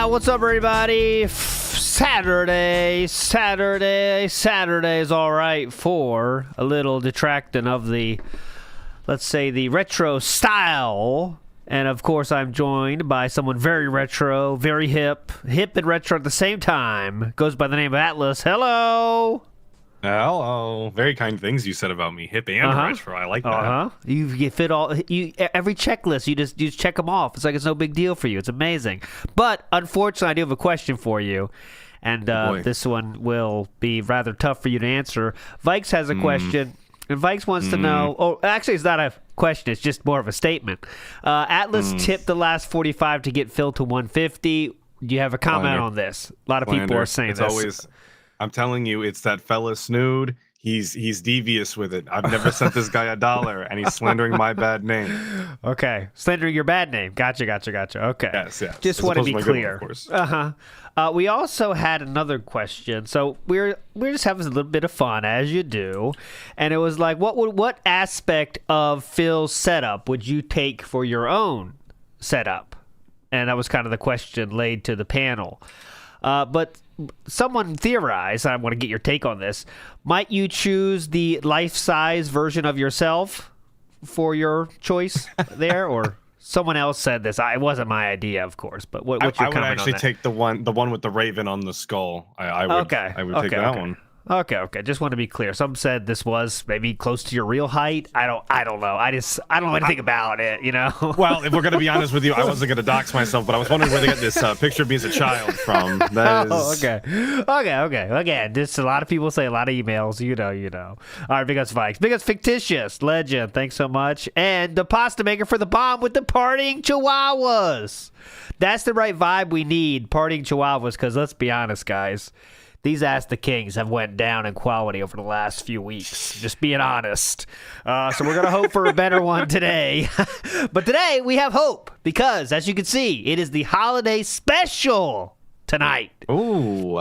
What's up, everybody? Saturday is all right for a little detracting of the, let's say, the retro style. And, of course, I'm joined by someone very retro, very hip and retro at the same time. Goes by the name of Atlas. Hello! Hello. Very kind things you said about me, hip and retro. I like that. You fit all every checklist. You just check them off. It's like it's no big deal for you. It's amazing. But unfortunately, I do have a question for you, and this one will be rather tough for you to answer. Vikes has a question, and Vikes wants to know. Oh, actually, it's not a question. It's just more of a statement. Atlas tipped the last 45 to get Phil to 150. Do you have a comment on this? A lot of people are saying this. I'm telling you, it's that fella Snood. He's devious with it. I've never sent this guy $1, and he's slandering my bad name. Okay, slandering your bad name. Gotcha. Okay. Yes. Just want to be clear. One, we also had another question. So we're just having a little bit of fun, as you do, and it was like, what aspect of Phil's setup would you take for your own setup? And that was kind of the question laid to the panel. But someone theorized, I want to get your take on this, might you choose the life-size version of yourself for your choice there? Or someone else said this. It wasn't my idea, of course, but what's your comment on that? I would actually take the one with the raven on the skull. I would take that one. Okay. Just want to be clear. Some said this was maybe close to your real height. I don't know. I don't know anything about it, you know? Well, if we're going to be honest with you, I wasn't going to dox myself, but I was wondering where they got this picture of me as a child from. Okay. Again, just a lot of people say a lot of emails. You know. All right, Big Us Vikes. Big Us Fictitious. Legend. Thanks so much. And the pasta maker for the bomb with the partying chihuahuas. That's the right vibe we need, partying chihuahuas, because let's be honest, guys. These Ask the Kings have went down in quality over the last few weeks. Just being honest. So we're going to hope for a better one today. But today we have hope because, as you can see, it is the holiday special tonight. Ooh.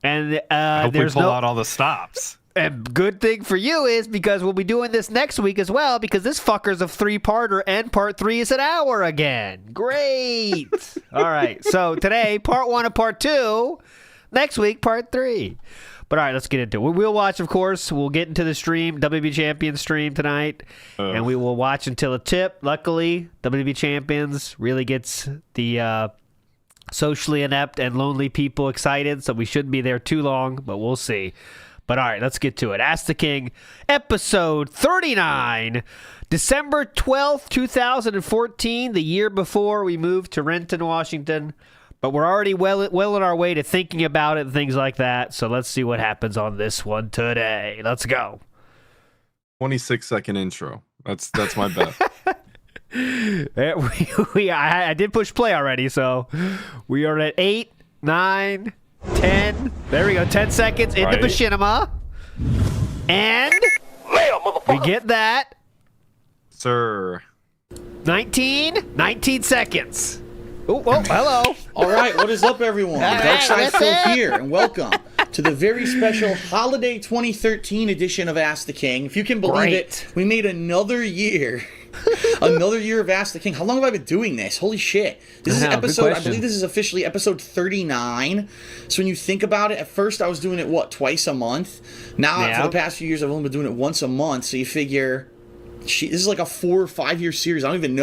And I hope we pull out all the stops. And good thing for you is because we'll be doing this next week as well because this fucker's a 3-parter and part 3 is an hour again. Great. All right. So today, part 1 and part 2. Next week, part 3. But all right, let's get into it. We'll watch, of course. We'll get into the stream, WB Champions stream tonight, and we will watch until a tip. Luckily, WB Champions really gets the socially inept and lonely people excited, so we shouldn't be there too long, but we'll see. But all right, let's get to it. Ask the King, episode 39, December 12th, 2014, the year before we moved to Renton, Washington. But we're already well on our way to thinking about it and things like that. So let's see what happens on this one today. Let's go. 26-second intro. That's my bet. I did push play already, so we are at 8, 9, 10. There we go. 10 seconds into machinima. And we get that. Sir. 19 seconds. Oh, hello. All right, what is up, everyone? Darkside Phil here, and welcome to the very special Holiday 2013 edition of Ask the King. If you can believe it, we made another year. Another year of Ask the King. How long have I been doing this? Holy shit. This is episode, I believe this is officially episode 39. So when you think about it, at first I was doing it, twice a month? Now, for the past few years, I've only been doing it once a month. So you figure, this is like a 4 or 5 year series. I don't even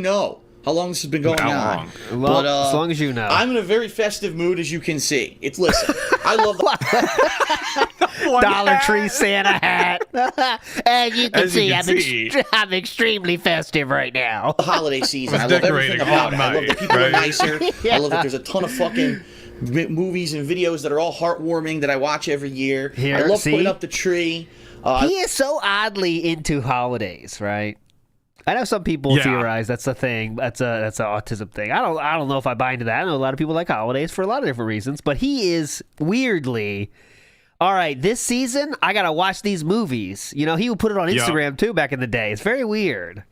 know how long this has been going on. Well, as long as you know. I'm in a very festive mood, as you can see. Listen, I love the Dollar Tree Santa hat. As you can see, I'm extremely festive right now. The holiday season. I love everything about it. I love that people are nicer. I love that there's a ton of fucking movies and videos that are all heartwarming that I watch every year. I love putting up the tree. He is so oddly into holidays, right? I know some people theorize that's a thing. That's an autism thing. I don't know if I buy into that. I know a lot of people like holidays for a lot of different reasons, but he is weirdly, all right, this season I gotta watch these movies. You know, he would put it on Instagram too back in the day. It's very weird.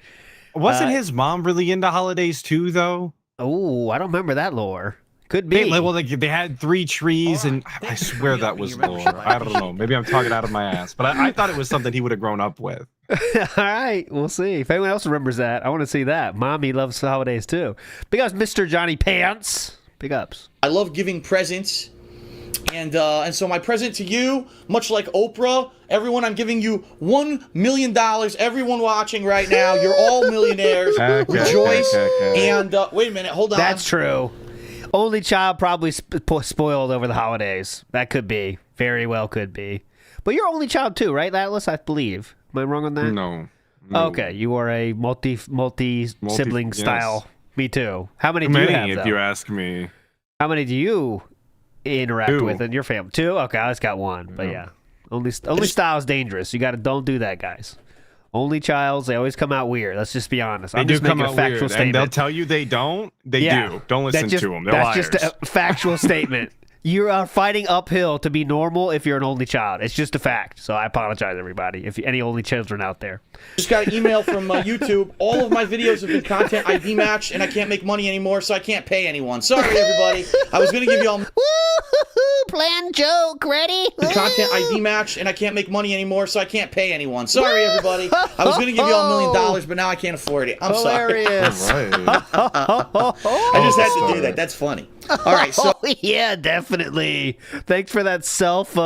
Wasn't his mom really into holidays too, though? Oh, I don't remember that lore. Could be. They had 3 trees, and I swear that was lore. I don't know. Maybe I'm talking out of my ass, but I thought it was something he would have grown up with. All right, we'll see. If anyone else remembers that, I want to see that. Mommy loves holidays too. Because Mr. Johnny Pants, Big ups. I love giving presents. And so my present to you, much like Oprah, everyone, I'm giving you $1 million. Everyone watching right now, you're all millionaires. Rejoice. And wait a minute, hold on. That's true. Only child probably spoiled over the holidays. That could be. Very well could be. But you're only child too, right, Atlas? I believe. Am I wrong on that? No. Okay, you are a multi sibling style. Me too. How many do you have, if you ask me. How many do you interact with in your family? 2? Okay, I just got 1. But yeah. Only style is dangerous. You don't do that, guys. Only childs, they always come out weird. Let's just be honest. I'm just making a factual statement. And they'll tell you they don't. They do. Don't listen to them. They're liars. That's just a factual statement. You are fighting uphill to be normal if you're an only child. It's just a fact. So I apologize, everybody, if any only children out there. Just got an email from YouTube. All of my videos have been content ID matched, and I can't make money anymore, so I can't pay anyone. Sorry, everybody. I was going to give you all... Woo-hoo-hoo, plan joke, ready? Content ID matched, and I can't make money anymore, so I can't pay anyone. Sorry, everybody. I was going to give you all $1 million, but now I can't afford it. I'm Hilarious. sorry. I just had to do that. That's funny. All right, so yeah, definitely. Thanks for that self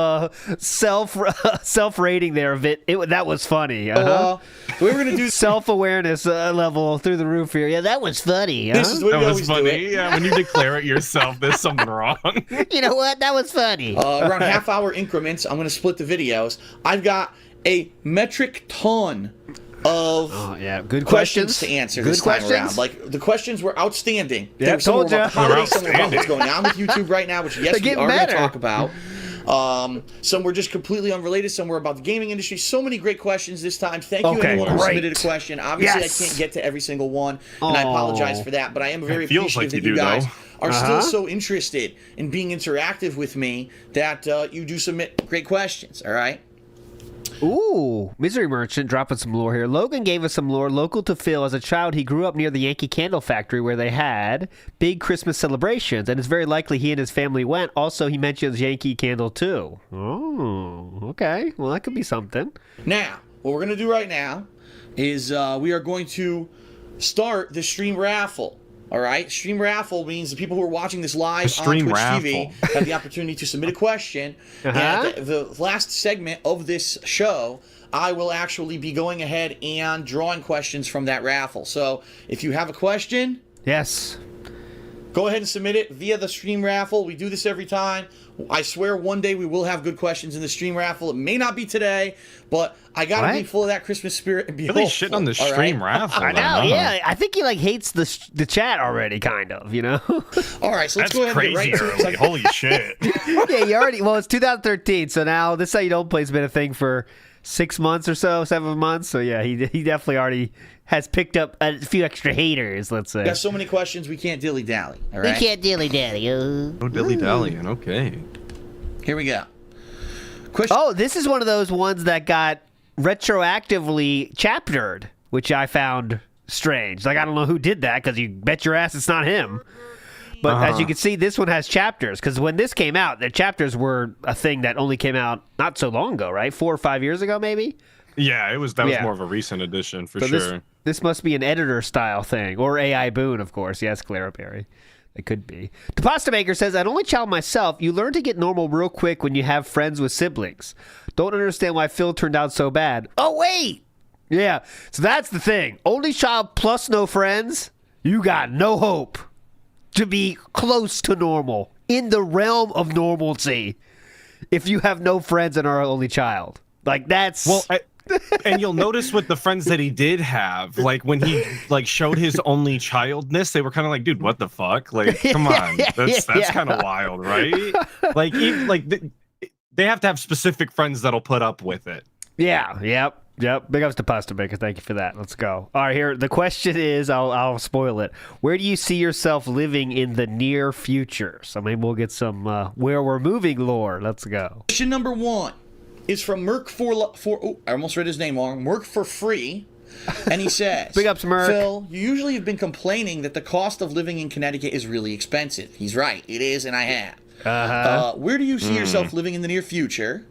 rating there, Vit. That was funny. We were gonna do self-awareness level through the roof here. Yeah, that was funny. This is what that we was always funny. do it. Yeah, when you declare it yourself, there's something wrong. You know what? That was funny. Around half-hour increments, I'm gonna split the videos. I've got a metric ton of good questions to answer this time around. Like, the questions were outstanding. Yeah, some told were you. about the holidays, some were about what's going on with YouTube right now, which yes, we are going to talk about. Some were just completely unrelated. Some were about the gaming industry. So many great questions this time. Thank you, anyone who submitted a question. Obviously, I can't get to every single one, and I apologize for that. But I am very appreciative that you guys are still so interested in being interactive with me that you do submit great questions. All right. Ooh, Misery Merchant dropping some lore here. Logan gave us some lore local to Phil. As a child, he grew up near the Yankee Candle Factory where they had big Christmas celebrations, and it's very likely he and his family went. Also, he mentions Yankee Candle too. Oh, okay. Well, that could be something. Now, what we're going to do right now is we are going to start the stream raffle. All right, stream raffle means the people who are watching this live on Twitch TV have the opportunity to submit a question. And at the last segment of this show, I will actually be going ahead and drawing questions from that raffle. So if you have a question, yes, go ahead and submit it via the stream raffle. We do this every time. I swear one day we will have good questions in the stream raffle. It may not be today, but I gotta be full of that Christmas spirit and be really shit on the stream raffle. I know, yeah. I think he hates the chat already, kind of, you know. All right, so let's go ahead and get right to it. Holy shit. Yeah, you already. Well, it's 2013, so now this How You Don't Play's been a thing for 6 months or so, 7 months. So yeah, he definitely already has picked up a few extra haters, let's say. Got so many questions, we can't dilly-dally, all right? We can't dilly-dally. No dilly-dallying, okay. Here we go. This is one of those ones that got retroactively chaptered, which I found strange. Like, I don't know who did that, because you bet your ass it's not him. But as you can see, this one has chapters, because when this came out, the chapters were a thing that only came out not so long ago, right? 4 or 5 years ago, maybe? Yeah, that was more of a recent addition, for sure. This must be an editor-style thing, or AI Boone, of course. Yes, Clara Berry. It could be. The Pasta Maker says, an only child myself, you learn to get normal real quick when you have friends with siblings. Don't understand why Phil turned out so bad. Oh, wait! Yeah, so that's the thing. Only child plus no friends, you got no hope to be close to normal, in the realm of normalcy, if you have no friends and are only child. Like, that's... Well, and you'll notice with the friends that he did have, like when he showed his only childness, they were kind of like, dude, what the fuck? Like, come on, that's kind of wild, right? Like, they have to have specific friends that'll put up with it. Yeah, yep. Big ups to Pasta Maker. Thank you for that. Let's go. All right, here the question is, I'll spoil it. Where do you see yourself living in the near future? So maybe we'll get some where we're moving lore. Let's go. Question number 1 is from Merc I almost read his name wrong. Merc for free, and he says, "Big ups, Merc. Phil, you usually have been complaining that the cost of living in Connecticut is really expensive." He's right. It is, and I have. Where do you see yourself living in the near future?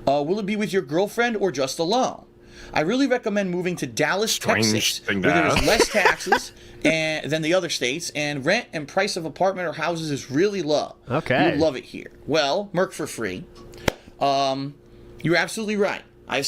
Will it be with your girlfriend or just alone? I really recommend moving to Dallas, Texas, where there's less taxes than the other states, and rent and price of apartment or houses is really low. Okay. You would love it here. Well, Merc for free. You're absolutely right. I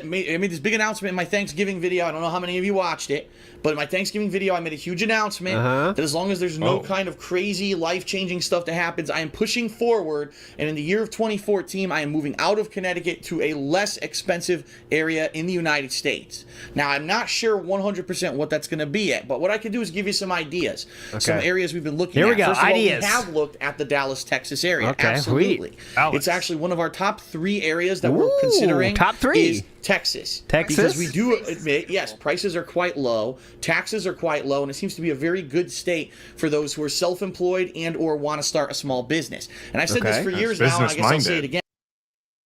made this big announcement in my Thanksgiving video. I don't know how many of you watched it, but in my Thanksgiving video, I made a huge announcement that as long as there's no kind of crazy, life-changing stuff that happens, I am pushing forward, and in the year of 2014, I am moving out of Connecticut to a less expensive area in the United States. Now, I'm not sure 100% what that's going to be at, but what I can do is give you some ideas, some areas we've been looking at. Here we go, First of all, ideas. we have looked at the Dallas, Texas area. Okay, absolutely. It's actually one of our top 3 areas that we're considering. Top 3 is Texas. Because we do admit, yes, prices are quite low, taxes are quite low, and it seems to be a very good state for those who are self-employed and or want to start a small business. And I've said this for years now, and I guess I'll say it again.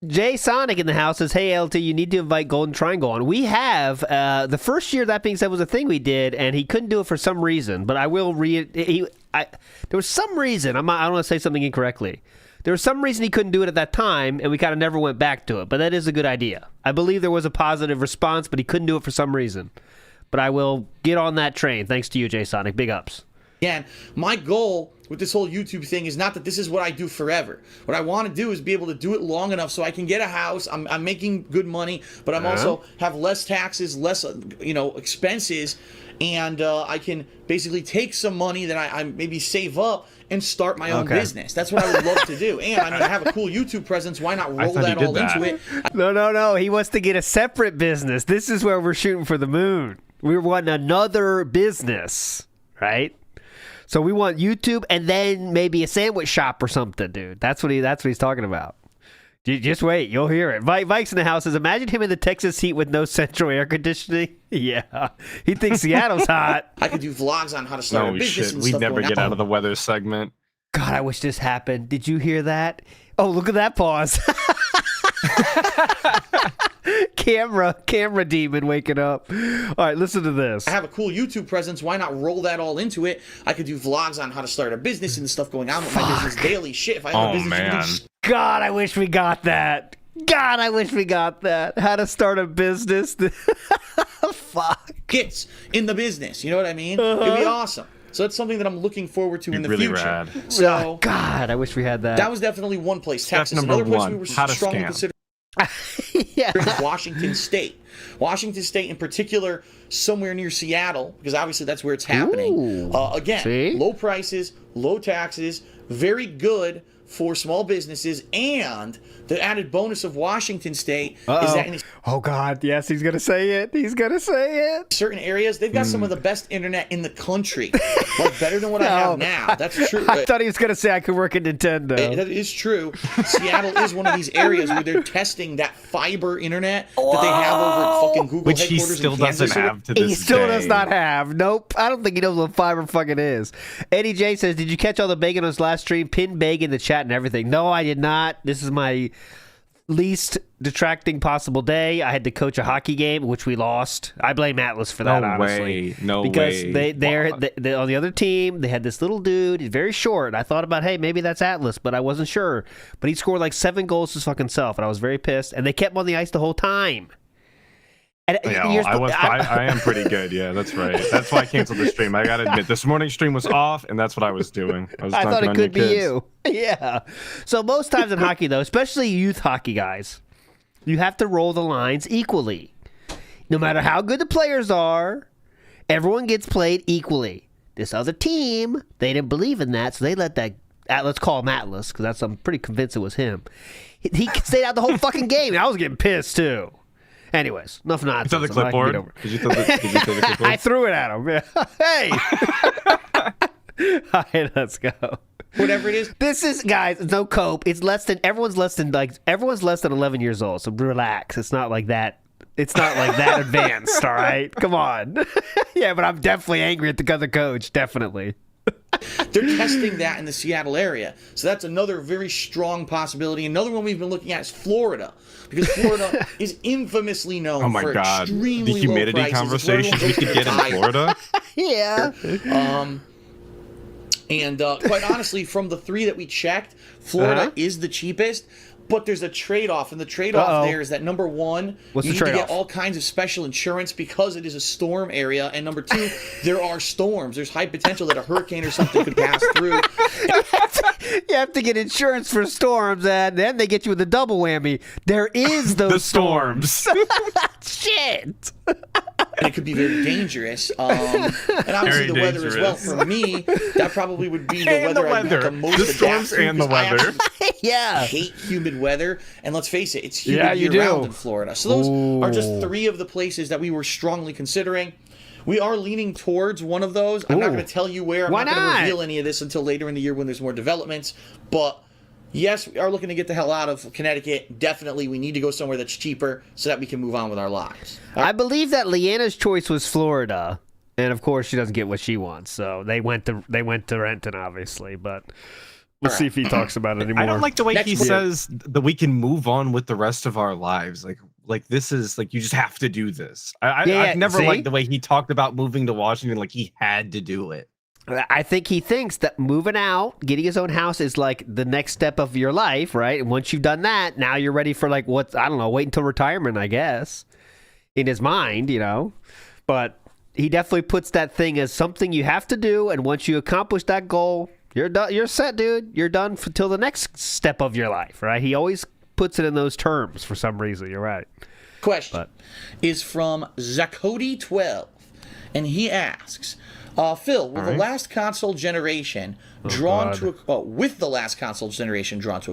Jay Sonic in the house says, "Hey LT, you need to invite Golden Triangle on." We have the first year that being said was a thing we did, and he couldn't do it for some reason. But I will there was some reason. I don't want to say something incorrectly. There was some reason he couldn't do it at that time, and we kind of never went back to it. But that is a good idea. I believe there was a positive response, but he couldn't do it for some reason. But I will get on that train. Thanks to you, Jay Sonic. Big ups. Again, my goal with this whole YouTube thing is not that this is what I do forever. What I want to do is be able to do it long enough so I can get a house. I'm making good money, but I'm also have less taxes, less expenses, and I can basically take some money that I maybe save up and start my own business. That's what I would love to do. And I mean, I have a cool YouTube presence. Why not roll that all into it? No. He wants to get a separate business. This is where we're shooting for the moon. We want another business, right? So we want YouTube and then maybe a sandwich shop or something, dude. That's what he's talking about. Just wait, you'll hear it. Vikes in the house says, imagine him in the Texas heat with no central air conditioning. Yeah, he thinks Seattle's hot. I could do vlogs on how to start a business and We'd stuff. never get out of the weather segment. God, I wish this happened. Did you hear that? Oh, look at that pause. Camera demon waking up. All right, listen to this. I have a cool YouTube presence. Why not roll that all into it? I could do vlogs on how to start a business and stuff going on with my business daily. Shit, if I have a business, man. God, I wish we got that. How to start a business. Fuck. Kids in the business. You know what I mean? It'd be awesome. So that's something that I'm looking forward to in the future. Rad. So God, I wish we had that. That was definitely one place. Texas. Number Another place one, we were how to strongly scam. considering. Yeah. Washington State in particular, somewhere near Seattle, because obviously that's where it's happening. Again, low prices, low taxes, very good for small businesses, and the added bonus of Washington State is that in oh God, yes, he's gonna say it. certain areas they've got some of the best internet in the country, like better than what I have now. That's true. I thought he was gonna say I could work at Nintendo. That is true. Seattle is one of these areas where they're testing that fiber internet that they have over at fucking Google Which he headquarters still in Kansas. doesn't have to this He still day. does not have. Nope. I don't think he knows what fiber fucking is. Eddie J says, did you catch all the bacon on his last stream? Pin bacon in the chat and everything. No, I did not. This is my least detracting possible day. I had to coach a hockey game, which we lost. I blame Atlas for that, honestly. No because way. Because they on the other team, they had this little dude. He's very short. I thought about, hey, maybe that's Atlas, but I wasn't sure. But he scored like 7 goals his fucking self, and I was very pissed. And they kept him on the ice the whole time. And I am pretty good. Yeah, that's right. That's why I canceled the stream. I gotta admit, this morning's stream was off, and that's what I was doing. I thought it could be you. Yeah. So most times in hockey, though, especially youth hockey guys, you have to roll the lines equally. No matter how good the players are, everyone gets played equally. This other team, they didn't believe in that, so they let that. Let's call him Atlas, because I'm pretty convinced it was him. He stayed out the whole fucking game, and I was getting pissed too. Anyways, enough nonsense. You throw the clipboard? Did you throw the clipboard? I threw it at him. Hey! All right, let's go. Whatever it is. This is, guys, no cope. It's everyone's less than 11 years old, so relax. It's not like that. It's not like that advanced, all right? Come on. Yeah, but I'm definitely angry at the other coach, definitely. They're testing that in the Seattle area. So that's another very strong possibility. Another one we've been looking at is Florida. Because Florida is infamously known for extremely the humidity low prices. conversation we could get in Florida. Yeah. And quite honestly, from the 3 that we checked, Florida is the cheapest. But there's a trade-off, and the trade-off there is that number one, What's you the need to trade-off? get all kinds of special insurance because it is a storm area, and number two, there are storms. There's high potential that a hurricane or something could pass through. You have to get insurance for storms, and then they get you with a double whammy. There is those The storms. Shit. And it could be very dangerous. And obviously Very the weather as well. dangerous. For me, that probably would be the And the weather I'd be weather. the most The storms adapted to, and the 'cause I weather. actually Yeah. hate humid weather, and let's face it, it's humid Yeah, you year-round do. in Florida. So those are just three of the places that we were strongly considering. We are leaning towards one of those. I'm not Ooh. going to tell you where. I'm Why not going not? to reveal any of this until later in the year when there's more developments. But yes, we are looking to get the hell out of Connecticut. Definitely, we need to go somewhere that's cheaper so that we can move on with our lives. I believe that Leanna's choice was Florida, and of course she doesn't get what she wants, so they went to Renton, obviously. But we'll see if he talks about it anymore. I don't like the way Next he one. says that we can move on with the rest of our lives. Like this is like you just have to do this. I've never see? liked the way he talked about moving to Washington. Like he had to do it. I think he thinks that moving out, getting his own house is like the next step of your life, right? And once you've done that, now you're ready for like what, I don't know, wait until retirement, I guess, in his mind, you know. But he definitely puts that thing as something you have to do, and once you accomplish that goal, you're done. You're set, dude. You're done till the next step of your life, right? He always puts it in those terms for some reason. You're right. Question is from Zakody12, and he asks, Phil, with the last console generation drawn to a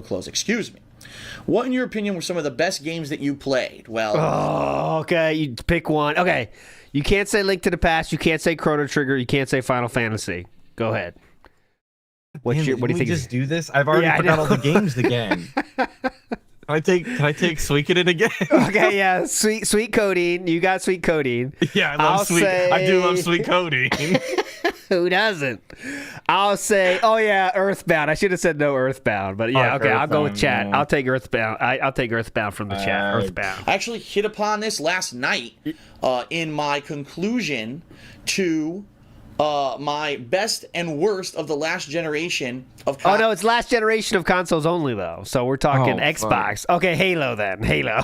close, excuse me, what in your opinion were some of the best games that you played? Well, Oh, okay. You pick one. Okay. You can't say Link to the Past. You can't say Chrono Trigger. You can't say Final Fantasy. Go ahead. What do you Can we think? just do this? I've already Yeah, I forgot know. all the games again. Can I take Suikoden again? Okay, yeah, sweet codeine. You got sweet codeine. Yeah, I love sweet. I do love sweet codeine. Who doesn't? I'll say, oh yeah, Earthbound. I should have said no Earthbound, but yeah, Fuck okay, I'll go with Earthbound, chat. yeah. I'll take Earthbound. I'll take Earthbound from the chat. Earthbound. I actually hit upon this last night in my conclusion to my best and worst of the last generation of Oh no, it's last generation of consoles only though. So we're talking Oh, Xbox. Okay, Halo then. Halo.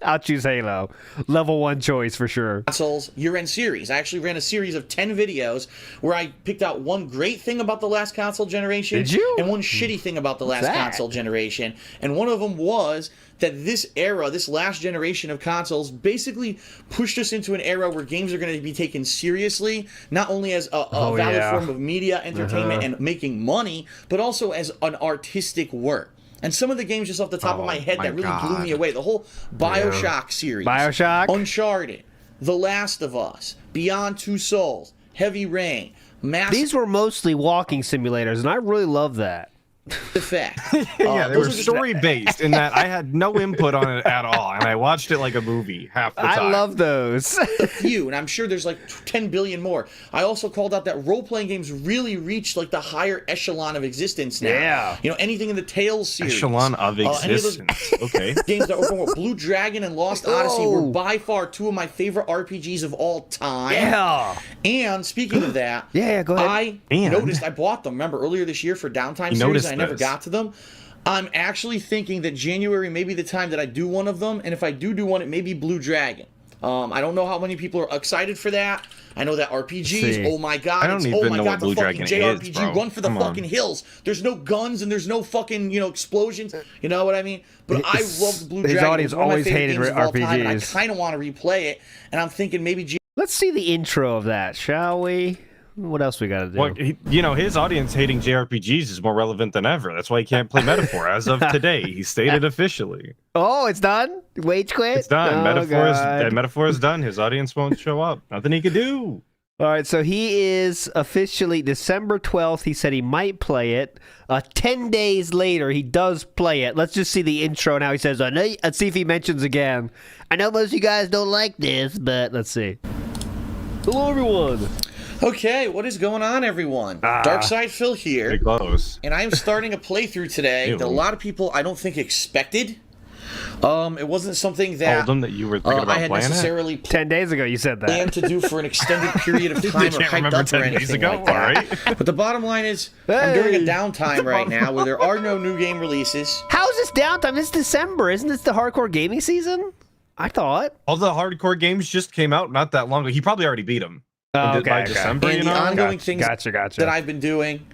I'll choose Halo. Level 1 choice for sure. consoles year-end series. I actually ran a series of 10 videos where I picked out one great thing about the last console generation Did you? and one shitty thing about the last that? console generation. And one of them was that this era, this last generation of consoles, basically pushed us into an era where games are going to be taken seriously, not only as a valid yeah. form of media, entertainment, and making money, but also as an artistic work. And some of the games just off the top of my head my that really blew God. me away, the whole BioShock series. BioShock? Uncharted, The Last of Us, Beyond Two Souls, Heavy Rain, Mass These were mostly walking simulators, and I really love that. Effect. Yeah, they those were are just- story based in that I had no input on it at all, and I watched it like a movie half the time. I love those. few, and I'm sure there's like 10 billion more. I also called out that role-playing games really reached like the higher echelon of existence now. Yeah. You know, anything in the Tales series. Echelon of any of those existence. Okay. games that open world. Blue Dragon and Lost Odyssey were Oh. by far two of my favorite RPGs of all time. Yeah. And speaking of that, Yeah, go ahead. I And- noticed I bought them. Remember earlier this year for Downtime You series, noticed and I never this. got to them. I'm actually thinking that January may be the time that I do one of them, and if I do one, it may be Blue Dragon. I don't know how many people are excited for that. I know that RPGs, See. oh my god, I don't it's, even oh my know god, what the Blue fucking Dragon JRPG, is, bro. run for the Come on. fucking hills. There's no guns and there's no fucking, explosions. You know what I mean? But I loved Blue his Dragon. audience It's one of my always favorite hated games of all time, and I RPGs. kind of want to replay it, and I'm thinking maybe Let's see the intro of that, shall we? What else we got to do? Well, his audience hating JRPGs is more relevant than ever. That's why he can't play Metaphor as of today. He stated officially. Oh, it's done? Wage quit? It's done. Oh, God. Metaphor is done. His audience won't show up. Nothing he could do. All right, so he is officially December 12th. He said he might play it. 10 days later, he does play it. Let's just see the intro now. He says, let's see if he mentions again. I know most of you guys don't like this, but let's see. Hello, everyone. Okay, what is going on, everyone? Darkside Phil here. Pretty close. And I am starting a playthrough today that a lot of people I don't think expected. It wasn't something that Told him that you were thinking I about had playing it. necessarily 10 days ago, you said that. planned to do for an extended period of time or Can't hyped remember up 10 or days anything ago, like that. all right? But the bottom line is, I'm during a Hey. downtime right now where there are no new game releases. How's this downtime? It's December. Isn't this the hardcore gaming season? I thought. All the hardcore games just came out not that long ago. He probably already beat them. Oh, okay, by December, And you the know? ongoing things Gotcha. that I've been doing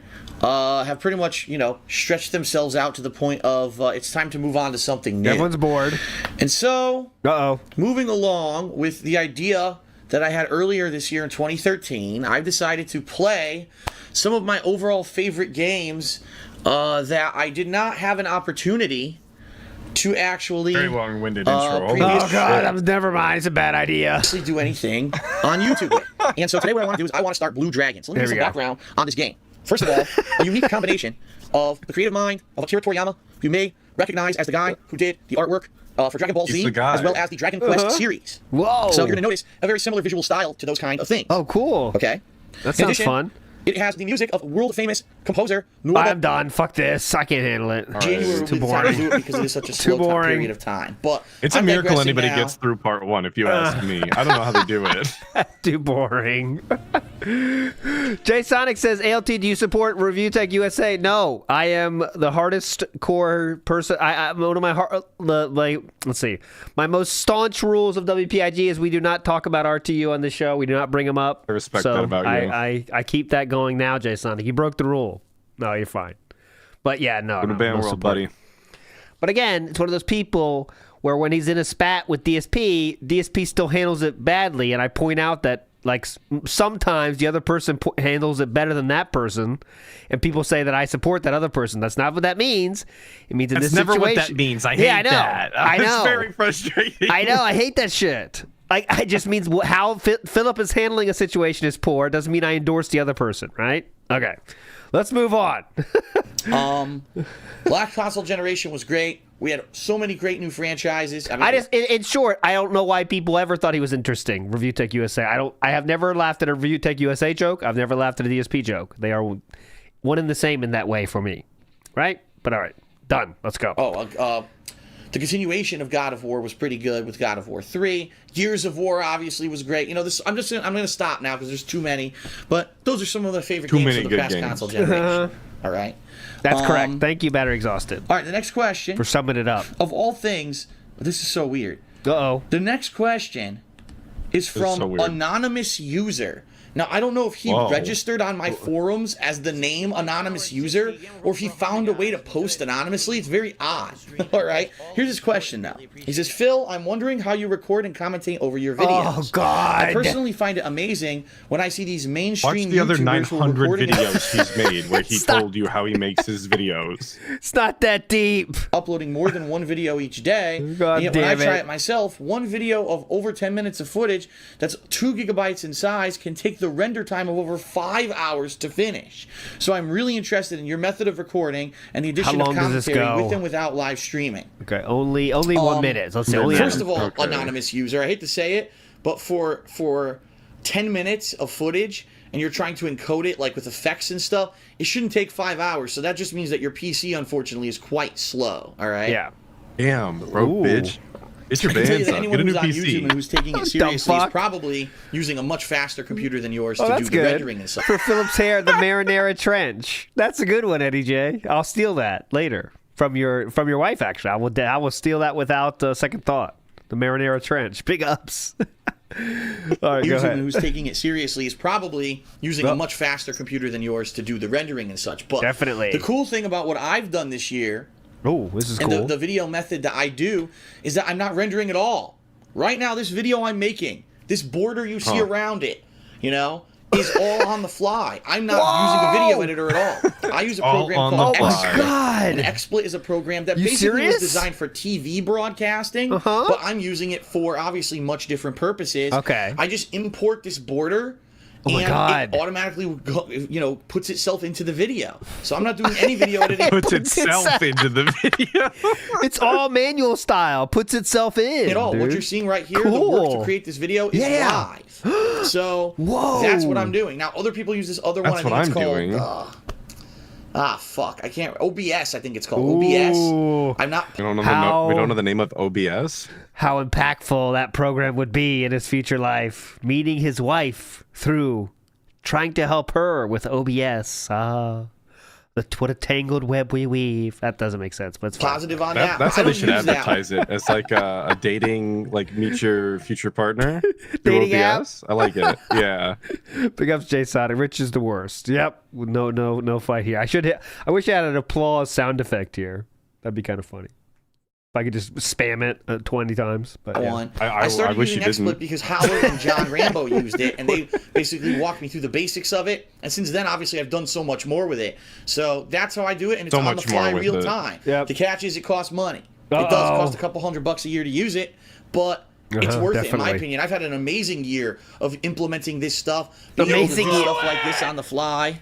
have pretty much, stretched themselves out to the point of it's time to move on to something new. Everyone's bored. And so, Uh-oh. moving along with the idea that I had earlier this year in 2013, I've decided to play some of my overall favorite games that I did not have an opportunity to actually Very long-winded intro. previous- Oh, God. Never mind. It's a bad idea. actually do anything on YouTube with. And so today what I want to do is I want to start Blue Dragon. So let me give you some background on this game. First of all, a unique combination of the creative mind of Akira Toriyama, who you may recognize as the guy who did the artwork for Dragon Ball He's Z, the guy. as well as the Dragon Quest series. Whoa. So you're going to notice a very similar visual style to those kind of things. Oh, cool. Okay? That In sounds addition, fun. It has the music of world-famous composer I'm done. Fuck this. I can't handle it. January will Too be the time to boring. do it because it is such a slow time boring. period of time. But It's a I'm miracle digressing anybody now. gets through part 1, if you ask me. I don't know how they do it. Too boring. Jay Sonic says, ALT, do you support Review Tech USA? No, I am the hardest core person. I'm one of my let's see. My most staunch rules of WPIG is we do not talk about RTU on the show. We do not bring them up. I respect that about you. I keep that going now, Jay Sonic. You broke the rule. No, you're fine. But yeah, no. Go to no, band no world, support. buddy. But again, it's one of those people where when he's in a spat with DSP still handles it badly, and I point out that like sometimes the other person handles it better than that person, and people say that I support that other person. That's not what that means. It means in That's this never situation. what that means. I hate I know. that. I know. It's very frustrating. I know. I hate that shit. Like, it just means how Philip is handling a situation is poor. It doesn't mean I endorse the other person, right? Okay. Let's move on. Black Console Generation was great. We had so many great new franchises. I mean, I just, in short, I don't know why people ever thought he was interesting. Review Tech USA. I have never laughed at a Review Tech USA joke. I've never laughed at a DSP joke. They are one and the same in that way for me, right? But all right, done. Let's go. The continuation of God of War was pretty good with God of War 3. Gears of War obviously was great. I'm going to stop now because there's too many. But those are some of the favorite games of the past console generation. All right. That's correct. Thank you, Battery Exhausted, All right, the next question. for summing it up. Of all things, this is so weird. Uh-oh. The next question is from so weird. Anonymous User. Now, I don't know if he Whoa. registered on my forums as the name Anonymous User, or if he found a way to post anonymously. It's very odd. All right? Here's his question now. He says, Phil, I'm wondering how you record and commentate over your videos. Oh, God. I personally find it amazing when I see these Watch mainstream the other YouTubers who are 900 recording videos he's made where he Stop. told you how he makes his videos. It's not that deep. uploading more than one video each day. God And yet when I damn try it. it myself, one video of over 10 minutes of footage that's 2 gigabytes in size can take the render time of over 5 hours to finish. So I'm really interested in your method of recording and the addition long of does this commentary go? with and without live streaming. Okay, only 1 minute. Let's say only. First of all, Okay. anonymous user, I hate to say it, but for 10 minutes of footage and you're trying to encode it like with effects and stuff, it shouldn't take 5 hours. So that just means that your PC, unfortunately, is quite slow. All right. Yeah. Damn, broke Ooh. bitch. Get your I can tell you bands that up. anyone Get a new who's on YouTube and PC. who's taking it Dumb seriously is fuck. probably using a much faster computer than yours Oh, to do that's the good. rendering and stuff. For Philip's hair, the Marinara Trench. That's a good one, Eddie J. I'll steal that later from your wife. Actually, I will steal that without second thought. The Marinara Trench. Big ups. All right, go YouTube ahead. who's taking it seriously is probably using a much faster computer than yours to do the rendering and such. But Definitely. the cool thing about what I've done this year Oh, this is and cool. the video method that I do is that I'm not rendering at all. Right now, this video I'm making, this border you see around it, is all on the fly. I'm not using a video editor at all. I use a All program on called the fly. XSplit. God. And XSplit is a program that You basically serious? was designed for TV broadcasting, but I'm using it for obviously much different purposes. Okay. I just import this border. my And God. it automatically, puts itself into the video. So I'm not doing any video editing. Puts itself into the video. It's all manual style. Puts itself in. At all. What dude. you're seeing right here, the work Cool. to create this video is Yeah. live. So Whoa. that's what I'm doing. Now, other people use this other one. That's I think what it's I'm called. doing. Fuck. I can't. OBS, I think it's called. OBS. Ooh. I'm not. We don't know How- we don't know the name of OBS. How impactful that program would be in his future life. Meeting his wife through trying to help her with OBS. What a tangled web we weave. That doesn't make sense, but it's fine. Positive on that. That's how I they don't should use that advertise it. It's like a dating, like meet your future partner. Dating app? OBS. I like it. Yeah. Big ups, Jay Sonic. Rich is the worst. Yep. No fight here. I wish I had an applause sound effect here. That'd be kind of funny. If I could just spam it 20 times. But yeah. I started wish using you didn't. XSplit because Howard and John Rambo used it, and they basically walked me through the basics of it. And since then, obviously, I've done so much more with it. So that's how I do it, and it's So on the much fly, more with real it. time. Yep. The catch is it costs money. It does cost a couple $100 a year to use it, but it's worth it, in my definitely. opinion. I've had an amazing year of implementing this stuff, being able to Amazing do year. stuff like this on the fly.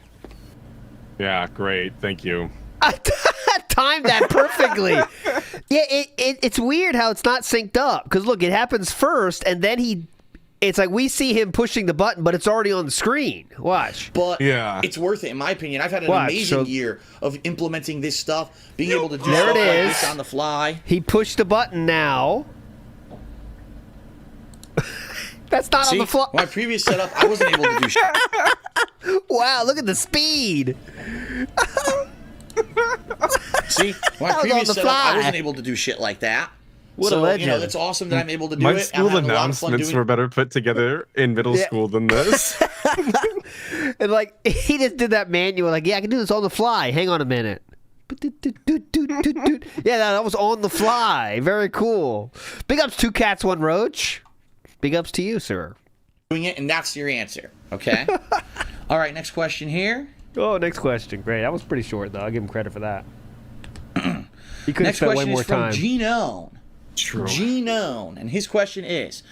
Yeah, great. Thank you. I timed that perfectly. Yeah, it's weird how it's not synced up. Because look, it happens first, and then it's like we see him pushing the button, but it's already on the screen. Watch. But Yeah. it's worth it, in my opinion. I've had an Watch, amazing so- year of implementing this stuff, being able to do There stuff it like is. this on the fly. He pushed the button now. That's not See, on the fly. my previous setup, I wasn't able to do shit. Wow, look at the speed. See, my on previous the setup, fly. I wasn't able to do shit like that. What a so, legend. You know, it's awesome that I'm able to do My it. school I'm having a lot of fun announcements doing were it. better put together in middle Yeah. school than this. And like he just did that manual. Like, yeah, I can do this on the fly. Hang on a minute. Yeah, that was on the fly. Very cool. Big ups, 2 cats, 1 roach. Big ups to you, sir. Doing it, and that's your answer. Okay. All right. Next question here. Oh, next question. Great. That was pretty short, though. I'll give him credit for that. He could have Next spent way question more is from time. Genone. True. Genone, and his question is,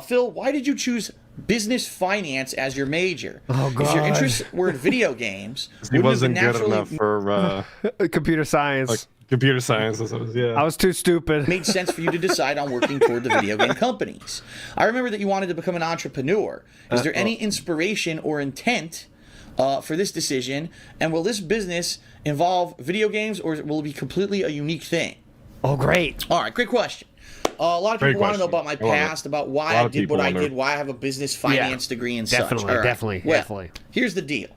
Phil, why did you choose business finance as your major? Oh, If your God. interests were in video games, He wouldn't have been wasn't good naturally enough for Computer science. like computer science. Yeah. I was too stupid. made sense for you to decide on working toward the video game companies. I remember that you wanted to become an entrepreneur. Is there any inspiration or intent for this decision? And will this business involve video games, or will it be completely a unique thing? Oh, great. All right, great question. A lot of Great people want to know question. about my I love it. past, about why A lot I of did people what I wonder. did, why I have a business finance degree and Definitely, such. All right. definitely, Well, definitely. Here's the deal.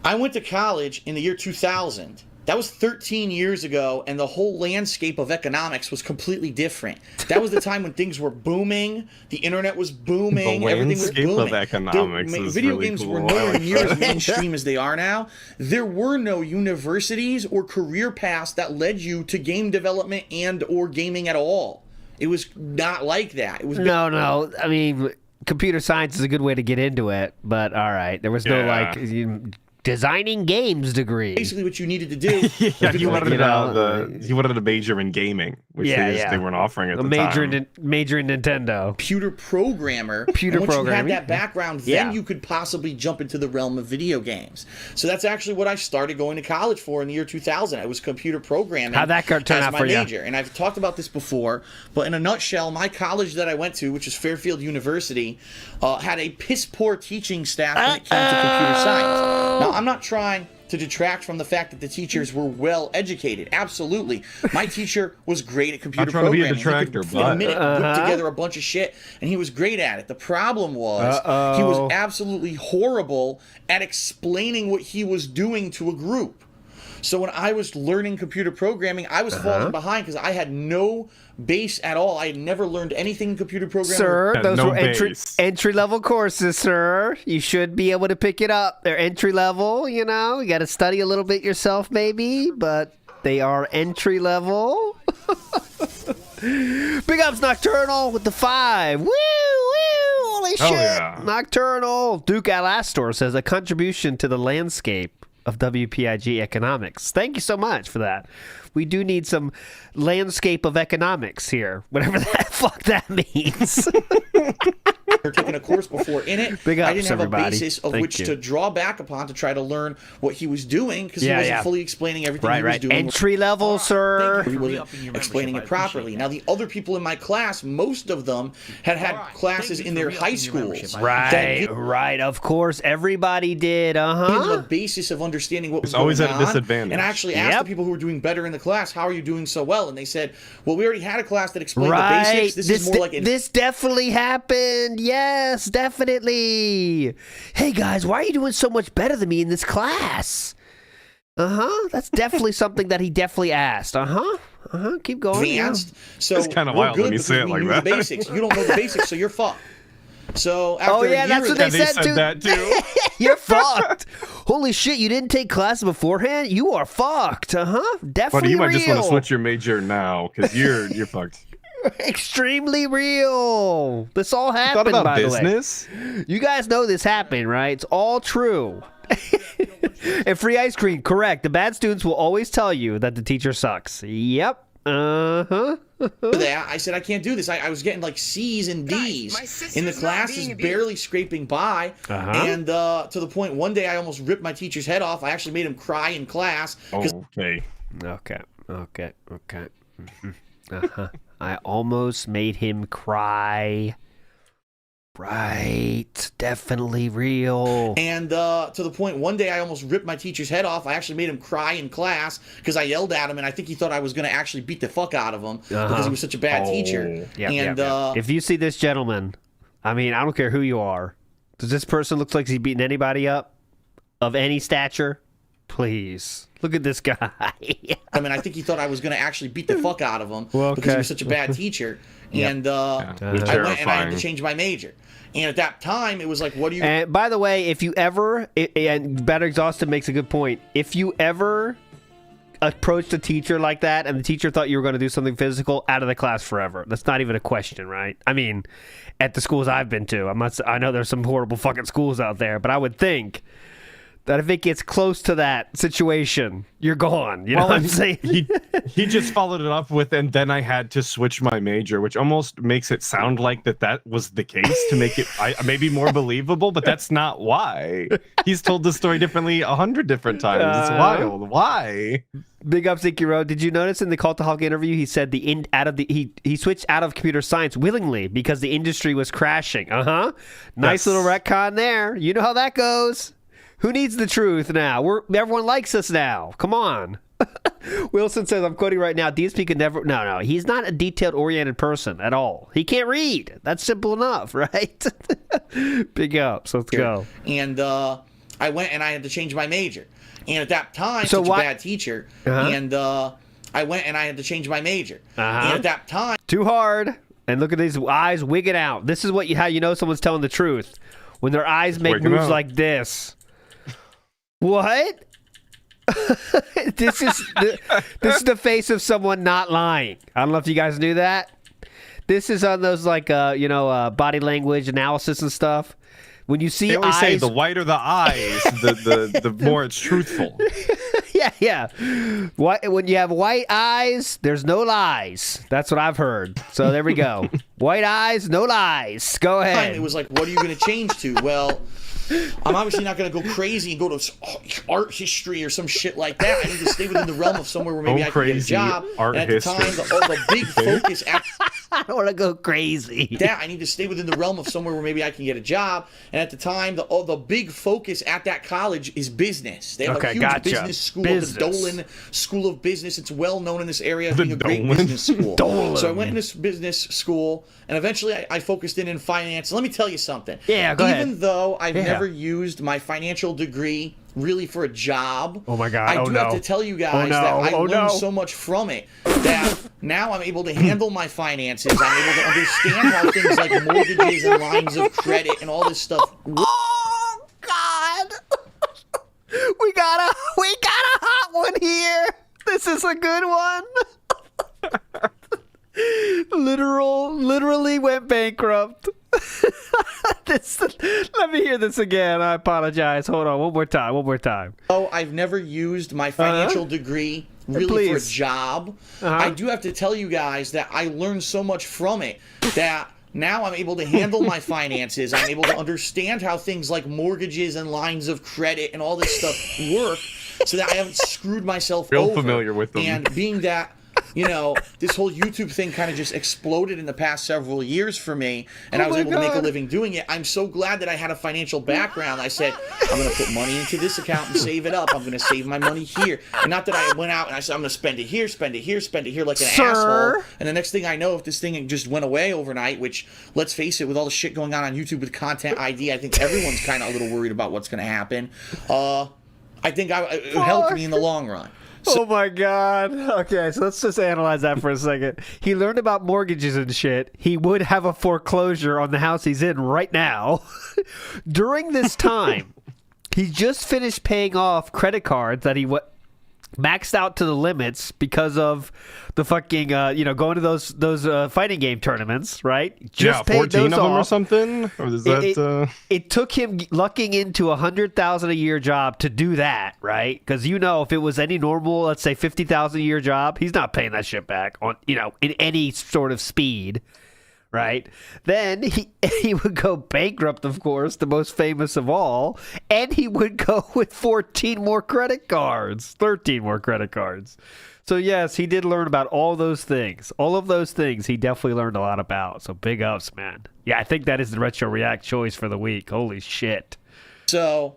I went to college in the year 2000. That was 13 years ago, and the whole landscape of economics was completely different. That was the time when things were booming, the internet was booming, The everything was landscape of booming. economics is video really games cool. were I nowhere like near as that. mainstream as they are now. There were no universities or career paths that led you to game development and or gaming at all. It was not like that. It was No. I mean, computer science is a good way to get into it, but all right. There was no, Yeah. like, designing games degree. basically what you needed to do. Yeah, he wanted You know, he wanted a major in gaming, which they weren't offering at A the major time. major in Nintendo. Computer programmer. Computer and once programming. you had that background, Yeah. then you could possibly jump into the realm of video games. So that's actually what I started going to college for in the year 2000. I was computer programming. How'd that turn as out my for you? major. And I've talked about this before, but in a nutshell, my college that I went to, which is Fairfield University, had a piss poor teaching staff when it came to computer science. Now, I'm not trying to detract from the fact that the teachers were well educated. Absolutely. My teacher was great at computer trying to be a programming. detractor, he could, in a but- minute, whip together a bunch of shit, and he was great at it. The problem was he was absolutely horrible at explaining what he was doing to a group. So when I was learning computer programming, I was falling behind because I had no base at all. I had never learned anything in computer programming. Sir, Yeah, those no were base. entry level courses, sir. You should be able to pick it up. They're entry level, you know. You got to study a little bit yourself, maybe, but they are entry level. Big ups, Nocturnal with the 5. Woo, woo, holy Hell shit. yeah. Nocturnal. Duke Alastor says a contribution to the landscape of WPIG economics. Thank you so much for that. We do need some landscape of economics here, whatever the fuck that means. Or taking a course before in it. Big I ups, didn't have everybody. a basis of Thank which you. to draw back upon to try to learn what he was doing because Yeah, he wasn't yeah. fully explaining everything he was doing. Entry level, sir. He wasn't explaining it properly. Now, the other people in my class, most of them had classes in their high schools. Right. Of course, everybody did. Gave them a Uh-huh. basis of understanding what was always going at a on. disadvantage. And I actually asked Yep. the people who were doing better in the class, how are you doing so well? And they said, well, we already had a class that explained the Right. basics. This is more like an this definitely happened. Yes, definitely. Hey guys, why are you doing so much better than me in this class? That's definitely something that he definitely asked. Keep going. Advanced. So It's kind of we're wild good when you because say it we like knew that. the basics. You don't know the basics, so you're fucked. So after Oh yeah, a that's year what they They said said too. that too. You're fucked. Holy shit, you didn't take classes beforehand? You are fucked. Definitely Buddy, you might real. just want to switch your major now because you're fucked. Extremely real. This all Thought happened, about by business? the way. You guys know this happened, right? It's all true. And free ice cream, correct. The bad students will always tell you that the teacher sucks. Yep. that, I said, I can't do this. I was getting like C's and D's in the classes, barely scraping by. And to the point, one day I almost ripped my teacher's head off. I actually made him cry in class. Okay. I almost made him cry. Right. Definitely real. And to the point, one day I almost ripped my teacher's head off. I actually made him cry in class because I yelled at him, and I think he thought I was going to actually beat the fuck out of him because he was such a bad teacher. If you see this gentleman, I mean, I don't care who you are. Does this person look like he's beating anybody up of any stature? Please. Look at this guy. I mean, I think he thought I was going to actually beat the fuck out of him because he was such a bad teacher. And I went and I had to change my major. And at that time, it was like, what do you... And by the way, if you ever... And Better Exhausted makes a good point. If you ever approached a teacher like that and the teacher thought you were going to do something physical, out of the class forever. That's not even a question, right? I mean, at the schools I've been to, I know there's some horrible fucking schools out there, but I would think that if it gets close to that situation, you're gone. You know what I'm saying? He just followed it up with, and then I had to switch my major, which almost makes it sound like that was the case to make it maybe more believable, but that's not why. He's told the story differently 100 different times. It's wild. Why? Big up, Zinky Road. Did you notice in the Cultaholic interview he said he switched out of computer science willingly because the industry was crashing? Nice little retcon there. You know how that goes. Who needs the truth now? Everyone likes us now. Come on. Wilson says, I'm quoting right now, DSP could never... No, he's not a detailed-oriented person at all. He can't read. That's simple enough, right? Big ups. Let's go. And I went and I had to change my major. And at that time, such a bad teacher. And I went and I had to change my major. And at that time... Too hard. And look at these eyes wigging out. This is how you know someone's telling the truth. When their eyes make moves like this. What? This is the face of someone not lying. I don't know if you guys knew that. This is on those body language analysis and stuff. When you see they always eyes, say the whiter the eyes, the more it's truthful. Yeah. When you have white eyes, there's no lies. That's what I've heard. So there we go. White eyes, no lies. Go ahead. It was like, what are you going to change to? Well, I'm obviously not going to go crazy and go to art history or some shit like that. I need to stay within the realm of somewhere where maybe I can get a job. Art and at the time, the big focus at I don't want to go crazy. that I need to stay within the realm of somewhere where maybe I can get a job. And at the time, the big focus at that college is business. They have a huge business school, the Dolan School of Business. It's well known in this area as being a great business school. So I went in this business school, and eventually I focused in finance. Let me tell you something. Yeah, go ahead. Even though I've never used my financial degree really for a job. Oh my God! I do have to tell you guys that I learned so much from it that now I'm able to handle my finances. I'm able to understand how things like mortgages and lines of credit and all this stuff work. Oh God! We got a hot one here. This is a good one. Literally went bankrupt. Let me hear this again. I apologize. Hold on. One more time. Oh, I've never used my financial degree really for a job. I do have to tell you guys that I learned so much from it that now I'm able to handle my finances. I'm able to understand how things like mortgages and lines of credit and all this stuff work so that I haven't screwed myself over. Real familiar with them. And being that this whole YouTube thing kind of just exploded in the past several years for me, and I was able to make a living doing it. I'm so glad that I had a financial background. I said, I'm going to put money into this account and save it up. I'm going to save my money here. And not that I went out and I said, I'm going to spend it here like an asshole. And the next thing I know, if this thing just went away overnight, which, let's face it, with all the shit going on YouTube with Content ID, I think everyone's kind of a little worried about what's going to happen. I think it helped me in the long run. Oh my God. Okay, so let's just analyze that for a second. He learned about mortgages and shit. He would have a foreclosure on the house he's in right now. During this time, he just finished paying off credit cards that he maxed out to the limits because of the fucking going to those fighting game tournaments, right? Just yeah, 14 of them or something. Or is that? It took him lucking into $100,000 a year job to do that, right? Because if it was any normal, let's say $50,000 a year job, he's not paying that shit back on in any sort of speed. Right? Then he would go bankrupt, of course, the most famous of all, and he would go with 14 more credit cards, 13 more credit cards. So yes, he did learn about all those things. All of those things he definitely learned a lot about. So big ups, man. Yeah, I think that is the Retro React choice for the week. Holy shit. So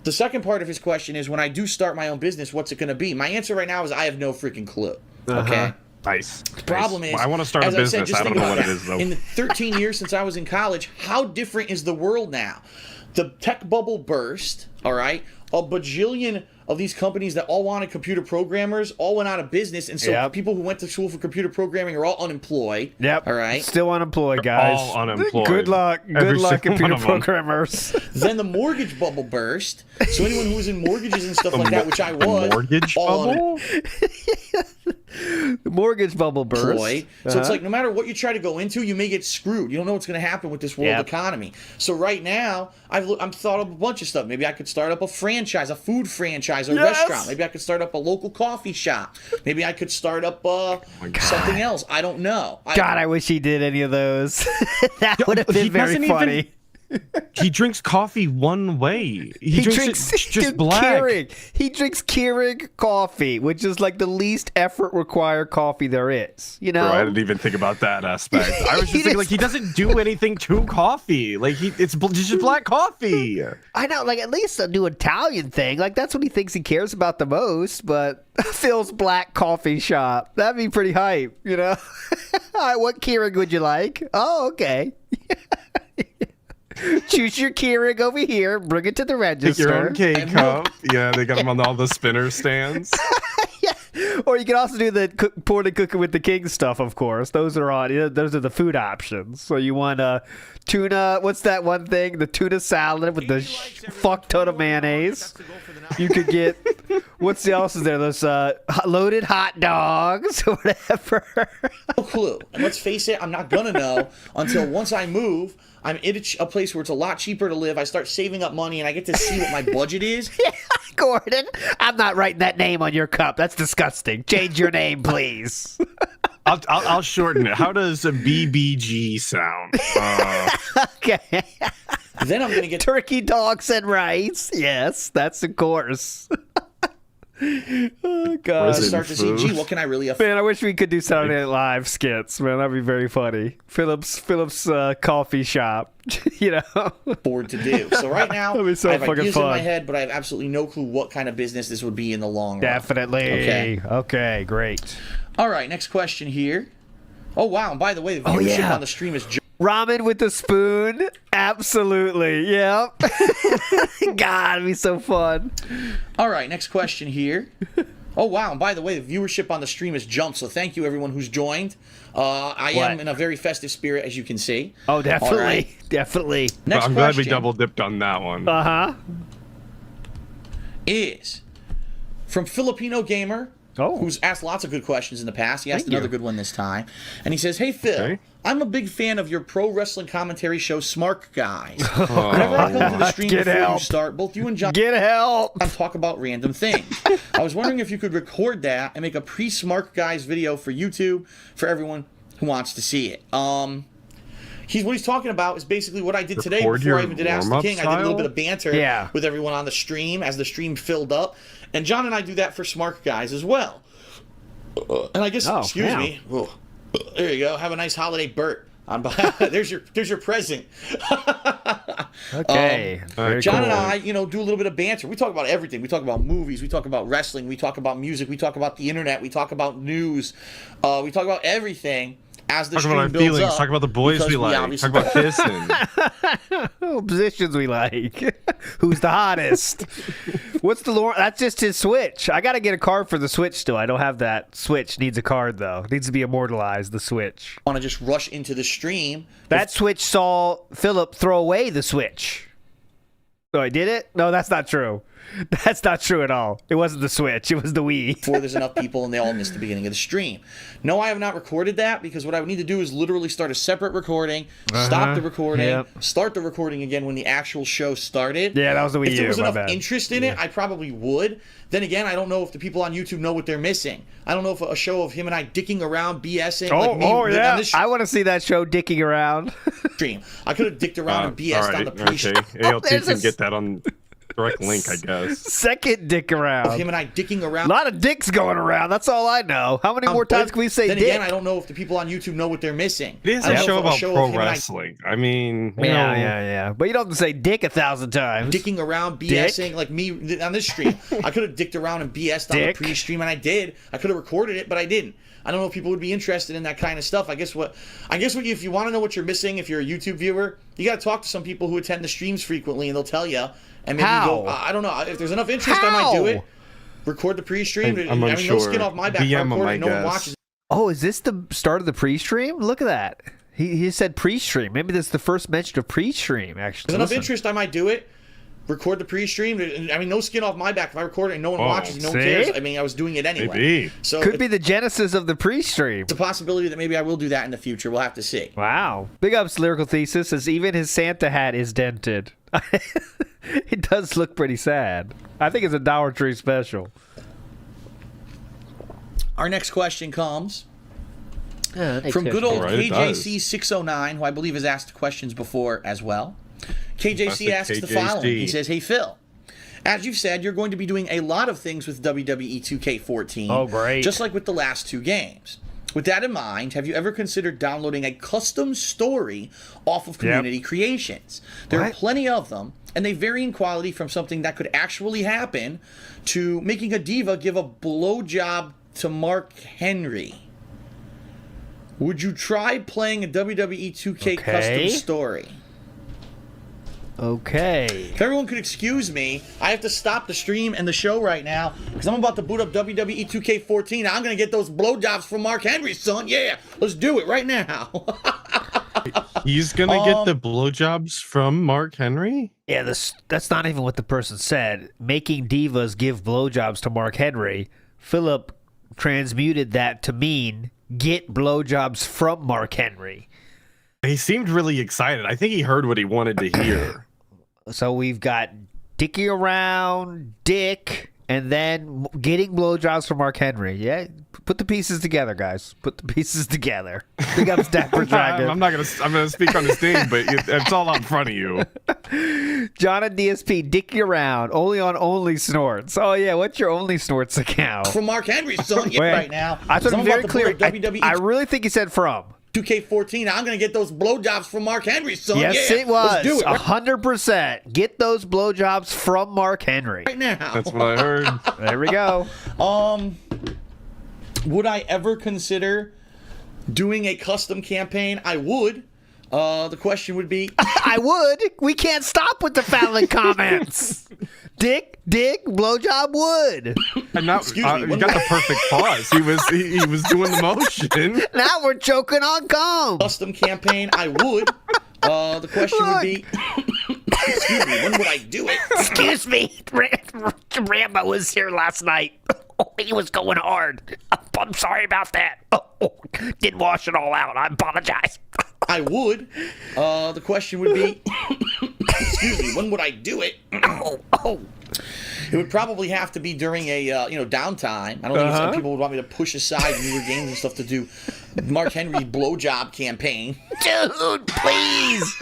the second part of his question is, when I do start my own business, what's it going to be? My answer right now is I have no freaking clue. Okay? Nice. The problem is, I want to start a business. I don't know what it is, though. In the 13 years since I was in college, how different is the world now? The tech bubble burst, all right? A bajillion of these companies that all wanted computer programmers all went out of business, and so people who went to school for computer programming are all unemployed. Yep. All right? Still unemployed, guys. All unemployed. Good luck. Good luck, computer programmers. Then the mortgage bubble burst. So anyone who was in mortgages and stuff like that, which I was. Mortgage bubble? The mortgage bubble burst. So it's like, no matter what you try to go into, you may get screwed. You don't know what's going to happen with this world economy. So right now, I'm thought of a bunch of stuff. Maybe I could start up a franchise, a food franchise, a restaurant. Maybe I could start up a local coffee shop. Maybe I could start up something else. I don't know. I wish he did any of those. That would have been very funny. He drinks coffee one way. He drinks it just black. Keurig. He drinks Keurig coffee, which is like the least effort required coffee there is. Bro, I didn't even think about that aspect. I was just thinking, like, he doesn't do anything to coffee. Like, it's just black coffee. I know, like, at least a new Italian thing. Like, that's what he thinks he cares about the most. But Phil's black coffee shop. That'd be pretty hype, All right, what Keurig would you like? Oh, okay. Choose your Keurig over here. Bring it to the register. Take your own K-cup. Yeah, they got them on all the spinner stands. Yeah. Or you can also do the pouring and cooking with the king stuff, of course. Those are those are the food options. So you want tuna, what's that one thing? The tuna salad with the fuck ton of mayonnaise. You could get, what's else is there? Those loaded hot dogs or whatever. No clue. And let's face it, I'm not going to know until once I move, I'm in a place where it's a lot cheaper to live. I start saving up money, and I get to see what my budget is. Yeah, Gordon, I'm not writing that name on your cup. That's disgusting. Change your name, please. I'll shorten it. How does a BBG sound? Okay. Then I'm going to get turkey, dogs, and rice. Yes, that's of course. Oh, God. Start to see, gee, what can I really afford? Man, I wish we could do Saturday Night Live skits, man. That'd be very funny. Philip's coffee shop, Afford to do. So right now, that'd be so I have fucking ideas fun in my head, but I have absolutely no clue what kind of business this would be in the long run. Definitely. Okay, great. All right, next question here. Oh, wow. And by the way, the viewership on the stream is... Ramen with a spoon? Absolutely. Yep. God, it'd be so fun. All right, next question here. Oh, wow. And by the way, the viewership on the stream has jumped, so thank you, everyone who's joined. I am in a very festive spirit, as you can see. Oh, definitely. Right. Definitely. Next I'm glad we double dipped on that one. Uh-huh. Is from Filipino Gamer, who's asked lots of good questions in the past. He asked another good one this time. And he says, hey, Phil, I'm a big fan of your pro wrestling commentary show, Smart Guys. Whenever I come to the stream before you start, both you and John talk about random things. I was wondering if you could record that and make a pre-Smart Guys video for YouTube for everyone who wants to see it. What he's talking about is basically what I did today before I even did Ask the King. I did a little bit of banter with everyone on the stream as the stream filled up. And John and I do that for Smart Guys as well. And I guess, excuse me. Oh, there you go. Have a nice holiday, Bert. There's your present. Okay. John and I, do a little bit of banter. We talk about everything. We talk about movies. We talk about wrestling. We talk about music. We talk about the internet. We talk about news. We talk about everything as the Talk stream about our builds feelings. up, Talk about the boys because we like. obviously Talk about kissing. Oh, positions we like. Who's the hottest? What's the lore? That's just his Switch. I got to get a card for the Switch still. I don't have that. Switch needs a card, though. It needs to be immortalized, the Switch. want to just rush into the stream. That Switch saw Philip throw away the Switch. Oh, I did it? No, that's not true. That's not true at all. It wasn't the Switch. It was the Wii. Before there's enough people and they all miss the beginning of the stream. No, I have not recorded that because what I would need to do is literally start a separate recording, stop the recording, start the recording again when the actual show started. Yeah, that was the Wii U. If there was my enough bad. interest in it, I probably would. Then again, I don't know if the people on YouTube know what they're missing. I don't know if a show of him and I dicking around, BSing, like me on this I want to see that show dicking around. stream. I could have dicked around and BS'd on the pre-stream. Okay. ALT can get that on direct link, I guess. Second dick around. Him and I dicking around. A lot of dicks going around. That's all I know. How many more times can we say then dick? again, I don't know if the people on YouTube know what they're missing. It is I a don't know show if about pro of him and I wrestling. I mean, you know, Yeah. But you don't have to say dick 1,000 times. dicking around, BSing, like me on this stream. I could have dicked around and BS'd on the Dick. pre-stream, and I did. I could have recorded it, but I didn't. I don't know if people would be interested in that kind of stuff. I guess what if you want to know what you're missing, if you're a YouTube viewer, you got to talk to some people who attend the streams frequently, and they'll tell you. And maybe How? go. I don't know if there's enough interest. I might do it. Record the pre-stream. I'm no unsure. skin off my back. If I DM record him, it, no I one guess. watches. Oh, is this the start of the pre-stream? Look at that. He said pre-stream. Maybe this is the first mention of pre-stream, actually. There's enough Listen. interest. I might do it. Record the pre-stream. I mean, no skin off my back. If I record it and no one watches, no one see? cares. I mean, I was doing it anyway. Maybe. So Could be the genesis of the pre-stream. it's a possibility that maybe I will do that in the future. We'll have to see. Wow. Big ups, Lyrical Thesis, as even his Santa hat is dented. It does look pretty sad. I think it's a Dollar Tree special. Our next question comes From from good old Right, it does. KJC609, who I believe has asked questions before as well. KJC Classic asks the KJC. following. He says, "Hey Phil, as you've said, you're going to be doing a lot of things with WWE 2K14. Oh, great. Just like with the last two games. With that in mind, have you ever considered downloading a custom story off of Community Creations? There are What? plenty of them, and they vary in quality from something that could actually happen to making a diva give a blowjob to Mark Henry. Would you try playing a WWE 2K custom story?" Okay. If everyone could excuse me, I have to stop the stream and the show right now because I'm about to boot up WWE 2K14. I'm going to get those blowjobs from Mark Henry, son. Yeah, let's do it right now. He's gonna get the blowjobs from Mark Henry. Yeah, that's not even what the person said. Making divas give blowjobs to Mark Henry. Philip transmuted that to mean get blowjobs from Mark Henry. He seemed really excited. I think he heard what he wanted to hear. So we've got Dickie around, Dick, and then getting blowjobs from Mark Henry. Yeah, put the pieces together, guys. Put the pieces together. Big up Dapper Dragon. I'm gonna speak on his name, but it's all out in front of you. John and DSP, Dickie around, only on Only Snorts. Oh yeah, what's your Only Snorts account? From Mark Henry, son. Yeah, Wait, right now. I thought I'm it was very about to boot clear. up WWE I really think he said from. 2K14. I'm going to get those blowjobs from Mark Henry, son. Yes, yeah, it was. Let's do it 100%. Get those blowjobs from Mark Henry. right now. That's what I heard. There we go. Would I ever consider doing a custom campaign? I would. The question would be, I would. We can't stop with the Fallon comments. Dick, blowjob would. And now Excuse me, you got the perfect pause. He was doing the motion. Now we're choking on gum. custom campaign? I would. The question would be, excuse me, when would I do it? Excuse me. Rambo was here last night. Oh, he was going hard. I'm sorry about that. Oh, didn't wash it all out. I apologize. I would. The question would be, excuse me, when would I do it? Oh. It would probably have to be during a downtime. I don't think some people would want me to push aside newer games and stuff to do Mark Henry's blowjob campaign. Dude, please.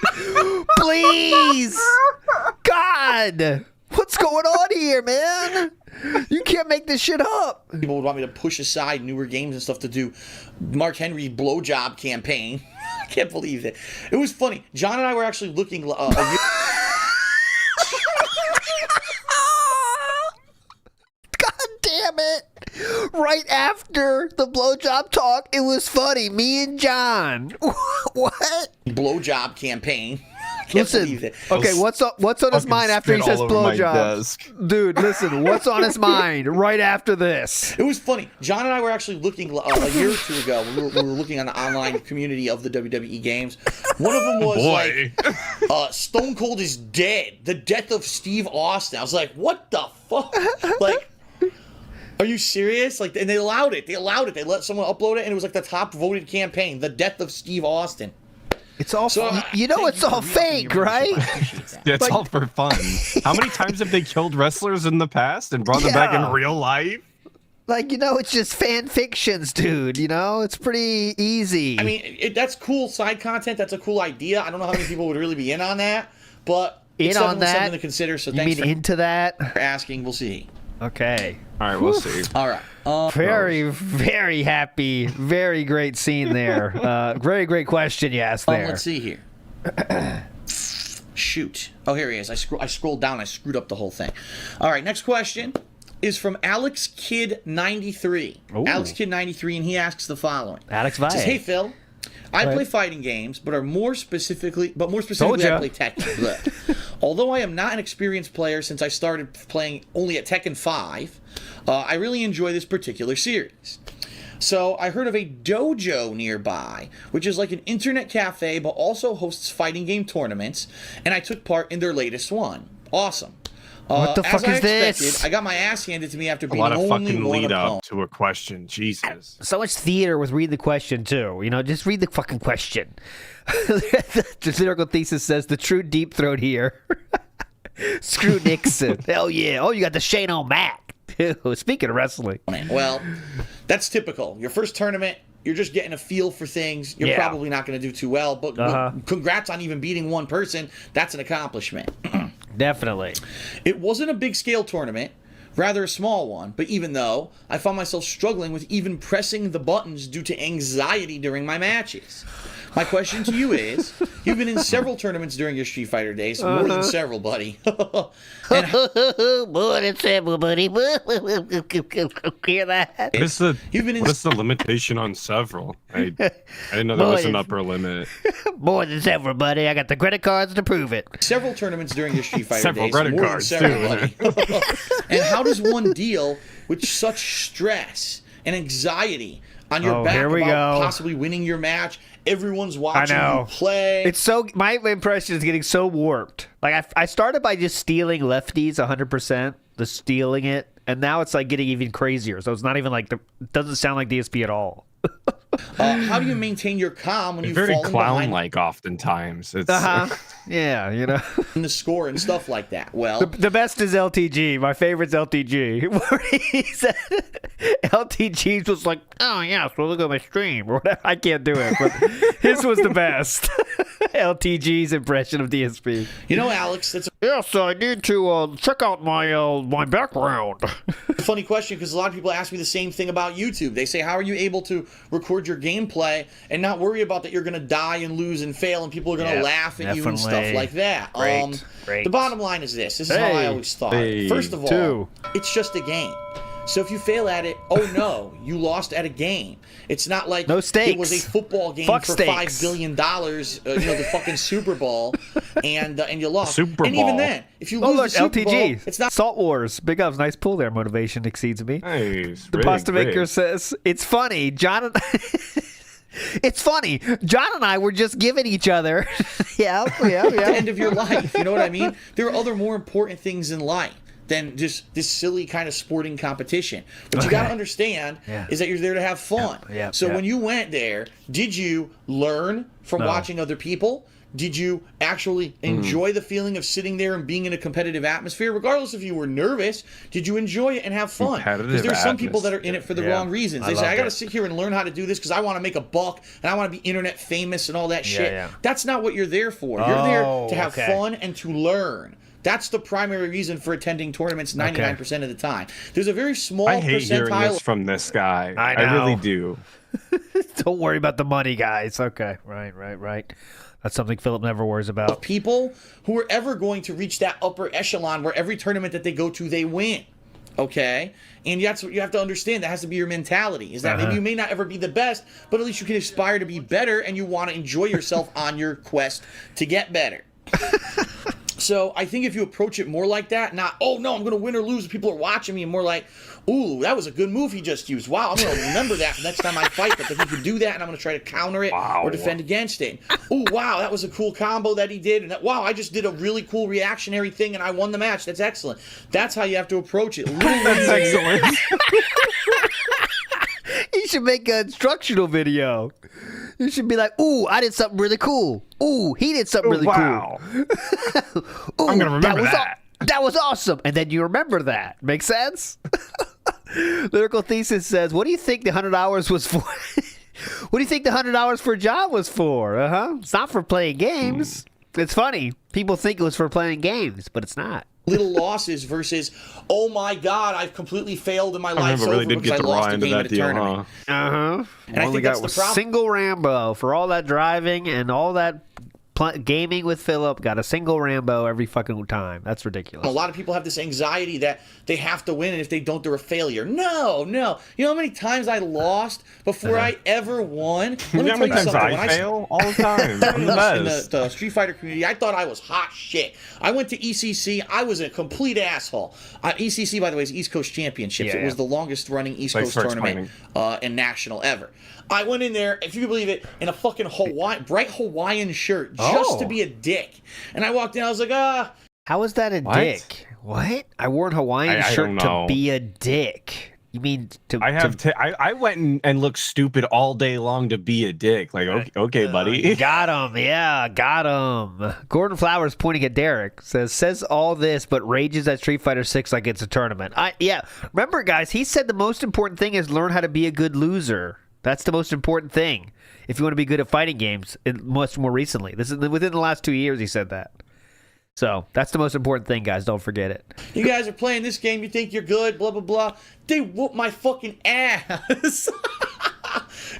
Please. God. What's going on here, man? You can't make this shit up. People would want me to push aside newer games and stuff to do Mark Henry's blowjob campaign. I can't believe it. It was funny. John and I were actually looking. God damn it. right after the blowjob talk, it was funny. Me and John. What? Blowjob campaign. Listen, okay, what's on his mind after he says blowjob? Dude, listen, what's on his mind right after this? It was funny. John and I were actually looking a year or two ago. We were looking on the online community of the WWE games. One of them was Stone Cold is dead. The death of Steve Austin. I was like, what the fuck? Like, are you serious? Like, and they allowed it. They let someone upload it, and it was like the top voted campaign. The death of Steve Austin. It's all it's all fake, right? Yeah, it's all for fun. How many times have they killed wrestlers in the past and brought them back in real life? Like, it's just fan fictions, dude. It's pretty easy. I mean, that's cool side content. That's a cool idea. I don't know how many people would really be in on that, but it's definitely something to consider. So thanks into that? For asking. We'll see. Okay. All right, we'll see. All right. Very, very happy. Very great scene there. Very great question you asked there. Let's see here. Shoot. Oh, here he is. I scrolled down. I screwed up the whole thing. All right, next question is from Alex Kid 93. Alex Kid 93, and he asks the following. Alex Valle. Says, hey, Phil. I play fighting games, but more specifically, I play Tekken. Although I am not an experienced player since I started playing only at Tekken 5, I really enjoy this particular series. So I heard of a dojo nearby, which is like an internet cafe, but also hosts fighting game tournaments, and I took part in their latest one. Awesome. What the fuck is this? I got my ass handed to me after being a lot of only fucking one lead opponent. up to a question. Jesus. So much theater with read the question too. Just read the fucking question. The satirical thesis says the true deep throat here. Screw Nixon. Hell yeah. Oh, you got the Shane O'Mac. Speaking of wrestling. Well, that's typical. Your first tournament, you're just getting a feel for things. You're probably not going to do too well, but congrats on even beating one person. That's an accomplishment. Definitely. It wasn't a big scale tournament, rather a small one, but even though I found myself struggling with even pressing the buttons due to anxiety during my matches. My question to you is, you've been in several tournaments during your Street Fighter days, more than several, buddy. More than several, buddy. Hear that? What's the limitation on several? I didn't know there was an upper limit. More than several, buddy. I got the credit cards to prove it. Several tournaments during your Street Fighter several days, credit more cards, than several, buddy. And how does one deal with such stress and anxiety on your back about possibly winning your match? Everyone's watching you play. It's so my impression is getting so warped. Like I started by just stealing lefties 100%, just stealing it, and now it's like getting even crazier. So it's not even like it doesn't sound like DSP at all. How do you maintain your calm when you fall very behind? clown-like oftentimes. It's yeah, in the score and stuff like that. Well, the best is LTG. My favorite's LTG. Where he said LTG was like, oh yeah, so look at my stream or whatever. I can't do it, but his was the best. LTG's impression of DSP. Alex, that's yes, I need to check out my background. a funny question because a lot of people ask me the same thing about YouTube. They say, how are you able to record your gameplay and not worry about that you're going to die and lose and fail and people are going to laugh at you and stuff like that? Great. The bottom line is this. This is how I always thought. First of all, it's just a game. So if you fail at it, oh no, you lost at a game. It's not like no stakes. It was a football game for $5 billion, the fucking Super Bowl, and you lost. Super Bowl. And even then, if you lose the Super LTG. Bowl, it's not Salt Wars. Big ups, nice pull there. Motivation exceeds me. Nice. The pasta maker says it's funny. It's funny. John and I were just giving each other. yeah. At the end of your life. You know what I mean? There are other more important things in life than just this silly kind of sporting competition. What you got to understand is that you're there to have fun. So when you went there, did you learn from watching other people? Did you actually enjoy the feeling of sitting there and being in a competitive atmosphere? Regardless if you were nervous, did you enjoy it and have fun? Because there's some people that are in it for the wrong reasons. They say, I got to sit here and learn how to do this because I want to make a buck and I want to be internet famous and all that shit. That's not what you're there for. You're there to have fun and to learn. That's the primary reason for attending tournaments 99% of the time. There's a very small I hate hearing percentile this from this guy. I I really do. Don't worry about the money, guys. Okay, right. That's something Philip never worries about. People who are ever going to reach that upper echelon where every tournament that they go to, they win. Okay, and that's what you have to understand. That has to be your mentality. Is that maybe you may not ever be the best, but at least you can aspire to be better, and you want to enjoy yourself on your quest to get better. So I think if you approach it more like that, not, oh no, I'm going to win or lose, people are watching me, and more like, ooh, that was a good move he just used. Wow, I'm going to remember that for next time I fight, but he can do that, and I'm going to try to counter it or defend against it. Ooh, wow, that was a cool combo that he did, and wow, I just did a really cool reactionary thing, and I won the match. That's excellent. That's how you have to approach it. That's excellent. You should make an instructional video. You should be like, ooh, I did something really cool. Ooh, he did something really cool. Ooh, I'm going to remember that. That was awesome. And then you remember that. Make sense? Lyrical Thesis says, what do you think the $100 was for? What do you think the $100 for a job was for? It's not for playing games. It's funny. People think it was for playing games, but it's not. Little losses versus, oh my God, I've completely failed in my life I really over did because get I the lost raw a end of game that at a deal, tournament. And I think that's the problem. Single Rambo for all that driving and all that gaming with Philip. Got a single Rambo every fucking time. That's ridiculous. A lot of people have this anxiety that they have to win, and if they don't, they're a failure. No. You know how many times I lost before I ever won? Let me tell you something. I fail all the time. I'm the best. In the Street Fighter community, I thought I was hot shit. I went to ECC. I was a complete asshole. ECC, by the way, is East Coast Championships. It was the longest running East Coast tournament and national ever. I went in there, if you can believe it, in a fucking bright Hawaiian shirt just to be a dick. And I walked in, I was like, How is that a dick? What? I wore a Hawaiian shirt to be a dick. You mean to... I went and looked stupid all day long to be a dick. Like, okay, buddy. Got him. Yeah, got him. Gordon Flowers pointing at Derek says all this, but rages at Street Fighter 6 like it's a tournament. Remember, guys, he said the most important thing is learn how to be a good loser. That's the most important thing if you want to be good at fighting games. Much more recently, this is within the last 2 years. He said that. So that's the most important thing, guys. Don't forget it. You guys are playing this game. You think you're good. Blah blah blah. They whoop my fucking ass.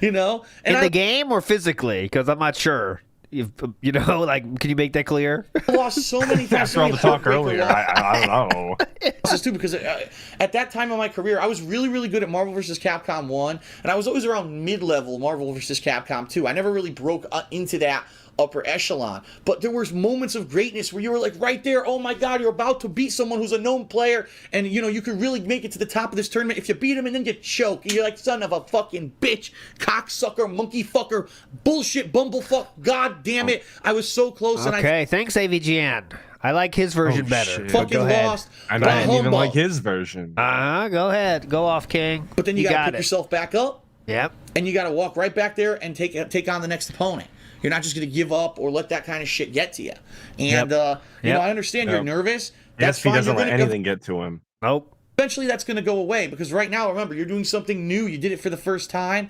You know. And in the game or physically? Because I'm not sure. Can you make that clear? I lost so many times. After all the talk earlier, I don't know. This is too because at that time of my career, I was really, really good at Marvel vs. Capcom 1, and I was always around mid-level Marvel vs. Capcom 2. I never really broke into that upper echelon, but there was moments of greatness where you were like right there, oh my God, you're about to beat someone who's a known player, and you could really make it to the top of this tournament if you beat him and then you choke, and you're like, son of a fucking bitch, cocksucker, monkey fucker, bullshit, bumblefuck, god damn it, I was so close. Okay, thanks AVGN. I like his version better. Shit. Fucking lost. And I didn't even like his version. Go ahead. Go off, King. But then you gotta pick yourself back up. Yep. And you gotta walk right back there and take on the next opponent. You're not just going to give up or let that kind of shit get to you. And, I understand you're nervous. That's fine. He doesn't let anything get to him. Nope. Eventually that's going to go away because right now, remember, you're doing something new. You did it for the first time.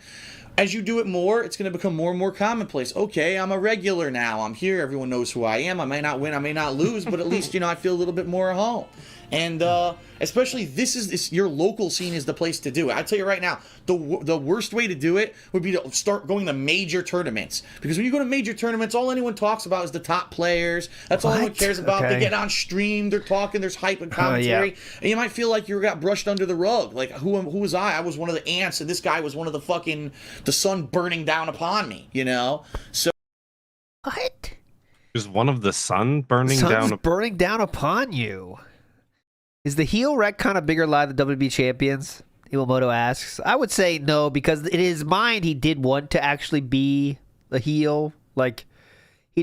As you do it more, it's going to become more and more commonplace. Okay, I'm a regular now. I'm here. Everyone knows who I am. I may not win. I may not lose, but at least, I feel a little bit more at home. And especially your local scene is the place to do it. I tell you right now, the worst way to do it would be to start going to major tournaments. Because when you go to major tournaments, all anyone talks about is the top players. That's all anyone cares about. Okay. They get on stream, they're talking, there's hype and commentary. And you might feel like you got brushed under the rug. Like, who was I? I was one of the ants, and this guy was one of the sun burning down upon me, So what? Is one of the sun burning down upon you? Is the heel wreck kind of bigger live than WB champions? Iwamoto asks. I would say no, because in his mind he did want to actually be a heel. Like, he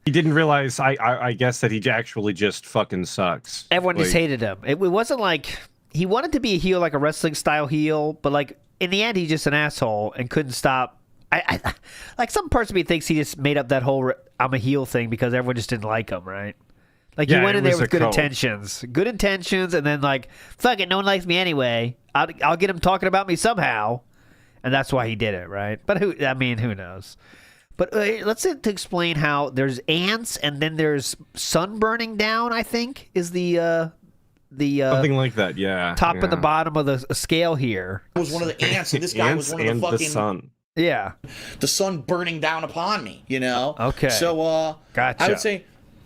didn't realize, I guess, that he actually just fucking sucks. Everyone just hated him. It wasn't like he wanted to be a heel, like a wrestling style heel, but like in the end he's just an asshole and couldn't stop. I like, some parts of me thinks he just made up that whole I'm a heel thing because everyone just didn't like him, right? Like, you went in there with good intentions. Good intentions, and then, like, fuck it, no one likes me anyway. I'll get him talking about me somehow. And that's why he did it, right? But who knows? But let's explain how there's ants, and then there's sun burning down, I think, is the something like that, yeah. Top and the bottom of the scale here. I was one of the ants, and this guy was one of the fucking... the sun. Yeah. The sun burning down upon me, Okay. So, gotcha. I would say...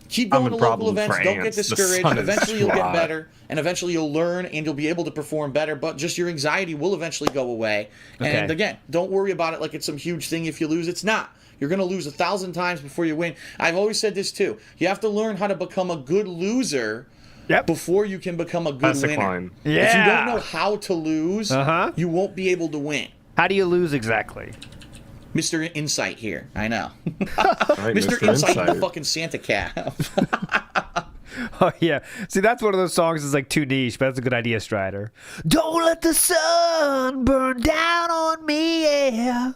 Keep going to local probably events. Don't get France. The discouraged. sun is Eventually you'll get hot. better, and eventually you'll learn, and you'll be able to perform better, but just your anxiety will eventually go away. Okay. And again, don't worry about it like it's some huge thing if you lose. It's not. You're going to lose 1,000 times before you win. I've always said this too. You have to learn how to become a good loser before you can become a good Classic winner. line. Yeah. If you don't know how to lose, you won't be able to win. How do you lose exactly? Mr. Insight here. I know. Right, Mr. Insight in the fucking Santa cap. Oh, yeah. See, that's one of those songs that's like too niche, but that's a good idea, Strider. Don't let the sun burn down on me, yeah.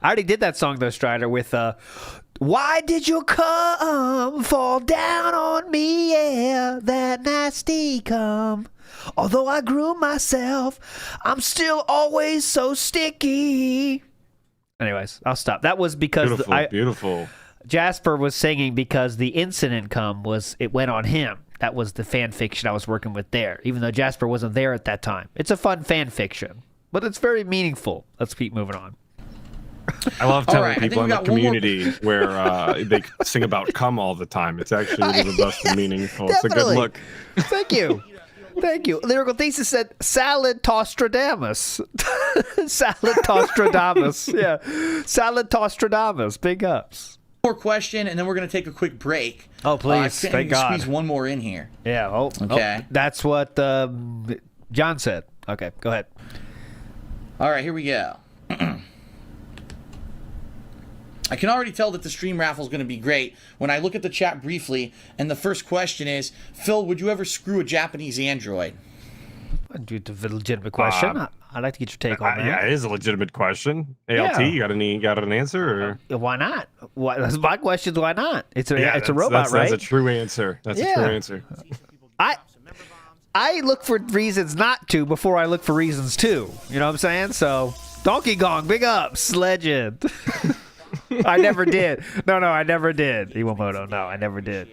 I already did that song, though, Strider, with why did you come fall down on me, yeah, that nasty come. Although I grew myself, I'm still always so sticky. Anyways, I'll stop. That was because Beautiful. Jasper was singing because the incident it went on him. That was the fan fiction I was working with there, even though Jasper wasn't there at that time. It's a fun fan fiction, but it's very meaningful. Let's keep moving on. I love telling right, I people think in we the got one more- community where they sing about cum all the time. It's actually really robust and meaningful. It's a Definitely. good look. Thank you. Thank you. Lyrical Thesis said Salad Tostradamus. Salad Tostradamus. Yeah. Salad Tostradamus. Big ups. More question, and then we're going to take a quick break. Oh, please. I Thank God. Squeeze one more in here. Yeah. Oh, Okay. Oh, that's what John said. Okay, go ahead. All right, here we go. I can already tell that the stream raffle is going to be great when I look at the chat briefly, and the first question is, Phil, would you ever screw a Japanese android? Due to the legitimate question, I'd like to get your take on that. Yeah, it is a legitimate question. ALT, Yeah. you got an answer? Or? Why not? That's my question. Why not? It's a That's robot, right? That's a true answer. That's a true answer. I look for reasons not to before I look for reasons to. You know what I'm saying? So Donkey Kong, big ups, legend. I never did. No, I never did. Iwamoto, no, I never did.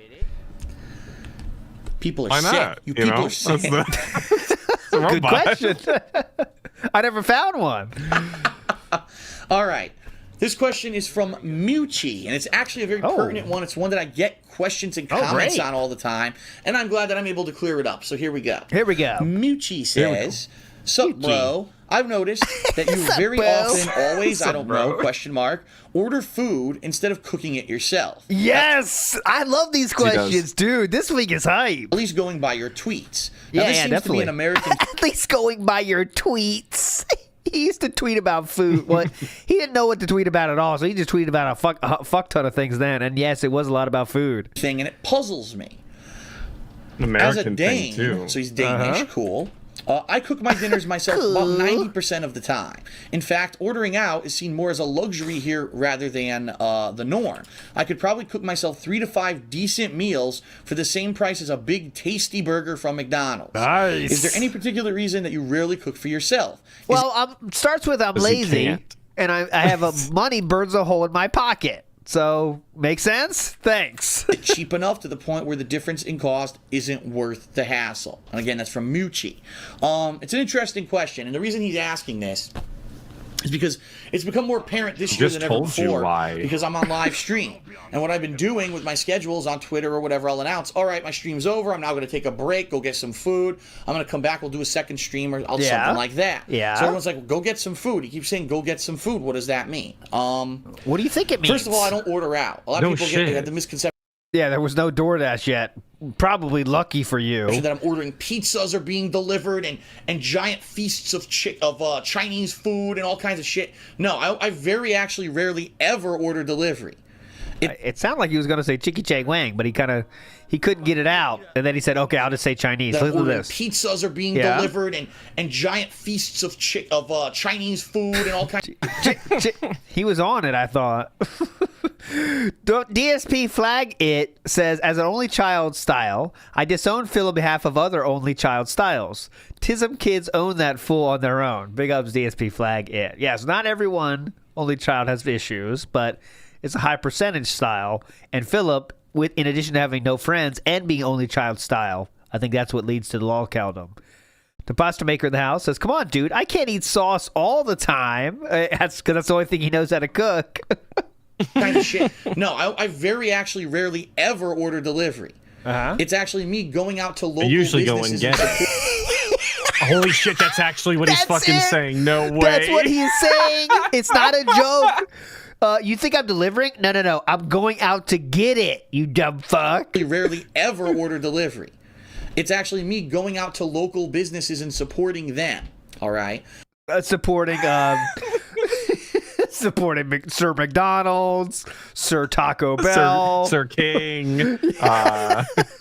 People are Why sick. not? You people are sick. It's a robot. Good question. I never found one. All right. This question is from Muchi, and it's actually a very pertinent one. It's one that I get questions and comments great. on all the time, and I'm glad that I'm able to clear it up. So here we go. Here we go. Muchi says, "Sup, bro? I've noticed that you very often, always, I don't know, question mark, order food instead of cooking it yourself. Yes, I love these questions, dude. This week is hype. At least going by your tweets. Now, this seems definitely. to be an American. At least going by your tweets. He used to tweet about food. Well, he didn't know what to tweet about at all, so he just tweeted about a fuck ton of things then. And yes, it was a lot about food. thing, and it puzzles me. An American As a Dane, thing too. so he's Danish, cool. I cook my dinners myself about 90% of the time. In fact, ordering out is seen more as a luxury here rather than the norm. I could probably cook myself 3 to 5 decent meals for the same price as a big tasty burger from McDonald's. Nice. Is there any particular reason that you rarely cook for yourself? Well, starts with I'm lazy, can't. and I have money burns a hole in my pocket. So, make sense? Thanks. Is it cheap enough to the point where the difference in cost isn't worth the hassle? And again, that's from Muchi. It's an interesting question, and the reason he's asking this is because it's become more apparent this year Just than ever told you before. why. Because I'm on live stream. And what I've been doing with my schedules on Twitter or whatever, I'll announce, all right, my stream's over. I'm now going to take a break, go get some food. I'm going to come back. We'll do a second stream or something like that. Yeah. So everyone's like, go get some food. He keeps saying, go get some food. What does that mean? What do you think it means? First of all, I don't order out. A lot of No people shit. get the misconception Yeah, there was no DoorDash yet. Probably lucky for you. that I'm ordering pizzas are being delivered and giant feasts of Chinese food and all kinds of shit. No, I very actually rarely ever order delivery. It sounded like he was going to say Chicky Chang Wang, but he couldn't get it out. And then he said, okay, I'll just say Chinese. That I'm Listen to ordering this. pizzas are being delivered and giant feasts of Chinese food and all kinds. He was on it, I thought. DSP Flag It says, as an only child style, I disown Phil on behalf of other only child styles. Tism kids own that fool on their own. Big ups DSP Flag It. Yes, not everyone only child has issues, but it's a high percentage style. And Philip, in addition to having no friends and being only child style, I think that's what leads to the lolcaldom. The pasta maker in the house says, come on, dude, I can't eat sauce all the time. That's because that's the only thing he knows how to cook. kind of shit. No, I very actually rarely ever order delivery. It's actually me going out to local usually businesses. Go and get it. Holy shit, that's actually what he's fucking saying. No way. That's what he's saying. It's not a joke. You think I'm delivering? No. I'm going out to get it, you dumb fuck. I rarely ever order delivery. It's actually me going out to local businesses and supporting them. All right? Supporting Sir McDonald's, Sir Taco Bell, Sir King,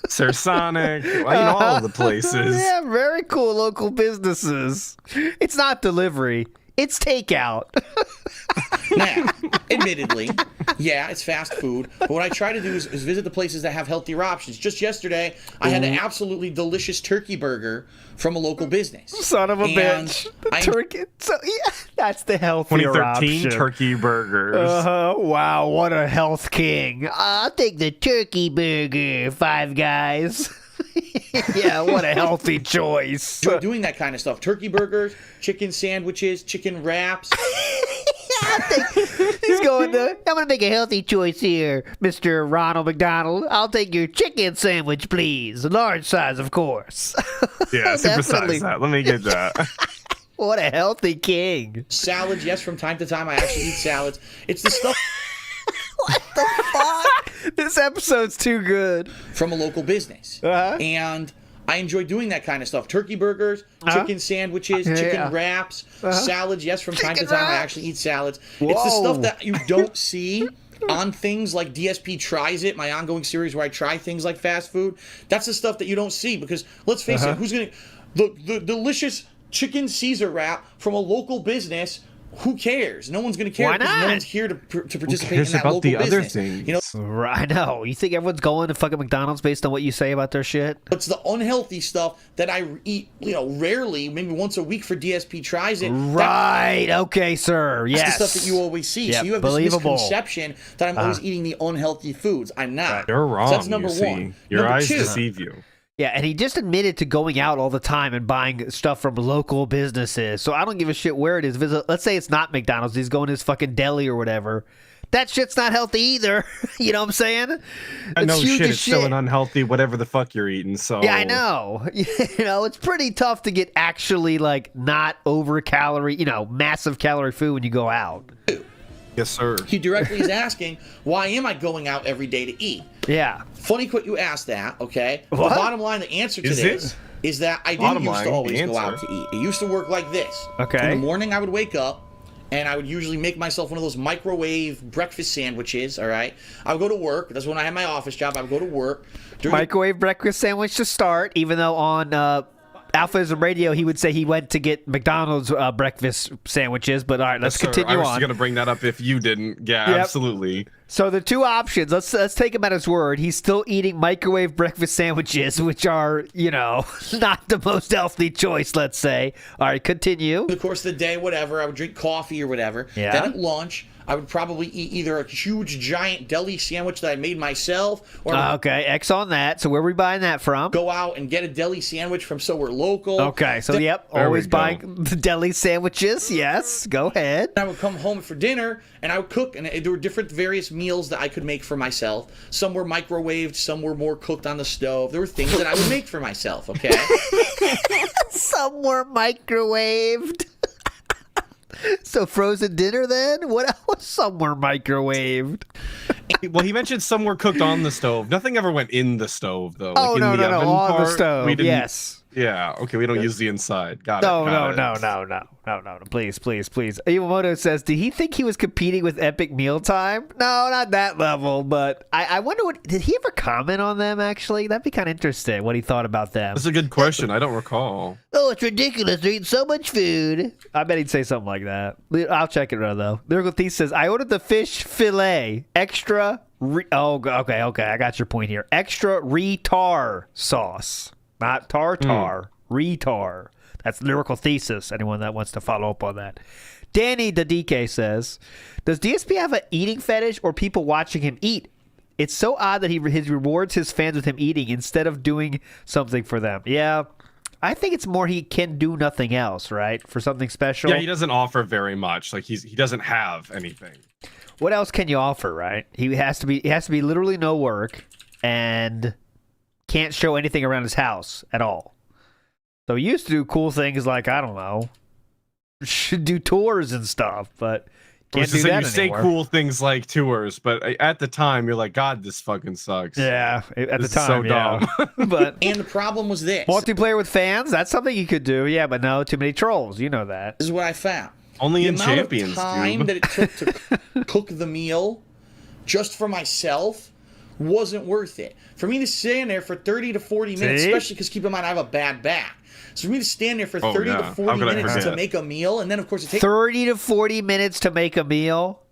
Sir Sonic, all of the places. Yeah, very cool local businesses. It's not delivery. It's takeout. Now, admittedly, yeah, it's fast food. But what I try to do is visit the places that have healthier options. Just yesterday, I had an absolutely delicious turkey burger from a local business. Son of a bitch. Turkey. So, yeah, that's the healthier 2013 option. Turkey burgers. Wow, what a health king. I'll take the turkey burger, Five Guys. Yeah, what a healthy choice. Doing that kind of stuff. Turkey burgers, chicken sandwiches, chicken wraps. He's going to, I'm going to make a healthy choice here, Mr. Ronald McDonald. I'll take your chicken sandwich, please. Large size, of course. Yeah, supersize that. Let me get that. What a healthy king. Salads, yes, from time to time I actually eat salads. It's the stuff What the fuck? This episode's too good. from a local business. And I enjoy doing that kind of stuff. Turkey burgers, chicken sandwiches, chicken wraps, salads. Yes, from time to time I actually eat salads. It's the stuff that you don't see on things like DSP Tries It, my ongoing series where I try things like fast food. That's the stuff that you don't see because, let's face it, who's going to... The delicious chicken Caesar wrap from a local business... Who cares? No one's going to care. Why because not? No one's here to participate in that about local the business. other things? You know, I know. You think everyone's going to fucking McDonald's based on what you say about their shit? it's the unhealthy stuff that I eat, rarely, maybe once a week for DSP Tries It. Right. Okay, sir. Yes. That's the stuff that you always see. Yep, So you have believable. this misconception that I'm always eating the unhealthy foods. I'm not. You're wrong. So that's number you see. one. Your Number eyes two, deceive you. Yeah, and he just admitted to going out all the time and buying stuff from local businesses. So I don't give a shit where it is. Let's say it's not McDonald's. He's going to his fucking deli or whatever. That shit's not healthy either. You know what I'm saying? No huge shit, as it's still an unhealthy whatever the fuck you're eating. So Yeah, I know. It's pretty tough to get actually like not over calorie, massive calorie food when you go out. Yes, sir. he directly is asking, why am I going out every day to eat? Yeah. Funny you asked that, okay? What? The bottom line, the answer to this is that I didn't Bottom used line, to always the go out answer. to eat. It used to work like this. Okay. In the morning, I would wake up, and I would usually make myself one of those microwave breakfast sandwiches, all right? I would go to work. That's when I had my office job. I would go to work. Microwave breakfast sandwich to start, even though on Alphaism Radio he would say he went to get McDonald's breakfast sandwiches. But all right, let's continue I was on. going to bring that up if you didn't. Yeah, Yep. absolutely. So the two options, let's take him at his word. He's still eating microwave breakfast sandwiches, which are, not the most healthy choice, let's say. All right, continue. The course of the day, whatever, I would drink coffee or whatever. Yeah. Then at lunch, I would probably eat either a huge, giant deli sandwich that I made myself, or Okay, X on that. So where are we buying that from? go out and get a deli sandwich from somewhere local. Okay, so yep, There we always go. buying the deli sandwiches. Yes, go ahead. I would come home for dinner, and I would cook, and there were different various meals that I could make for myself. Some were microwaved, some were more cooked on the stove. There were things that I would make for myself, okay? Some were microwaved. So frozen dinner then? What else? Some were microwaved. Well, he mentioned some were cooked on the stove. Nothing ever went in the stove, though. Oh, like no, in the oven on the part, stove. we didn't- Yes. Yeah, okay, we don't use the inside. Got No, it. no. Please. Iwamoto says, did he think he was competing with Epic Mealtime? No, not that level, but I wonder did he ever comment on them, actually? That'd be kind of interesting, what he thought about them. That's a good question. I don't recall. Oh, it's ridiculous. They're eating so much food. I bet he'd say something like that. I'll check it out, though. Lyrical Thief says, I ordered the fish fillet, extra, okay, I got your point here. Extra retar sauce. Not tartar, retar. That's lyrical thesis. Anyone that wants to follow up on that. Danny the DK says, does DSP have an eating fetish or people watching him eat? It's so odd that he rewards his fans with him eating instead of doing something for them. Yeah, I think it's more he can do nothing else, right? For something special. Yeah, he doesn't offer very much. Like he doesn't have anything. what else can you offer, right? He has to be literally no work and can't show anything around his house at all. So he used to do cool things like, I don't know, should do tours and stuff, but can't do that anymore. You say cool things like tours, but at the time you're like, God, this fucking sucks. Yeah, at the time, so dumb. But And the problem was this. multiplayer with fans, that's something you could do, yeah, but no, too many trolls, you know that. This is what I found. Only the in amount Champions, of time that it took to cook the meal just for myself wasn't worth it. For me to stand there for 30 to 40 minutes, especially because keep in mind I have a bad back. So for me to stand there for 30 to 40 minutes to make a meal, and then of course it takes 30 to 40 minutes to make a meal.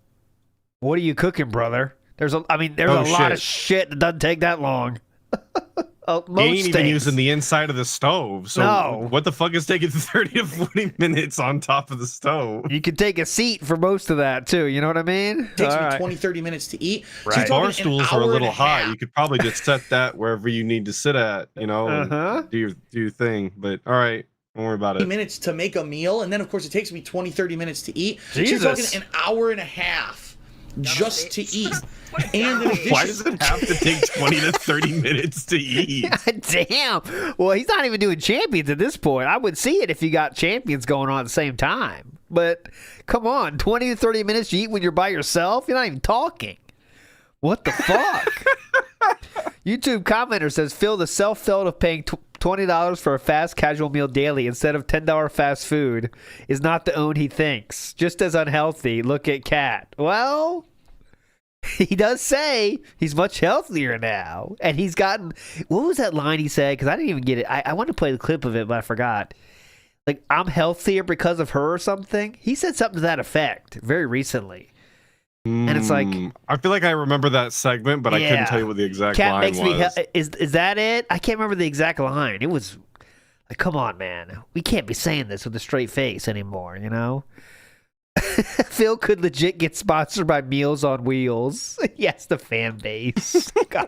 What are you cooking, brother? There's a lot of shit that doesn't take that long. You ain't even using the inside of the stove. So what the fuck is taking 30 to 40 minutes on top of the stove? You can take a seat for most of that too. You know what I mean? It takes me 20, 30 minutes to eat. Right. So bar stools are a little high. You could probably just set that wherever you need to sit at, you know, and do your thing. But all right, don't worry about it. Minutes to make a meal, and then of course it takes me 20, 30 minutes to eat. Jesus. So you're talking an hour and a half just to eat. And why does it have to take 20 to 30 minutes to eat? Damn. Well, he's not even doing champions at this point. I would see it if you got champions going on at the same time. But come on, 20 to 30 minutes to eat when you're by yourself? You're not even talking. What the fuck? YouTube commenter says, Phil, the self-felt of paying $20 for a fast casual meal daily instead of $10 fast food is not the own he thinks. Just as unhealthy. Look at Cat. Well, he does say he's much healthier now. And he's gotten... What was that line he said? Because I didn't even get it. I wanted to play the clip of it, but I forgot. Like, I'm healthier because of her or something? He said something to that effect very recently. And it's like... I feel like I remember that segment, but I couldn't tell you what the exact line was. Is that it? I can't remember the exact line. It was like, come on, man. We can't be saying this with a straight face anymore, you know? Phil could legit get sponsored by Meals on Wheels. Yes, the fan base. God.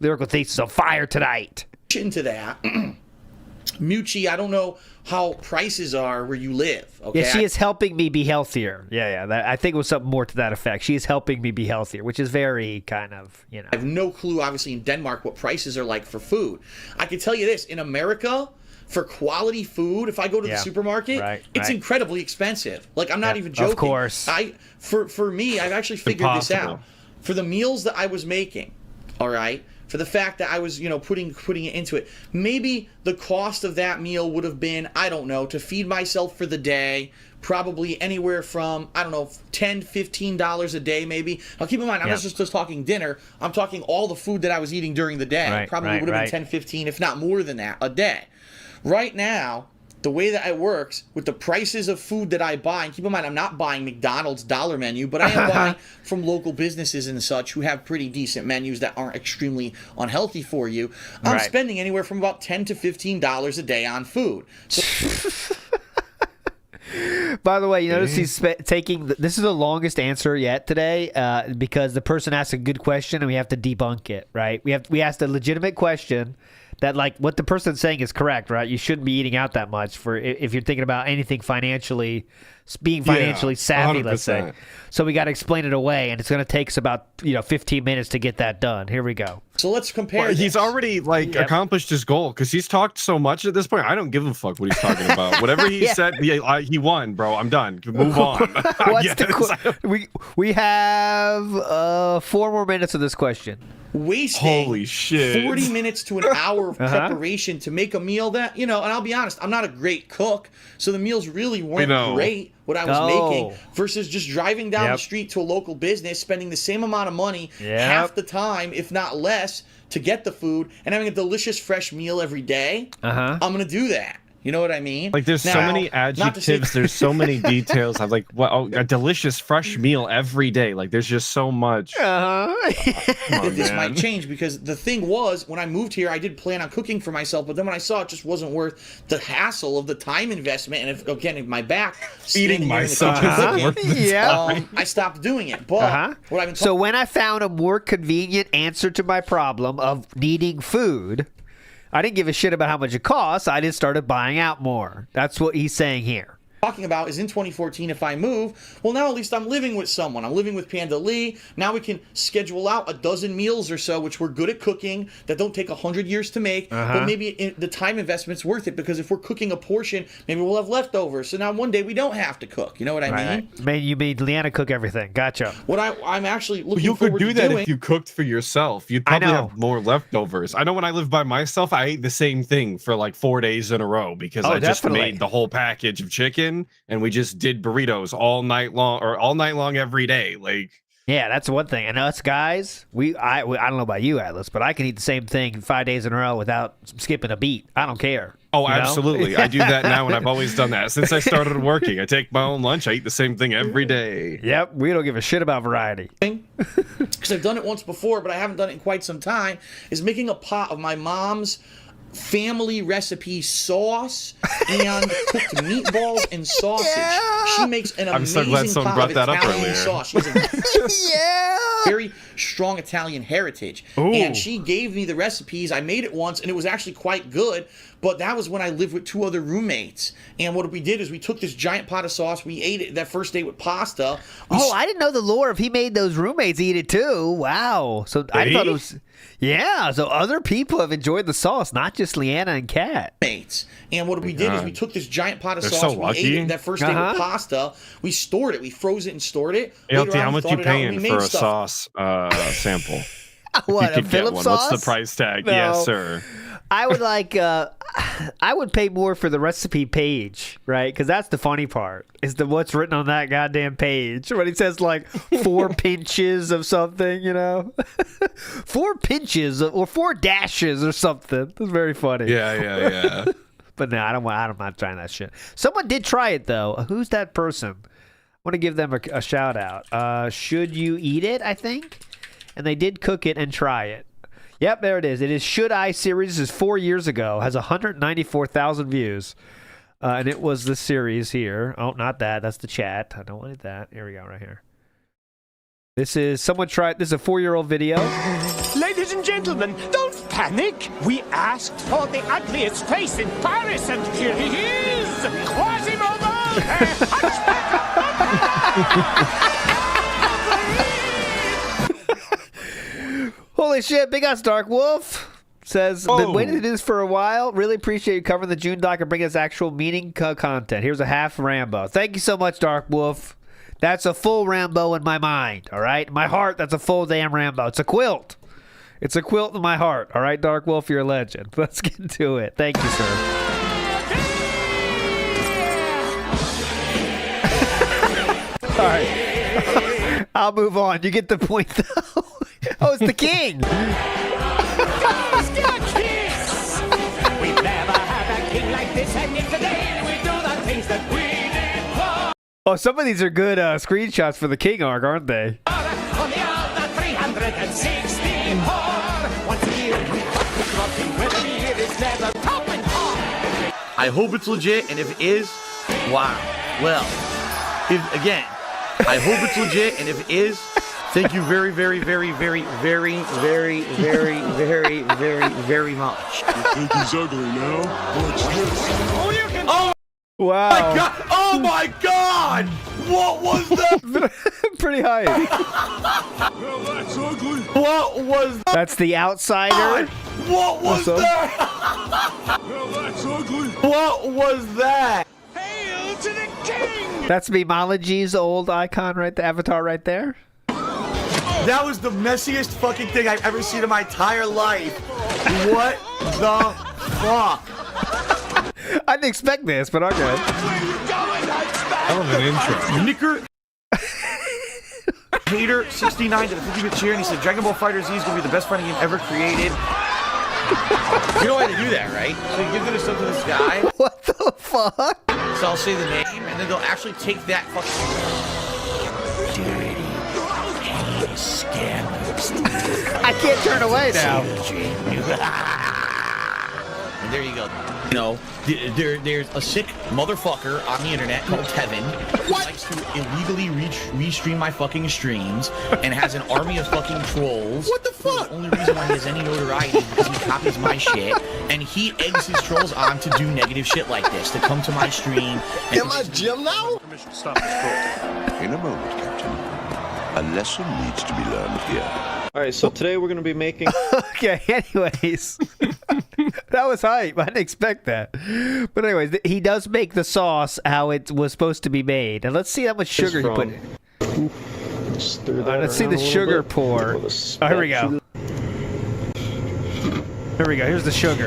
Lyrical Thesis on fire tonight. Into that, Mucci, I don't know how prices are where you live. Okay? Yeah, she is helping me be healthier. Yeah. I think it was something more to that effect. She is helping me be healthier, which is very kind of, you know. I have no clue, obviously, in Denmark what prices are like for food. I can tell you this, in America, for quality food, if I go to the supermarket, it's incredibly expensive. Like, I'm not even joking. Of course. For me, I've actually figured this out. For the meals that I was making, all right, for the fact that I was, you know, putting it into it, maybe the cost of that meal would have been, I don't know, to feed myself for the day, probably anywhere from, I don't know, $10, $15 a day maybe. Now keep in mind, I'm not just talking dinner. I'm talking all the food that I was eating during the day. Probably would have been 10, 15, if not more than that, a day. Right now, the way that it works with the prices of food that I buy, and keep in mind, I'm not buying McDonald's dollar menu, but I am buying from local businesses and such who have pretty decent menus that aren't extremely unhealthy for you. I'm spending anywhere from about $10 to $15 a day on food. So by the way, you notice he's taking... This is the longest answer yet today because the person asked a good question and we have to debunk it, right? We asked a legitimate question that, like, what the person's saying is correct, right? You shouldn't be eating out that much for if you're thinking about anything financially, being financially savvy, 100%. Let's say. So we got to explain it away, and it's going to take us about 15 minutes to get that done. Here we go. So let's compare. Well, he's already accomplished his goal because he's talked so much at this point. I don't give a fuck what he's talking about. Whatever he said, he won, bro. I'm done. Move on. We have 4 more minutes of this question. Wasting Holy shit. 40 minutes to an hour of preparation to make a meal that, and I'll be honest, I'm not a great cook, so the meals really weren't great, what I was making, versus just driving down the street to a local business, spending the same amount of money, half the time, if not less, to get the food, and having a delicious fresh meal every day. I'm going to do that. You know what I mean? Like, there's so many adjectives, there's so many details. I'm like, a delicious fresh meal every day. Like, there's just so much. This might change because the thing was, when I moved here, I did plan on cooking for myself, but then when I saw it just wasn't worth the hassle of the time investment, and if my back eating myself, I stopped doing it. But what I've been so when I found a more convenient answer to my problem of needing food, I didn't give a shit about how much it costs. I just started buying out more. That's what he's saying here. talking about is in 2014, if I move, well, now at least I'm living with someone. I'm living with Panda Lee. Now we can schedule out a dozen meals or so, which we're good at cooking, that don't take 100 years to make, but maybe the time investment's worth it, because if we're cooking a portion, maybe we'll have leftovers. So now one day we don't have to cook. You know what I mean? Right. You made Leanna cook everything. Gotcha. What I'm actually looking you forward could do to that doing, if you cooked for yourself. You'd probably have more leftovers. I know when I lived by myself, I ate the same thing for like 4 days in a row because I just made the whole package of chicken and we just did burritos all night long every day. Like, yeah, that's one thing. And us guys, I don't know about you, Atlas, but I can eat the same thing 5 days in a row without skipping a beat. I don't care. Oh, absolutely. I do that now, and I've always done that since I started working. I take my own lunch. I eat the same thing every day. Yep, we don't give a shit about variety. because I've done it once before, but I haven't done it in quite some time, is making a pot of my mom's family recipe sauce and cooked meatballs and sausage. Yeah. She makes an amazing so glad someone pot brought of that up Italian earlier. sauce. She has a Yeah. very strong Italian heritage. Ooh. And she gave me the recipes. I made it once, and it was actually quite good. But that was when I lived with 2 other roommates. And what we did is we took this giant pot of sauce. We ate it that first day with pasta. I didn't know the lore if he made those roommates eat it too. Wow. So I thought it was... Yeah, so other people have enjoyed the sauce, not just Leanna and Kat. And what we did is we took this giant pot of They're sauce. so We lucky. ate it that first day with pasta. We stored it. We froze it and stored it. LT, Later on, how we much thawed you it out and paying we for made a stuff. sauce sample? What, You a could get Phillips one. sauce? What's the price tag? No. Yes, sir. I would I would pay more for the recipe page, right? Because that's the funny part, is what's written on that goddamn page. When he says like 4 pinches of something, 4 pinches or 4 dashes or something. It's very funny. Yeah. But no, I'm not trying that shit. Someone did try it though. Who's that person? I want to give them a shout out. Should You Eat It, I think? And they did cook it and try it. Yep, there it is. It is Should I series. This is 4 years ago. Has 194,000 views. And it was the series here. Oh, not that. That's the chat. I don't want that. Here we go, right here. This is a 4-year-old video. Ladies and gentlemen, don't panic. We asked for the ugliest face in Paris, and here he is, Quasimodo. Holy shit, Big Ass Dark Wolf says, been waiting to do this for a while. Really appreciate you covering the June doc and bringing us actual meaning content. Here's a half Rambo. Thank you so much, Dark Wolf. That's a full Rambo in my mind, all right? In my heart, that's a full damn Rambo. It's a quilt. It's a quilt in my heart, all right, Dark Wolf? You're a legend. Let's get to it. Thank you, sir. All right. I'll move on. You get the point, though. Oh, it's the king. We never had a king like this, and yet today we do the things that we did for. Oh, some of these are good screenshots for the king arc, aren't they? On the other 364. Once a year, we have to where the year is never topping on. I hope it's legit, and if it is, wow. Well, I hope it's legit, and if it is, thank you very, very, very, very, very, very, very, very, very, very much. You think he's ugly now? Watch this. Oh, you can. Wow. My God! Oh my God! What was that? Pretty high. Well, that's ugly. What was that? That's the outsider. What was What's up? that? Well, that's ugly. What was that? Hail to the king! That's Memology's old icon right there, avatar right there. That was the messiest fucking thing I've ever seen in my entire life. What the fuck? I didn't expect this, but okay. Where you going, Hell of an intro. Nicker Hater 69 did a 50-bit cheer, and he said Dragon Ball Fighter Z is gonna be the best fighting game ever created. You know how to do that, right? So you give this stuff to this guy. What the fuck? So I'll say the name, and then they'll actually take that fucking dirty scammers. I can't turn away now. And there you go. You know, there's a sick motherfucker on the internet called Kevin who likes to illegally restream my fucking streams and has an army of fucking trolls. What the fuck? The only reason why he has any notoriety is because he copies my shit and he eggs his trolls on to do negative shit like this, to come to my stream. Am I Jim now? Permission to stop this call. In a moment, Captain. A lesson needs to be learned here. All right, so today we're going to be making... Okay, anyways. That was hype. I didn't expect that. But anyways, he does make the sauce how it was supposed to be made. And let's see how much sugar he put in. Let's see the sugar pour. Oh, here we go. Here we go. Here's the sugar.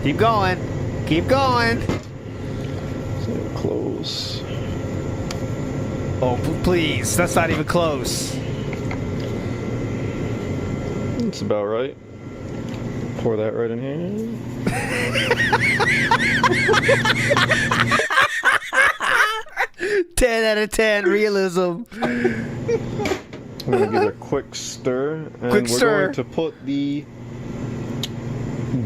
Keep going. Keep going. Close. Oh, please. That's not even close. That's about right. Pour that right in here. 10 out of 10 realism. I'm going to give it a quick stir. And Quick we're stir. going to put the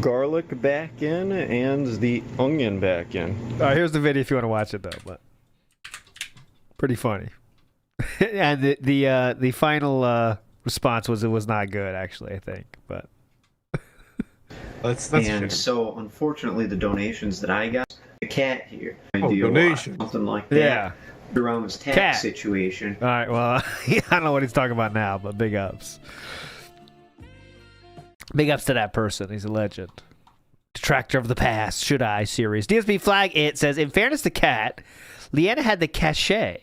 garlic back in and the onion back in. All right, here's the video if you want to watch it, though. But pretty funny. And the final response was it was not good, actually, I think. But That's And so, unfortunately, the donations that I got, the cat here, donations. something like that. yeah. Around his tax Cat. situation. All right, well, I don't know what he's talking about now, but big ups. Big ups to that person. He's a legend. Detractor of the past, should I series. DSB Flag It says, in fairness to Kat, Leanna had the cachet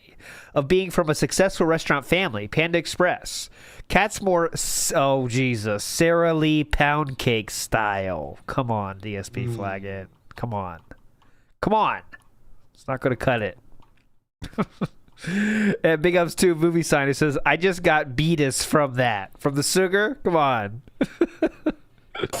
of being from a successful restaurant family, Panda Express. Kat's more, oh Jesus, Sara Lee pound cake style. Come on, DSB Flag It. Come on. Come on. It's not going to cut it. And big ups to Movie Sign. It says, I just got beatus from that. From the sugar? Come on.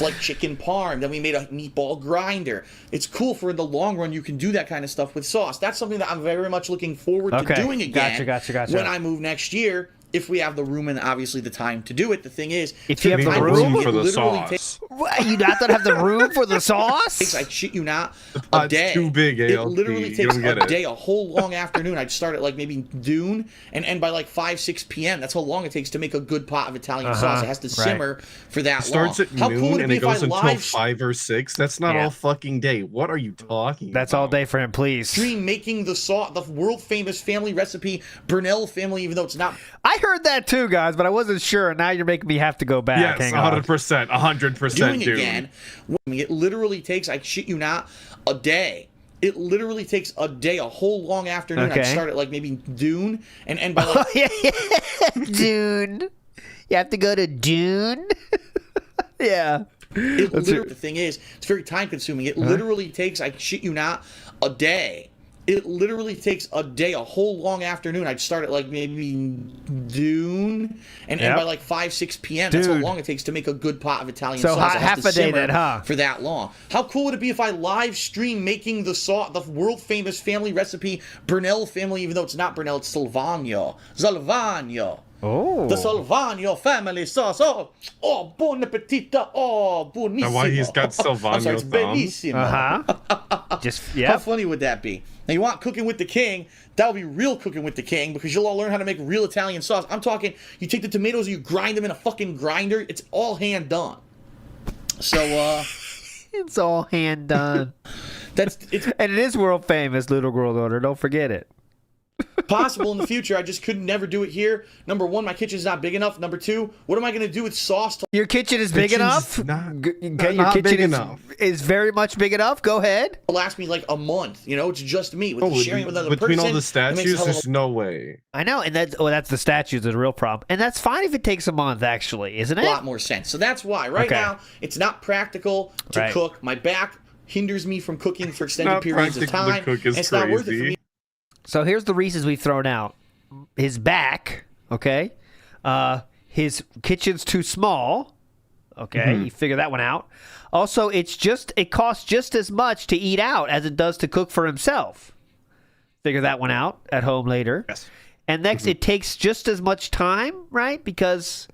Like chicken parm. Then we made a meatball grinder. It's cool for in the long run. You can do that kind of stuff with sauce. That's something that I'm very much looking forward to doing again. Gotcha. When I move next year, if we have the room and obviously the time to do it. The thing is, if you have the time room consuming, for the it literally sauce. takes- What, you not gonna have the room for the sauce? I shit you not, a pot's day. too big, It ALP. literally You takes don't get a it. day, a whole long afternoon. I'd start at like maybe noon and end by like 5, 6 p.m. That's how long it takes to make a good pot of Italian sauce. It has to simmer for that Starts long. at How noon cool would it and be it if goes I until live 5 or 6. That's not Yeah. all fucking day. What are you talking That's about? all day for him, please. stream making the sauce, the world famous family recipe, Burnell family, even though it's not. I heard that too, guys, but I wasn't sure. Now you're making me have to go back. Yes, Hang on. 100%. 100%, Doing dude. again. I mean, it literally takes, I shit you not, a day. It literally takes a day, a whole long afternoon. Okay. I'd start at like maybe noon and end by like Dune. You have to go to Dune? Yeah. it literally, the thing is, it's very time consuming. It literally takes, I shit you not, a day. It literally takes a day, a whole long afternoon. I'd start at like maybe noon and end by like 5, 6 p.m. That's how Dude. long it takes to make a good pot of Italian So sauce. It has half to a day simmer then, huh? For that long. How cool would it be if I live stream making the sauce, the world famous family recipe, Burnell family, even though it's not Burnell, it's Silvano. Zalvano. Oh. The Silvano family sauce. Oh, buon appetito. Oh, buonissimo. And why he's got I'm sorry, Silvano it's thumbs? bellissimo. Uh-huh. Just, How yeah. funny would that be? Now, you want Cooking with the King, that'll be real Cooking with the King, because you'll all learn how to make real Italian sauce. I'm talking, you take the tomatoes and you grind them in a fucking grinder. It's all hand done. So, It's all hand done. it's And it is world famous, Little Girl Order. Don't forget it. possible in the future. I just could never do it here. Number one, my kitchen's not big enough. Number two, what am I going to do with sauce? Your kitchen is big Kitchen's enough? not- Okay, your not kitchen big is, enough. is very much big enough. Go ahead. To last me like a month. You know, it's just me. With Oh, sharing it with another between person. all the it makes a statues, hell of a- there's no way. I know, and that's the statues are the real problem. And that's fine if it takes a month, actually, isn't it? lot more sense. So that's why right Okay. now it's not practical to Right. cook. My back hinders me from cooking for extended Not periods of practical to time. cook is and it's not worth it for crazy. me. So here's the reasons we've thrown out. His back, okay? His kitchen's too small. Okay, you figure that one out. Also, it costs just as much to eat out as it does to cook for himself. Figure that one out at home later. Yes. And next, it takes just as much time, right? Because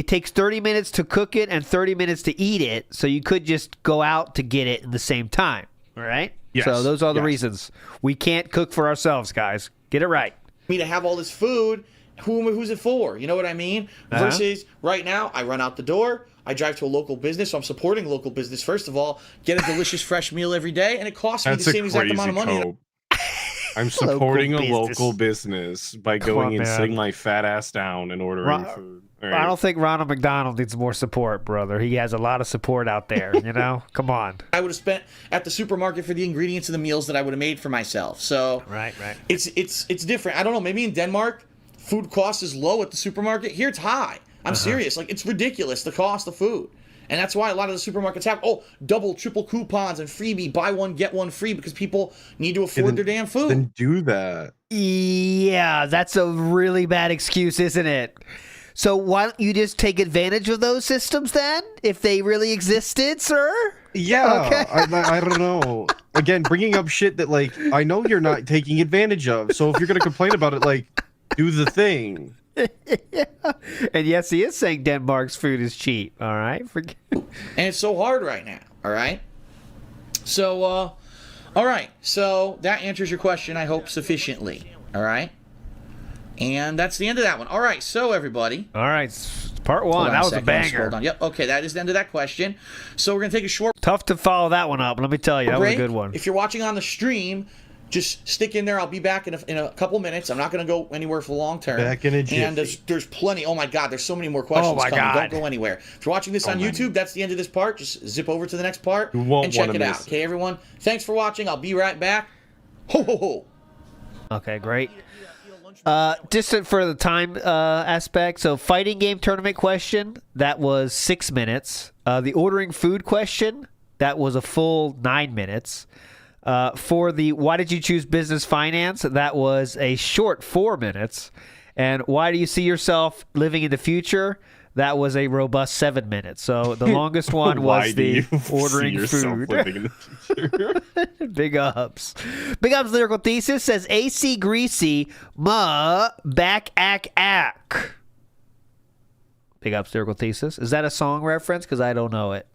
it takes 30 minutes to cook it and 30 minutes to eat it, so you could just go out to get it in the same time, all right? Yes. So those are the reasons. We can't cook for ourselves, guys. Get it right. Me to have all this food, who's it for? You know what I mean? Versus right now, I run out the door, I drive to a local business, so I'm supporting local business, first of all, get a delicious fresh meal every day, and it costs me the same exact amount of money. I'm supporting a local business by going and sitting my fat ass down and ordering food. Right. I don't think Ronald McDonald needs more support, brother. He has a lot of support out there, you know? Come on. I would have spent at the supermarket for the ingredients of the meals that I would have made for myself. So right. It's different. I don't know. Maybe in Denmark, food cost is low at the supermarket. Here it's high. I'm serious. Like, it's ridiculous, the cost of food. And that's why a lot of the supermarkets have, double, triple coupons and freebie, buy one, get one free, because people need to afford their damn food. Then do that. Yeah, that's a really bad excuse, isn't it? So why don't you just take advantage of those systems then, if they really existed, sir? Yeah, okay. I don't know. Again, bringing up shit that, like, I know you're not taking advantage of. So if you're going to complain about it, like, do the thing. Yeah. And yes, he is saying Denmark's food is cheap. All right. And it's so hard right now. All right. So, all right. So that answers your question, I hope, sufficiently. All right. And that's the end of that one. All right. So, everybody. All right. Part one. That was a banger. Hold on. Yep. Okay. That is the end of that question. So we're going to take a short Tough to follow that one up. Let me tell you, that was a good one. If you're watching on the stream, just stick in there. I'll be back in a couple minutes. I'm not going to go anywhere for the long term. Back in a jiffy. And there's plenty. Oh, my God. There's so many more questions coming. God. Don't go anywhere. If you're watching this on YouTube, that's the end of this part. Just zip over to the next part You won't and check wanna it out. miss it. Okay, everyone? Thanks for watching. I'll be right back. Ho, ho, ho. Okay, great. Just for the time aspect, so fighting game tournament question, that was 6 minutes. The ordering food question, that was a full 9 minutes. For the why did you choose business finance, that was a short 4 minutes. And why do you see yourself living in the future, that was a robust 7 minutes. So the longest one was the ordering food. Living in the future? Big ups. Big ups, Lyrical Thesis says AC Greasy, back ack. Big ups, Lyrical Thesis. Is that a song reference? Because I don't know it.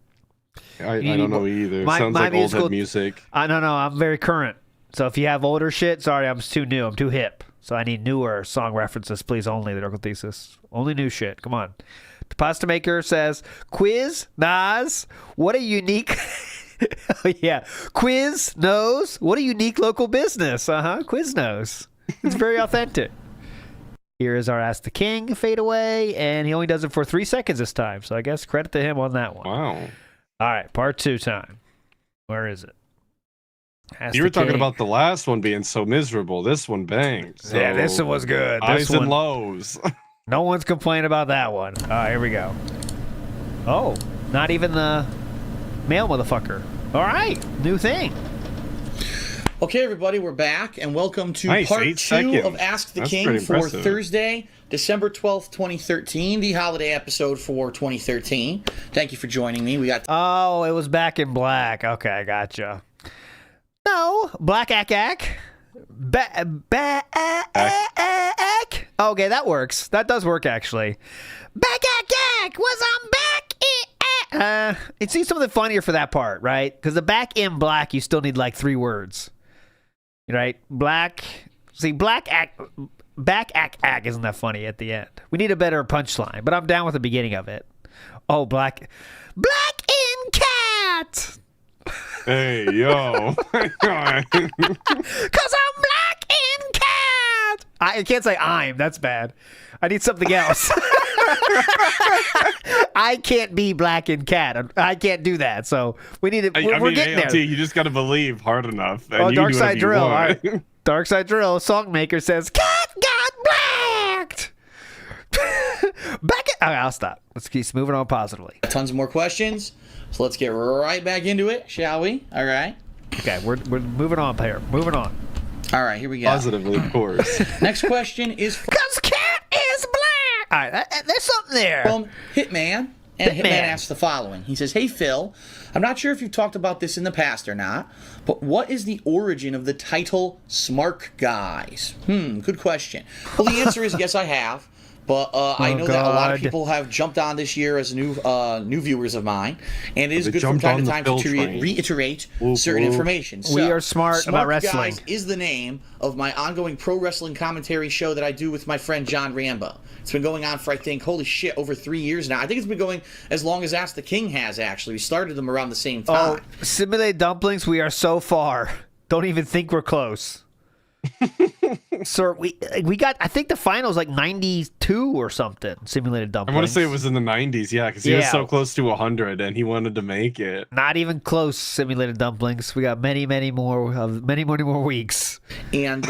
I don't know either. Sounds like old head music. I don't know. I'm very current. So if you have older shit, sorry, I'm too new. I'm too hip. So I need newer song references, please, only, Lyrical Thesis. Only new shit. Come on. The Pasta Maker says, Quiz, Nas, what a unique... Oh, yeah. Quiz knows. What a unique local business. Quiz knows. It's very authentic. Here is our Ask the King fade away, and he only does it for 3 seconds this time. So I guess credit to him on that one. Wow. All right, part 2 time. Where is it? You were talking about the last one being so miserable. This one banged. So yeah, this one was good. Highs and lows. No one's complaining about that one. All right, here we go. Oh, not even the male motherfucker. All right, new thing. Okay, everybody, we're back, and welcome to nice, part 8 2 seconds. of Ask the That's King pretty for impressive. Thursday, December 12th, 2013, the holiday episode for 2013. Thank you for joining me. We got... Oh, it was Back in Black. Okay, I gotcha. No, Black Ack. Back. Okay, that works. That does work, actually. Back Ack was on back. It seems something funnier for that part, right? Because the Back in Black, you still need like 3 words. Right? Black. See, Back Ack isn't that funny at the end. We need a better punchline, but I'm down with the beginning of it. Oh, Black in Cat. Hey, yo. Cause I'm black in cat. I can't say I'm. That's bad. I need something else. I can't be black in cat. I can't do that. So we need to. We're getting ALT, there. you just got to believe hard enough. Oh, Dark Side Drill. All right. Dark Side Drill. Songmaker says cat got blacked. Back in. Okay, I'll stop. Let's keep moving on positively. Tons more questions. So let's get right back into it, shall we? All right. Okay, we're moving on here. Moving on. All right, here we go. Positively, of course. Next question is Cause cat is black. All right, there's something there. from Hitman. And Hitman asks the following. He says, hey, Phil, I'm not sure if you've talked about this in the past or not, but what is the origin of the title Smark Guys? Good question. Well, the answer is yes, I have. But I know that a lot of God. people have jumped on this year as new viewers of mine, and it is They good from jumped time on to the time Phil to train. reiterate Whoop, certain whoop. information. So, We are smart about wrestling. Guys is the name of my ongoing pro wrestling commentary show that I do with my friend John Rambo. It's been going on for, I think, holy shit, over 3 years now. I think it's been going as long as Ask the King has, actually. We started them around the same time. Simulated dumplings, we are so far. Don't even think we're close. So we got, I think the final is like 92 or something. Simulated I dumplings. want to say it was in the 90s, yeah, because he was Yeah. so close to 100 and he wanted to make it. Not even close. Simulated dumplings. We got many more weeks. And,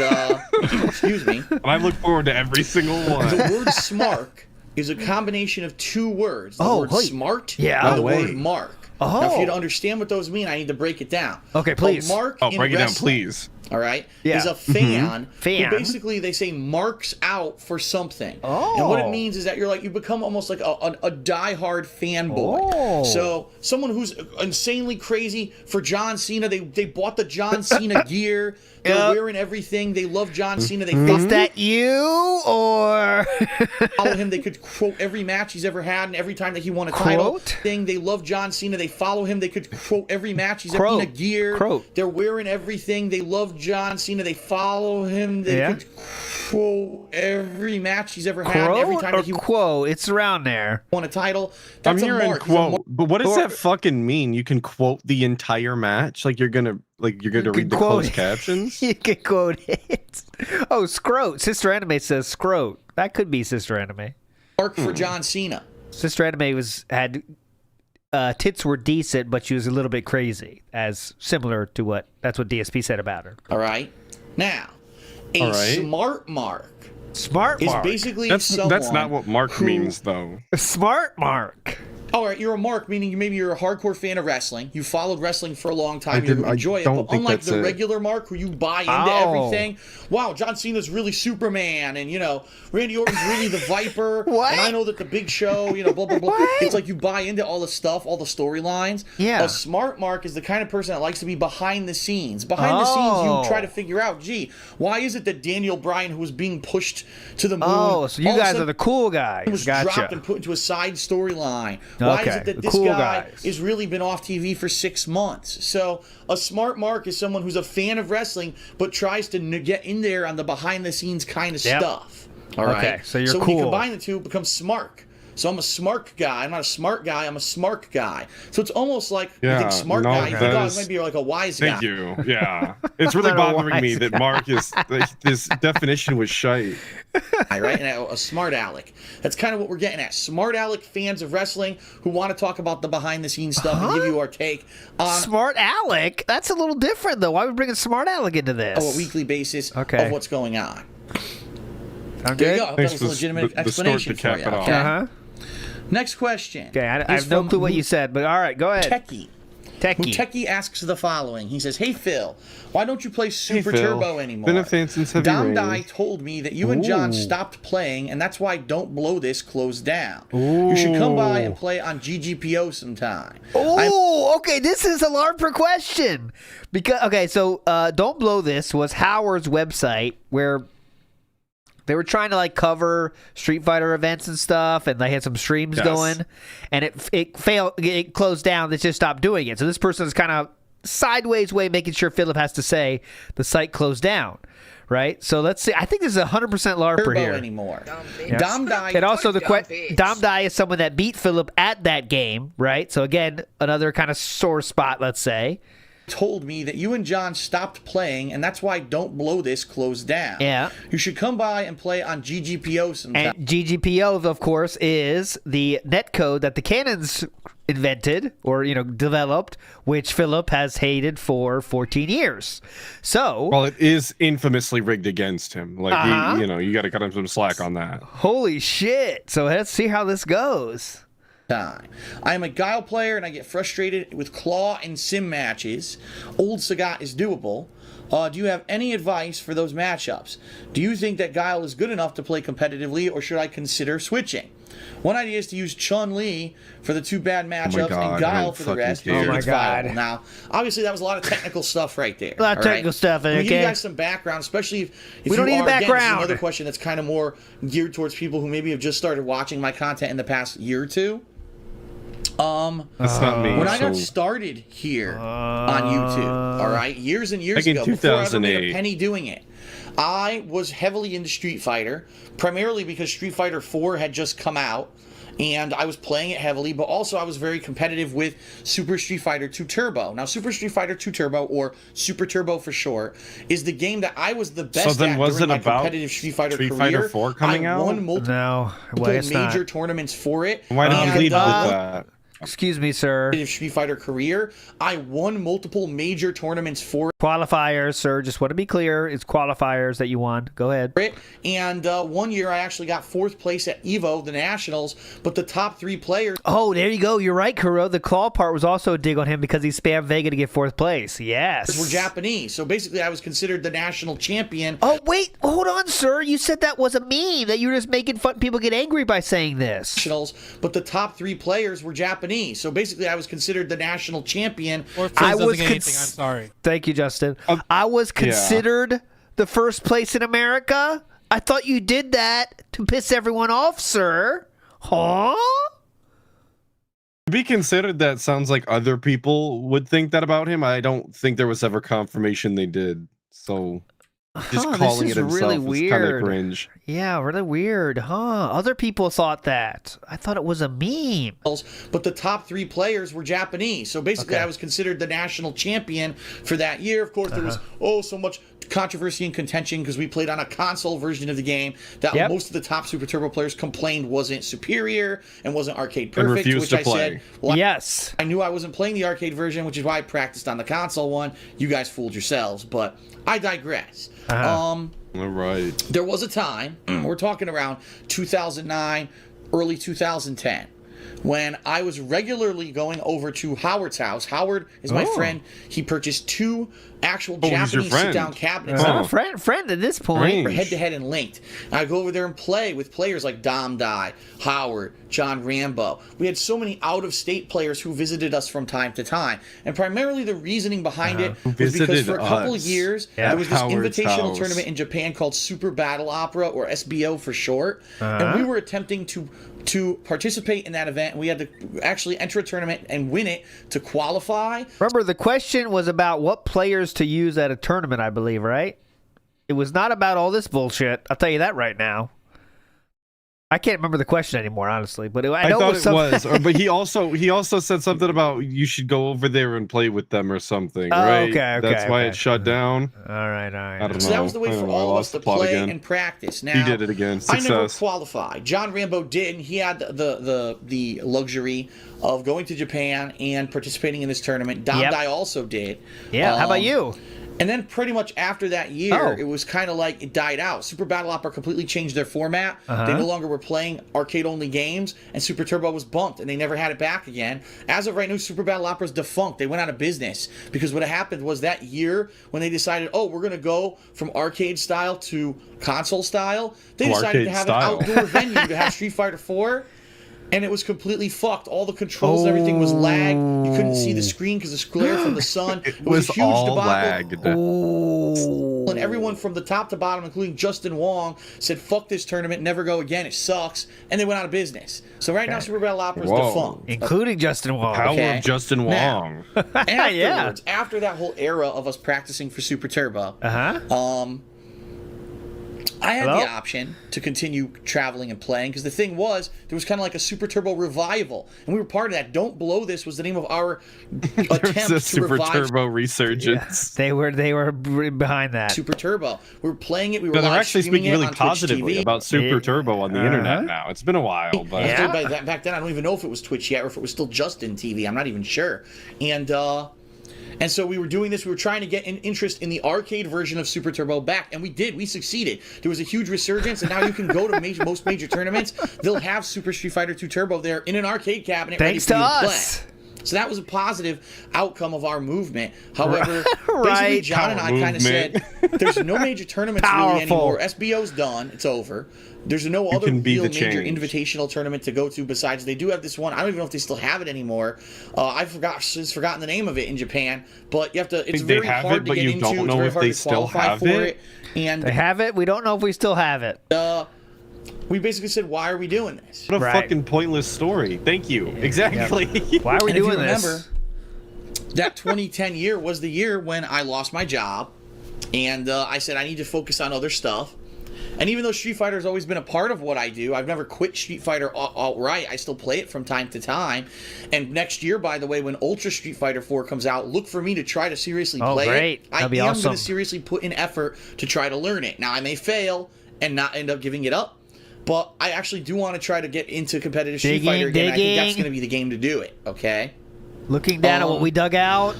excuse me, And I look forward to every single one. the word smark is a combination of two words. The word wait. smart Yeah. and the No way. word mark. Oh. Now, for you to understand what those mean, I need to break it down. Okay, please. A mark Oh, in break it down, wrestling, please. all right, Yeah. is a fan, Fan. who basically they say marks out for something. Oh. And what it means is that you become almost like a diehard fanboy. Oh. So someone who's insanely crazy for John Cena, they bought the John Cena gear. They're Yep. wearing everything. They love John Cena. They Is that you or follow him. They could quote every match he's ever had, and every time that he won a title Quote? thing. They love John Cena. They follow him. They could quote every match he's ever in a Quote. gear. Quote. They're wearing everything. They love John Cena. They follow him. They Yeah. could quote every match he's ever had. And every quote time or that he quote? It's around there. won a title. I'm That's a hearing mark. He's a quote, mark. but what does Or- that fucking mean? You can quote the entire match? Like you're gonna read the quote- closed captions? You can quote it. Oh, scrote. Sister Anime says scrote. That could be Sister Anime. Mark for John Cena. Sister Anime had tits were decent, but she was a little bit crazy, as similar to that's what DSP said about her. All right. Now, a All right. smart mark Smart is Mark. basically That's someone not what mark who- means though. Smart Mark. All right, you're a mark, meaning maybe you're a hardcore fan of wrestling. You followed wrestling for a long time. You I enjoy it. don't But think unlike that's the it. regular mark where you buy into Oh. everything, wow, John Cena's really Superman, and, Randy Orton's really the Viper. What? And I know that the Big Show, blah, blah, blah. What? It's like you buy into all the stuff, all the storylines. Yeah. A smart mark is the kind of person that likes to be behind the scenes. Behind the scenes, Oh. you try to figure out, gee, why is it that Daniel Bryan, who was being pushed to the moon, Oh, so you all of a guys sudden are the cool guys. was dropped Gotcha. and put into a side storyline? Why is Okay, it that the this cool guy guys. has really been off TV for 6 months? So a smart mark is someone who's a fan of wrestling but tries to get in there on the behind the scenes kind of Yep. stuff. All right. Okay, so you're when you cool. combine the two, it becomes smart. So I'm a smart guy. I'm not a smart guy. I'm a smart guy. So it's almost like you Yeah, think smart no, guy. You think, that oh, is- maybe you're like a wise guy. Thank you. Yeah. It's really Not a bothering me wise that guy. Mark is this definition was shite. Right? And a smart aleck. That's kind of what we're getting at. Smart aleck fans of wrestling who want to talk about the behind the scenes stuff and give you our take on Smart Alec? That's a little different, though. Why are we bringing Smart Alec into this? a weekly basis Okay. of what's going on. Sound There you good? go. I hope Thanks that was for a legitimate the snort explanation to for cap you. it off. Okay? Uh-huh. Next question. Okay, I is have no from clue what you said, but all right, go ahead. Techie. Techie. Techie asks the following. He says, "Hey Phil, why don't you play Super Phil. Turbo anymore? Been a fan since Heavy Dom Rain." Dye told me that you and John stopped playing, and that's why Don't Blow This closed down. You should come by and play on GGPO sometime." Oh, okay. This is a LARPer question. So Don't Blow This was Howard's website where they were trying to cover Street Fighter events and stuff, and they had some streams Yes. going, and it failed. It closed down. They just stopped doing it. So this person is kind of sideways way making sure Philip has to say the site closed down, right? So let's see. I think this is 100% LARPer Turbo here. anymore. Yes. Dom Dye. And also Dom Dye is someone that beat Philip at that game, right? So again, another kind of sore spot, let's say. Told me that you and John stopped playing, and that's why Don't Blow This closed down. Yeah. You should come by and play on GGPO sometime. And GGPO, of course, is the netcode that the Cannons invented or developed, which Philip has hated for 14 years. So, Well, it is infamously rigged against him. Like, Uh-huh. you got to cut him some slack on that. holy shit! So let's see how this goes. Time. I am a Guile player and I get frustrated with claw and sim matches. Old Sagat is doable. Do you have any advice for those matchups? Do you think that Guile is good enough to play competitively, or should I consider switching? One idea is to use Chun-Li for the 2 bad matchups God, and I Guile don't for the fucking rest. care. Oh my It's God. viable. Now, obviously, that was a lot of technical stuff right there. A lot of all technical stuff, Let me give you okay? guys some background, especially if We you don't need are, again, this is background. another question that's kind of more geared towards people who maybe have just started watching my content in the past year or two. That's not me. When I got so- started here on YouTube, all right, years and years Back in ago, before I ever made a 2008. penny doing it, I was heavily into Street Fighter, primarily because Street Fighter 4 had just come out, and I was playing it heavily, but also I was very competitive with Super Street Fighter 2 Turbo. Now, Super Street Fighter 2 Turbo, or Super Turbo for short, is the game that I was the best then at was during it my about competitive Street Fighter Street career. Fighter 4 coming I out? won multiple No, well, it's major not. tournaments for it. Why did you and, lead with that? Excuse me, sir. Street Fighter career. I won multiple major tournaments for Qualifiers, sir. Just want to be clear. It's qualifiers that you won. Go ahead. it. And one year I actually got 4th place at EVO, the Nationals, but the top 3 players Oh, there you go. You're right, Kuro. The claw part was also a dig on him because he spammed Vega to get 4th place. Yes. were Japanese. So basically I was considered the national champion. Oh, wait. Hold on, sir. You said that was a meme, that you were just making fun. People get angry by saying this. Nationals, but the top 3 players were Japanese. So basically I was considered the national champion. I was anything. I'm sorry. Thank you, Justin. I was considered the 1st place in America. I thought you did that to piss everyone off, sir. Huh? To be considered, that sounds like other people would think that about him. I don't think there was ever confirmation they did. So just calling this it is himself really is kind of weird. cringe. Yeah, really weird, huh? Other people thought that. I thought it was a meme. But the top 3 players were Japanese. So basically, Okay. I was considered the national champion for that year. Of course, there was so much controversy and contention because we played on a console version of the game that Yep. most of the top Super Turbo players complained wasn't superior and wasn't arcade perfect. refused Which to I play. said, well, Yes. I knew I wasn't playing the arcade version, which is why I practiced on the console one. You guys fooled yourselves, but I digress. All right. There was a time, we're talking around 2009, early 2010, when I was regularly going over to Howard's house. Howard is my friend. He purchased 2 actual he's your Japanese friend. sit-down cabinets Oh. that Friend at this point. were head-to-head and linked. And I go over there and play with players like Dom Dye, Howard, John Rambo. We had so many out-of-state players who visited us from time to time. And primarily the reasoning behind it was because Visited for a couple of us. years, Yeah. there was this Howard's invitational house. tournament in Japan called Super Battle Opera, or SBO for short. And we were attempting to participate in that event. We had to actually enter a tournament and win it to qualify. Remember, the question was about what players to use at a tournament, I believe, right? It was not about all this bullshit. I'll tell you that right now. I can't remember the question anymore, honestly, but I know thought it was it was, but he also said something about you should go over there and play with them or something, Oh, right? okay, That's why okay. it shut down. all right. I don't know. So that was the way I for don't know. all I of us lost to the plot play again. and practice. Now, He did it again. I never Success. qualified. John Rambo did, and he had the luxury of going to Japan and participating in this tournament. Dom Yep. Dye also did. Yeah, how about you? And then pretty much after that year, Oh. it was kind of like it died out. Super Battle Opera completely changed their format. They no longer were playing arcade-only games, and Super Turbo was bumped, and they never had it back again. As of right now, Super Battle Opera is defunct. They went out of business because what happened was that year when they decided, oh, we're going to go from arcade style to console style, they To decided to arcade have style. an outdoor venue to have Street Fighter 4. And it was completely fucked. All the controls and everything was lagged. You couldn't see the screen because the glare from the sun. It was a huge all debacle. lagged. And everyone from the top to bottom, including Justin Wong, said, fuck this tournament, never go again, it sucks. And they went out of business. So right now, Super Battle Opera is Whoa. defunct. Including Justin Wong. Power Okay. of Justin Now- Wong. Afterwards, after that whole era of us practicing for Super Turbo, I had Hello? the option to continue traveling and playing because the thing was there was kind of like a Super Turbo revival, and we were part of that. Don't Blow This was the name of our There's attempt a to Super revive Turbo resurgence. They were behind that. Super Turbo. We were playing it. We were But they're live actually streaming speaking it really on Twitch positively TV. about Super Turbo on the internet now. It's been a while, but Yeah. Back then, I don't even know if it was Twitch yet or if it was still Justin TV. I'm not even sure. And so we were doing this. We were trying to get an interest in the arcade version of Super Turbo back, and we did. We succeeded. There was a huge resurgence, and now you can go to most major tournaments. They'll have Super Street Fighter 2 Turbo there in an arcade cabinet Thanks ready to for you to us. play. So that was a positive outcome of our movement. However, basically Right. John and I kind of said, there's no major tournaments really anymore. SBO's done. It's over. There's no other can be real the major change. invitational tournament to go to besides they do have this one. I don't even know if they still have it anymore. I've forgotten the name of it in Japan, but you have to. It's very have hard it, to but get you into. don't It's know very if hard they to still qualify have for it. And They have it. We don't know if we still have it. we basically said, why are we doing this? What a Right. fucking pointless story. Thank you. Exactly. Why are we And if doing you this? remember, that 2010 year was the year when I lost my job, and I said I need to focus on other stuff. And even though Street Fighter has always been a part of what I do, I've never quit Street Fighter outright. I still play it from time to time. And next year, by the way, when Ultra Street Fighter 4 comes out, look for me to try to seriously play great. it. That'd be I am awesome. going to seriously put in effort to try to learn it. Now, I may fail and not end up giving it up, but I actually do want to try to get into competitive Street Fighter again. I think that's going to be the game to do it, okay? Looking down at what we dug out.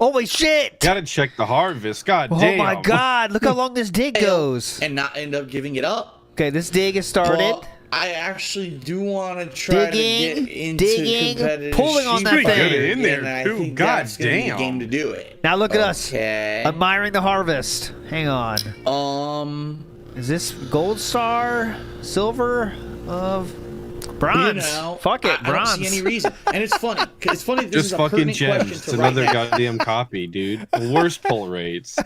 Holy shit! Gotta check the harvest. God Oh damn. my god, look how long this dig goes. And not end up giving it up. Okay, this dig is started. But I actually do want to try Digging, to get into digging, competitive pulling on Street that Fighter thing. Good in there, again, and I too. think God that's gonna be the damn. game to do it. Now look at us. Okay. Admiring the harvest. Hang on. Is this gold star? Silver? Of bronze? You know, Fuck it, I bronze. don't see any reason. And it's funny. 'Cause it's funny. This Just is a fucking pertinent question gems. to It's write another down. goddamn copy, dude. The worst pull rates.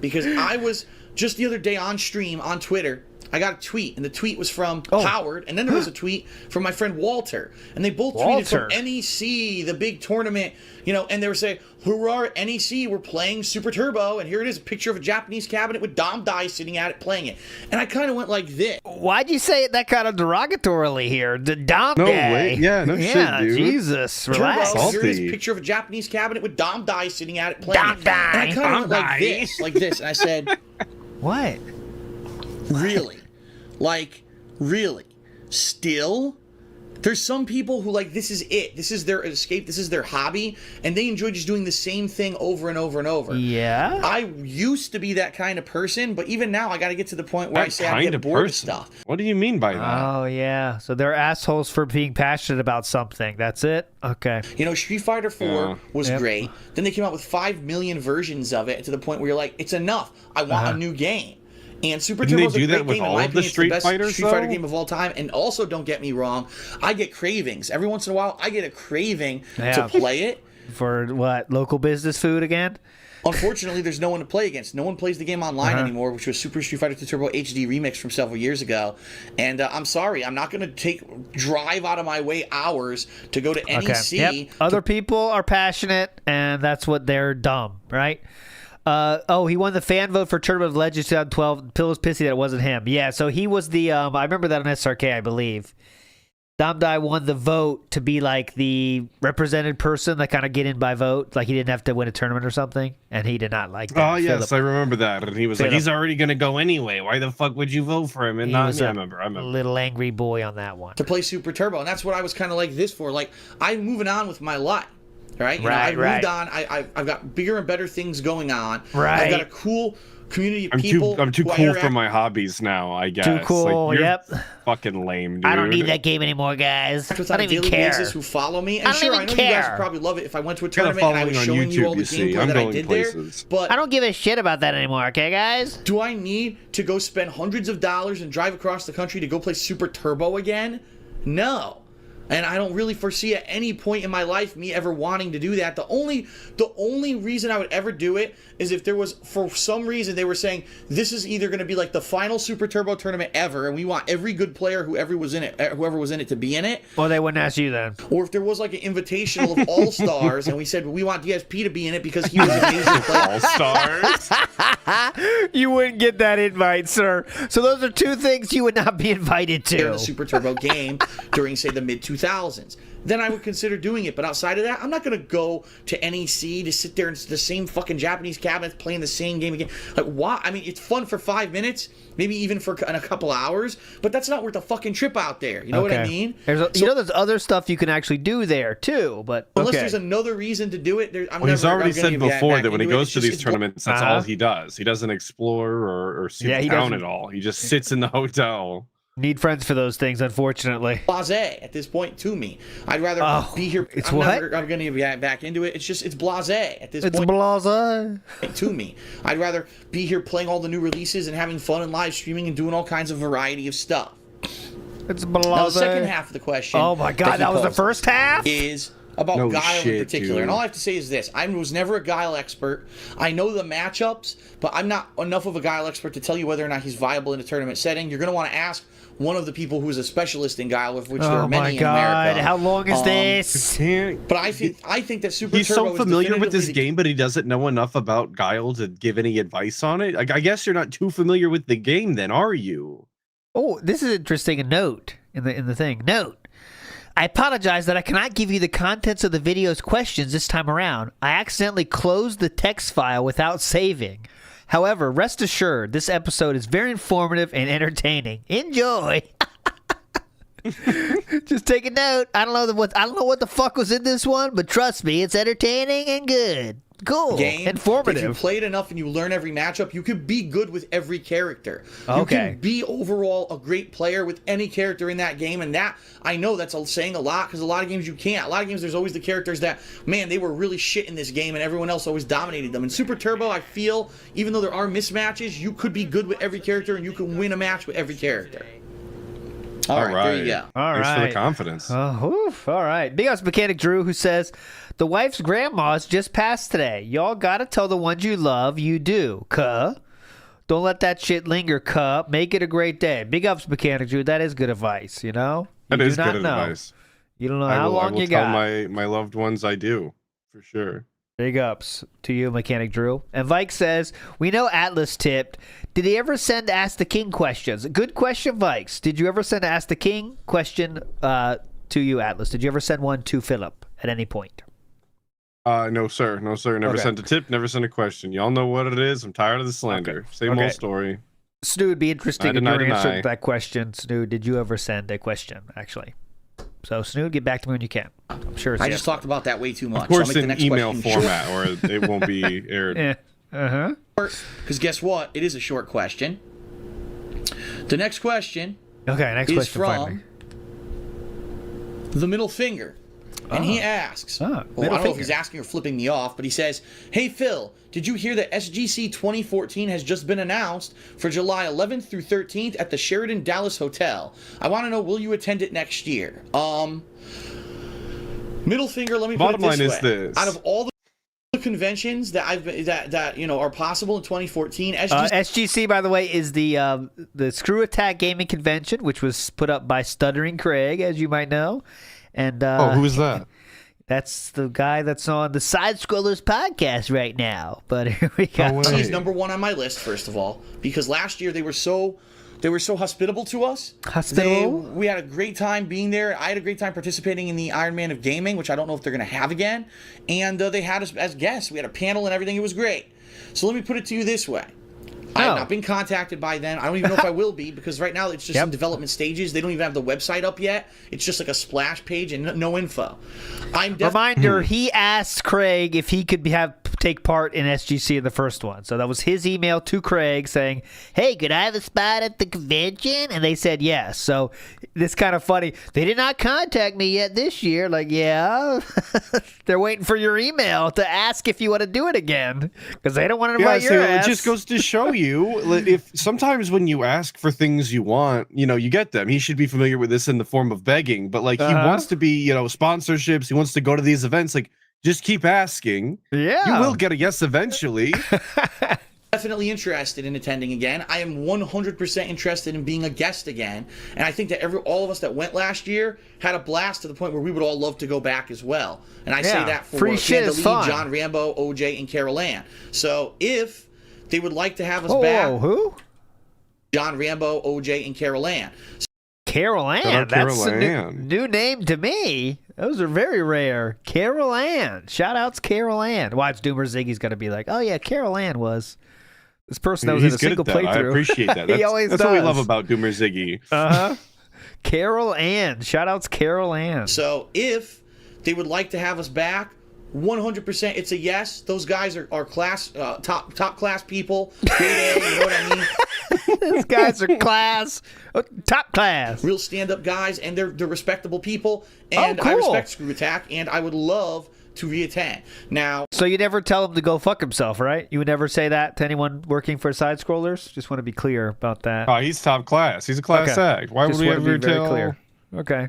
Because I was just the other day on stream on Twitter. I got a tweet, and the tweet was from Oh. Howard, and then there was a tweet from my friend Walter, and they both tweeted from NEC, the big tournament, you know, and they were saying, "Hurrah, NEC, we're playing Super Turbo," and here it is, a picture of a Japanese cabinet with Dom Dai sitting at it playing it, and I kind of went like this. Why'd you say it that kind of derogatorily here? The Dom No Day. way. Yeah, no shit, dude. Jesus, relax. Turbo, here it is, Salty. a picture of a Japanese cabinet with Dom Dai sitting at it playing Dom it, Dai. and I kind of went Dom like this, and I said, What? really? Like, really? Still? There's some people who, like, this is it. This is their escape. This is their hobby. And they enjoy just doing the same thing over and over and over. Yeah? I used to be that kind of person, but even now I got to get to the point where I That say I kind get of bored person. of stuff. What do you mean by that? Oh, yeah. So they're assholes for being passionate about something. That's it? Okay. You know, Street Fighter 4 Yeah. was Yep. great. Then they came out with 5 million versions of it to the point where you're like, it's enough. I want a new game. And Super Didn't Turbo's they a do great that with game. In all my of the opinion, it's Street the best Fighters, Street Fighter though? game of all time. And also, don't get me wrong, I get cravings. Every once in a while, I get a craving Yeah. to play it. For what? Local business food again? Unfortunately, there's no one to play against. No one plays the game online anymore, which was Super Street Fighter 2 Turbo HD Remix from several years ago. And I'm sorry, I'm not going to drive out of my way hours to go to NEC. Yep. Other people are passionate, and that's what they're dumb, right? He won the fan vote for Tournament of Legends 2012. Pill was pissy that it wasn't him. Yeah, so he was the, I remember that on SRK, I believe. Dom Dai won the vote to be like the represented person that kind of get in by vote. Like he didn't have to win a tournament or something, and he did not like that. Oh, yes, Philip. I remember that. And he was like, Philip. he's already going to go anyway. Why the fuck would you vote for him? And He not was me. a I remember. little angry boy on that one. to play Super Turbo, and that's what I was kind of like this for. Like, I'm moving on with my life, right? You know, I've moved on. I've got bigger and better things going on. Right. I've got a cool community of I'm people. too who I cool interact for my hobbies now, I guess. Too cool, Like, you're yep. fucking lame, dude. I don't need that game anymore, guys. with I on don't a even daily care. basis who follow me. And I don't sure, even I know you guys care. would probably love it if I went to a Got a tournament and I was following on showing you all YouTube, the you see. gameplay I'm that I going did places. there. But I don't give a shit about that anymore, okay, guys? do I need to go spend hundreds of dollars and drive across the country to go play Super Turbo again? No. And I don't really foresee at any point in my life me ever wanting to do that. The only reason I would ever do it is if there was, for some reason, they were saying this is either going to be like the final Super Turbo tournament ever, and we want every good player whoever was in it to be in it. Well, they wouldn't ask you then. Or if there was like an invitational of all stars, and we said we want DSP to be in it because he was an amazing player. All stars. You wouldn't get that invite, sir. So those are two things you would not be invited In to. the Super Turbo game during, say, the mid-2000s. Then I would consider doing it. But outside of that, I'm not going to go to NEC to sit there in the same fucking Japanese cabinets playing the same game again. Like, why? I mean, it's fun for 5 minutes, maybe even for a couple hours, but that's not worth a fucking trip out there. You know what I mean? There's other stuff you can actually do there, too, but Unless there's another reason to do it, He's already said before that when he goes to these it's tournaments, that's all he does. He doesn't explore or see the he town doesn't. at all. He just sits in the hotel. Need friends for those things, unfortunately. Blasé at this point to me. I'd rather be here. It's I'm what? I'm going to get back into it. It's blasé at this It's point. blasé. To me. I'd rather be here playing all the new releases and having fun and live streaming and doing all kinds of variety of stuff. It's blasé. Now, the second half of the question. Oh my God, that was the first half? Is about No Guile shit, in particular. dude. And all I have to say is this. I was never a Guile expert. I know the matchups, but I'm not enough of a Guile expert to tell you whether or not he's viable in a tournament setting. You're going to want to ask one of the people who's a specialist in Guile, of which there are many in America. How long is this? But I think that Super He's Turbo so familiar is with this definitively game, but he doesn't know enough about Guile to give any advice on it. I guess you're not too familiar with the game, then, are you? Oh, this is interesting. A note in the thing. Note. I apologize that I cannot give you the contents of the video's questions this time around. I accidentally closed the text file without saving. However, rest assured, this episode is very informative and entertaining. Enjoy. Just take a note. I don't know what the fuck was in this one, but trust me, it's entertaining and good. Cool. game. Informative. If you play it enough and you learn every matchup, you could be good with every character. You Okay. can be overall a great player with any character in that game, and that, I know that's saying a lot, because a lot of games you can't. A lot of games there's always the characters that, man, they were really shit in this game and everyone else always dominated them. In Super Turbo, I feel, even though there are mismatches, you could be good with every character and you can win a match with every character. All right, there you go. All Thanks for right. the confidence. Oof. All right. Big ups Mechanic Drew, who says, the wife's grandma's just passed today. Y'all gotta tell the ones you love you do. Cuh. Don't let that shit linger, cuh. Make it a great day. Big ups Mechanic Drew. That is good advice, you know? That You is do not good know. advice. You don't know I how will long you tell got. my loved ones I do, for sure. Big ups to you, Mechanic Drew. And Vike says, we know Atlas tipped. Did he ever send Ask the King questions? Good question, Vikes. Did you ever send Ask the King question to you, Atlas? Did you ever send one to Philip at any point? No, sir. No, sir. Never Okay. sent a tip, never sent a question. Y'all know what it is. I'm tired of the slander. Okay. Same Okay. old story. Snood, be interesting I if deny, your answer deny. to that question. Snood, did you ever send a question, actually? So, Snood, get back to me when you can. I'm sure it's I yes. just talked about that way too much. Of course, so I'll make in the next email question short. format, or it won't be aired. Yeah. Uh-huh. Because guess what? It is a short question. The next question Okay, next is question from finally. the middle finger. And he asks, well, I middle don't know if finger. he's asking or flipping me off, but he says, hey, Phil, did you hear that SGC 2014 has just been announced for July 11th through 13th at the Sheridan Dallas Hotel? I want to know, will you attend it next year? Middle finger, let me Bottom put it this line way. is this. Out of all the conventions that I've been, that you know are possible in 2014, SGC SGC, by the way, is the Screw Attack Gaming Convention, which was put up by Stuttering Craig, as you might know. And Who is that? that's the guy that's on the Side Scrollers podcast right now. But here we go. No way. He's number one on my list, first of all, because last year they were so hospitable to us. Hospitable? We had a great time being there. I had a great time participating in the Iron Man of Gaming, which I don't know if they're going to have again. And they had us as guests. We had a panel and everything. It was great. So let me put it to you this way. I have not been contacted by them. I don't even know if I will be, because right now it's just in development stages. They don't even have the website up yet. It's just like a splash page and no info. Reminder, he asked Craig if he could take part in SGC in the first one. So that was his email to Craig saying, hey, could I have a spot at the convention? And they said yes. So this kind of funny. They did not contact me yet this year. Like, yeah. They're waiting for your email to ask if you want to do it again, because they don't want to invite your ass. It just goes to show you, if sometimes when you ask for things you want, you get them. He should be familiar with this in the form of begging, but he wants to be, sponsorships. He wants to go to these events. Just keep asking. Yeah. You will get a yes eventually. Definitely interested in attending again. I am 100% interested in being a guest again, and I think that all of us that went last year had a blast to the point where we would all love to go back as well. And I say that for free shit is Candeli, fun. John Rambo, OJ, and Carol Ann. So if they would like to have us back, who? John Rambo, OJ, and Carol Ann. Carol Ann. Shout out That's Carol a Ann. new name to me. Those are very rare. Carol Ann. Shoutouts Carol Ann. Watch Doomer Ziggy's going to be like, oh, yeah, Carol Ann was this person that was He's in a good single at that. playthrough. I appreciate that. He always that's what we does. love about Doomer Ziggy. Uh-huh. Carol Ann. Shoutouts Carol Ann. So if they would like to have us back, 100% it's a yes. Those guys are class top class people. Grade A, you know what I mean? These guys are class, top class. Real stand-up guys, and they're respectable people. And I respect Screw Attack, and I would love to reattend. Now, so you never tell him to go fuck himself, right? You would never say that to anyone working for side scrollers. Just want to be clear about that. Oh, he's top class. He's a class act. Why would we ever tell? Clear. Okay.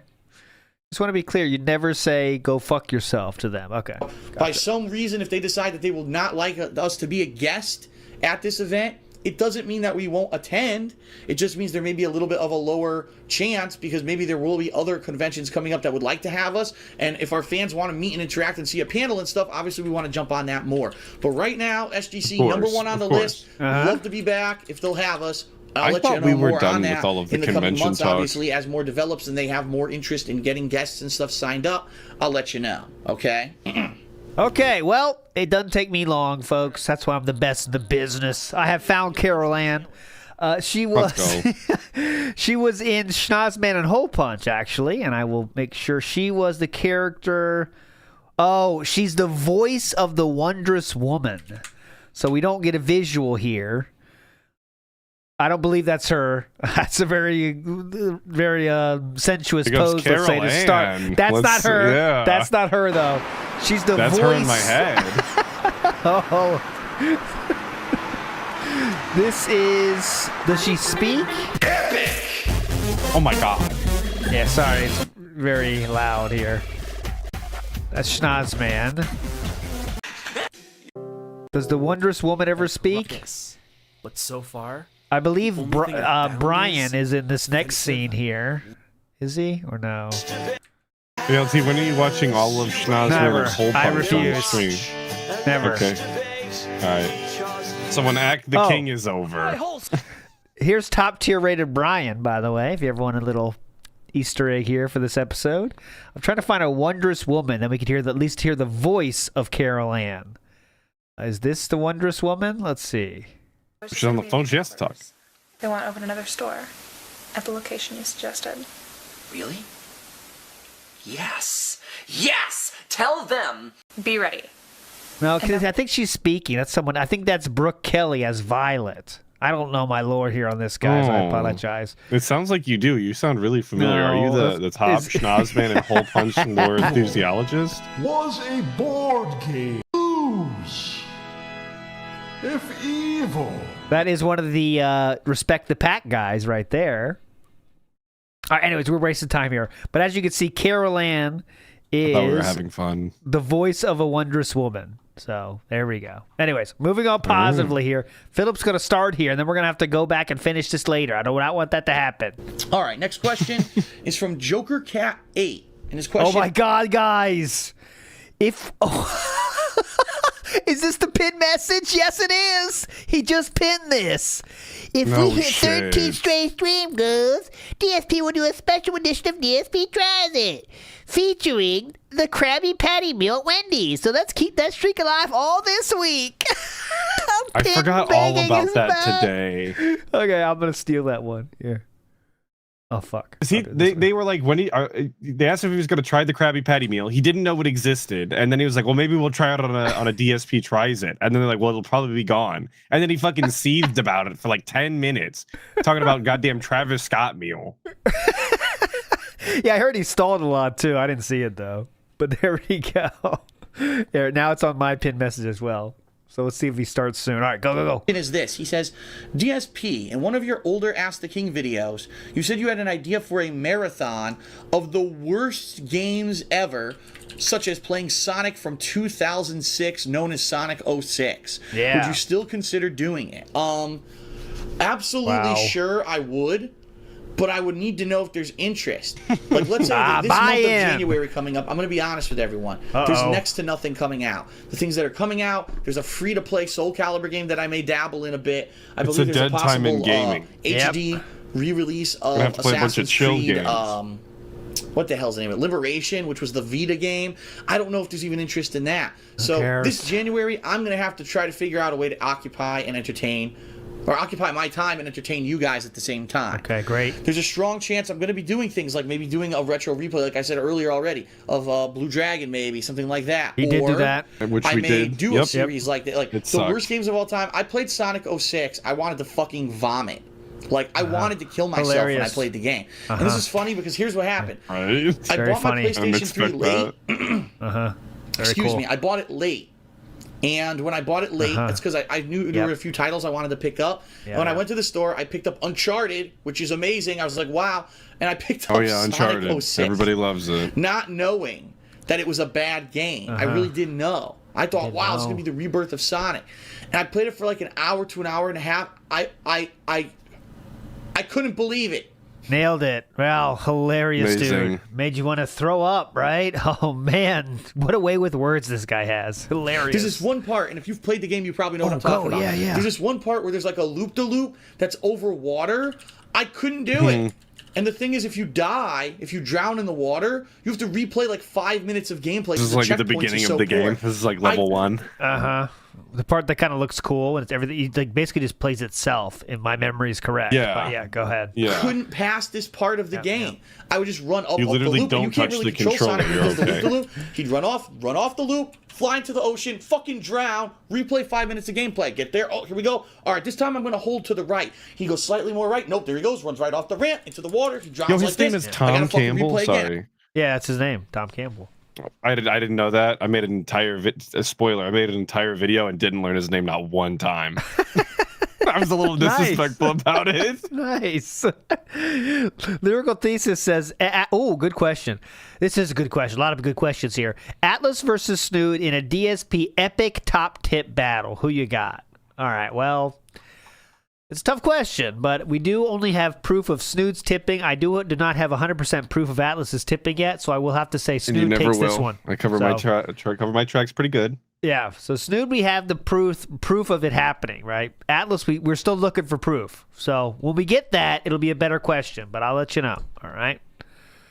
Just want to be clear. You'd never say go fuck yourself to them. Okay. Gotcha. By some reason, if they decide that they will not like us to be a guest at this event, it doesn't mean that we won't attend. It just means there may be a little bit of a lower chance because maybe there will be other conventions coming up that would like to have us. And if our fans want to meet and interact and see a panel and stuff, obviously we want to jump on that more. But right now, SGC, #1 on the list. Love to be back if they'll have us. I'll let you know more on that in the coming months, obviously, as more develops and they have more interest in getting guests and stuff signed up. I'll let you know, okay? Okay, well, it doesn't take me long, folks. That's why I'm the best in the business. I have found Carol Ann. She was she was in Schnozman and Hole Punch, actually, and I will make sure she was the character. Oh, she's the voice of the Wondrous Woman. So we don't get a visual here. I don't believe that's her. That's a very, very sensuous pose, let's say, to start. That's not her. Yeah. That's not her, though. She's the voice. That's her in my head. Oh. This is... Does she speak? Epic! Oh, my God. Yeah, sorry. It's very loud here. That's Schnozman. Does the Wondrous Woman ever speak? But so far... I believe Brian is in this next scene here. Is he or no? Yeah, see, when are you watching all of Schnozman's Whole Punch on the stream? Never. Okay. All right. So when Act the King is over. Here's top tier rated Brian, by the way, if you ever want a little Easter egg here for this episode. I'm trying to find a Wondrous Woman, then we could at least hear the voice of Carol Ann. Is this the Wondrous Woman? Let's see. She's on the phone. She has to talk. They want to open another store at the location you suggested. Really? Yes! Yes! Tell them! Be ready. No, I think she's speaking. That's someone. I think that's Brooke Kelly as Violet. I don't know my lore here on this, guys. I apologize. It sounds like you do. You sound really familiar. Are you the top Schnozman and Hole Punch lore enthusiologist? Was a board game. Lose. If evil. That is one of the Respect the Pack guys right there. All right, anyways, we're wasting time here. But as you can see, Carol Ann is I thought we were having fun. The voice of a Wondrous Woman. So there we go. Anyways, moving on positively here. Philip's going to start here, and then we're going to have to go back and finish this later. I do not want that to happen. All right, next question is from Joker Cat 8. And his question... Oh, my God, guys. Is this the pin message? Yes, it is. He just pinned this. If we hit 13 straight stream goals, DSP will do a special edition of DSP Tries It, featuring the Krabby Patty meal at Wendy's. So let's keep that streak alive all this week. I forgot all about that today. Okay, I'm going to steal that one. Here. Oh, fuck. They were like, they asked if he was going to try the Krabby Patty meal. He didn't know it existed. And then he was like, well, maybe we'll try it on a DSP Tries It. And then they're like, well, it'll probably be gone. And then he fucking seethed about it for like 10 minutes, talking about goddamn Travis Scott meal. Yeah, I heard he stalled a lot too. I didn't see it though. But there we go. There, now it's on my pin message as well. So let's see if he starts soon. All right, go. Is this? He says, DSP, in one of your older Ask the King videos, you said you had an idea for a marathon of the worst games ever, such as playing Sonic from 2006, known as Sonic 06. Yeah. Would you still consider doing it? Absolutely sure I would. But I would need to know if there's interest. Like, let's say this month of January coming up, I'm going to be honest with everyone. There's next to nothing coming out. The things that are coming out, there's a free-to-play Soul Calibur game that I may dabble in a bit. I believe there's a possible HD re-release of Assassin's Creed. What the hell's the name of it? Liberation, which was the Vita game. I don't know if there's even interest in that. So this January, I'm going to have to try to figure out a way to occupy and entertain, or occupy my time and entertain you guys at the same time. Okay, great. There's a strong chance I'm going to be doing things like maybe doing a retro replay, like I said earlier already, of Blue Dragon, maybe something like that. He did do that, which I we may did. do a series like that. Like the sucked. worst games of all time. I played Sonic 06. I wanted to fucking vomit. Like, I wanted to kill myself when I played the game. And this is funny because here's what happened. Right. I bought my PlayStation 3 late. Excuse me. I bought it late. And when I bought it late, it's because I knew there were a few titles I wanted to pick up. When I went to the store, I picked up Uncharted, which is amazing. I was like, wow. And I picked up Uncharted. Sonic 06. Everybody loves it. Not knowing that it was a bad game. I really didn't know. I thought, wow, this is going to be the rebirth of Sonic. And I played it for like an hour to an hour and a half. I couldn't believe it. Nailed it. Well, hilarious, Amazing. dude. Made you want to throw up, right? Oh, man. What a way with words this guy has. Hilarious. There's this one part, and if you've played the game, you probably know what I'm talking about. Yeah. There's this one part where there's like a loop-de-loop that's over water. I couldn't do it. And the thing is, if you die, if you drown in the water, you have to replay like 5 minutes of gameplay. This is like at the beginning of the game. This is like level 1. The part that kind of looks cool and it's everything, it like basically just plays itself. If my memory is correct. Yeah. But yeah. Go ahead. I couldn't pass this part of the game. I would just run up, You up literally the loop. don't You can't touch really the control controller, Sonic you're because the okay. loop. He'd run off the loop, fly into the ocean, fucking drown, replay 5 minutes of gameplay. Get there. Oh, here we go. All right, this time I'm going to hold to the right. He goes slightly more right. Nope, there he goes. Runs right off the ramp into the water. He drowns Yo, his like name this. is I gotta Tom fucking Campbell. replay again. Sorry. Yeah, that's his name. Tom Campbell. I didn't know that. I made an entire spoiler. I made an entire video and didn't learn his name not one time. I was a little disrespectful about it. Nice. Lyrical Thesis says, oh, good question. This is a good question. A lot of good questions here. Atlas versus Snood in a DSP epic top tip battle. Who you got? All right, well, it's a tough question, but we do only have proof of Snood's tipping. I do not have 100% proof of Atlas's tipping yet, so I will have to say Snood takes this one. I cover my tracks pretty good. Yeah, so Snood, we have the proof of it happening, right? Atlas, we're still looking for proof. So when we get that, it'll be a better question, but I'll let you know, all right?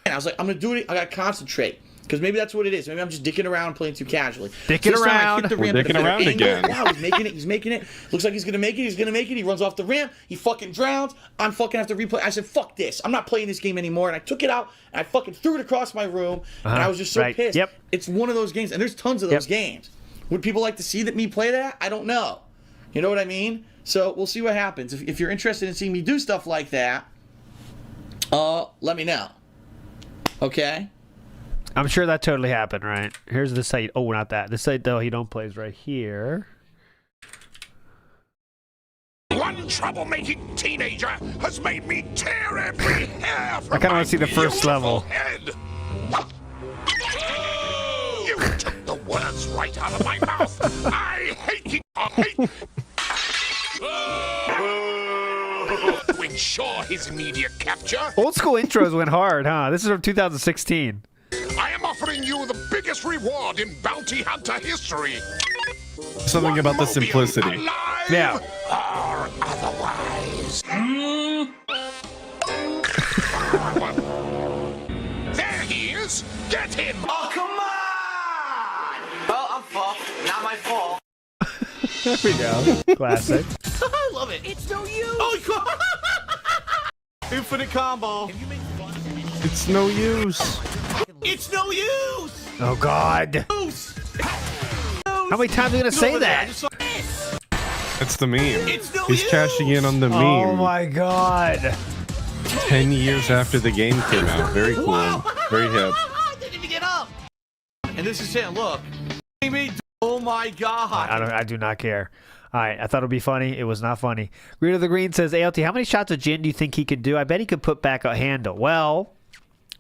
And I was like, I'm going to do it. I got to concentrate. Because maybe that's what it is. Maybe I'm just dicking around playing too casually. Dicking around. We're dicking around again. Wow, he's making it. Looks like he's going to make it. He runs off the ramp. He fucking drowns. I'm fucking have to replay. I said, fuck this. I'm not playing this game anymore. And I took it out, and I fucking threw it across my room. And I was just so pissed. Yep. It's one of those games, and there's tons of those games. Would people like to see me play that? I don't know. You know what I mean? So we'll see what happens. If you're interested in seeing me do stuff like that, let me know. Okay? I'm sure that totally happened, right? Here's the site. Oh, not that. The site, though, he don't play is right here. One troublemaking teenager has made me tear every hair from I kind of want to see the first level. head. You took the words right out of my mouth. I hate you. To ensure his immediate capture, Old school intros went hard, huh? This is from 2016. I am offering you the biggest reward in bounty hunter history. Something about the simplicity. Alive Yeah. or otherwise. There he is. Get him. Oh, come on! Well, I'm fucked. Not my fault. There we go. Classic. I love it. It's no use. Oh, infinite combo. It's no use. It's no use. Oh, God. How many times are we going to say that? That's the meme. It's no He's use. cashing in on the meme. Oh, my God. 10 years after the game came out. Very cool. Very hip. I didn't even get up. And this is saying, look. Oh my God. I do not care. All right, I thought it would be funny. It was not funny. Green the Green says, ALT, how many shots of gin do you think he could do? I bet he could put back a handle. Well,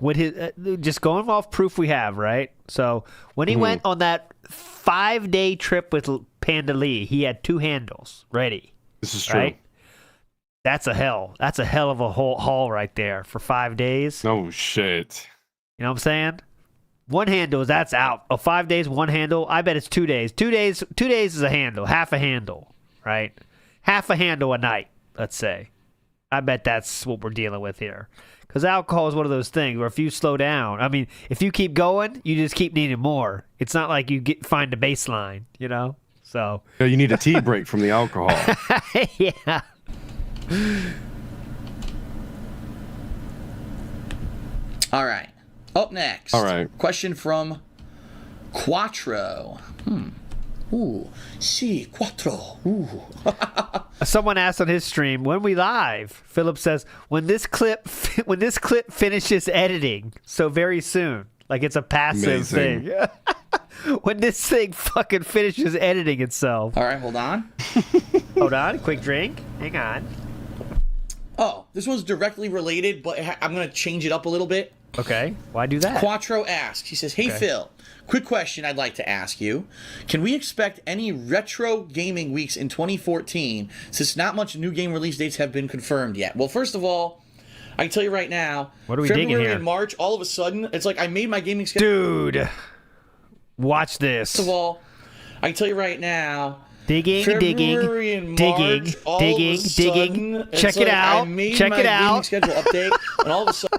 with his just going off proof we have, right? So when he went on that 5-day trip with Panda Lee, he had 2 handles ready. This is true. Right? That's a hell of a whole haul right there for 5 days. Oh, shit. You know what I'm saying? 1 handle, that's out. 5 days, 1 handle. I bet it's 2 days. 2 days is a handle, half a handle, right? Half a handle a night, let's say. I bet that's what we're dealing with here. Because alcohol is one of those things where if you slow down, I mean, if you keep going, you just keep needing more. It's not like you find a baseline, you know? So. Yeah, you need a tea break from the alcohol. Yeah. All right. Up next. All right. Question from Quattro. Ooh, si, cuatro. Ooh. Someone asked on his stream, when we live? Philip says, when this clip finishes editing, so very soon. Like it's a passive thing. When this thing fucking finishes editing itself. All right, hold on. Hold on, quick drink. Hang on. Oh, this one's directly related, but I'm going to change it up a little bit. Okay, why do that? Quattro asks, he says, hey Phil, quick question I'd like to ask you. Can we expect any retro gaming weeks in 2014 since not much new game release dates have been confirmed yet? Well, first of all, I can tell you right now, what are we February digging here? and March, all of a sudden, it's like I made my gaming schedule. Dude, watch this. First of all, I can tell you right now, digging. Check it out. I made Check my it out. gaming schedule update, and all of a sudden,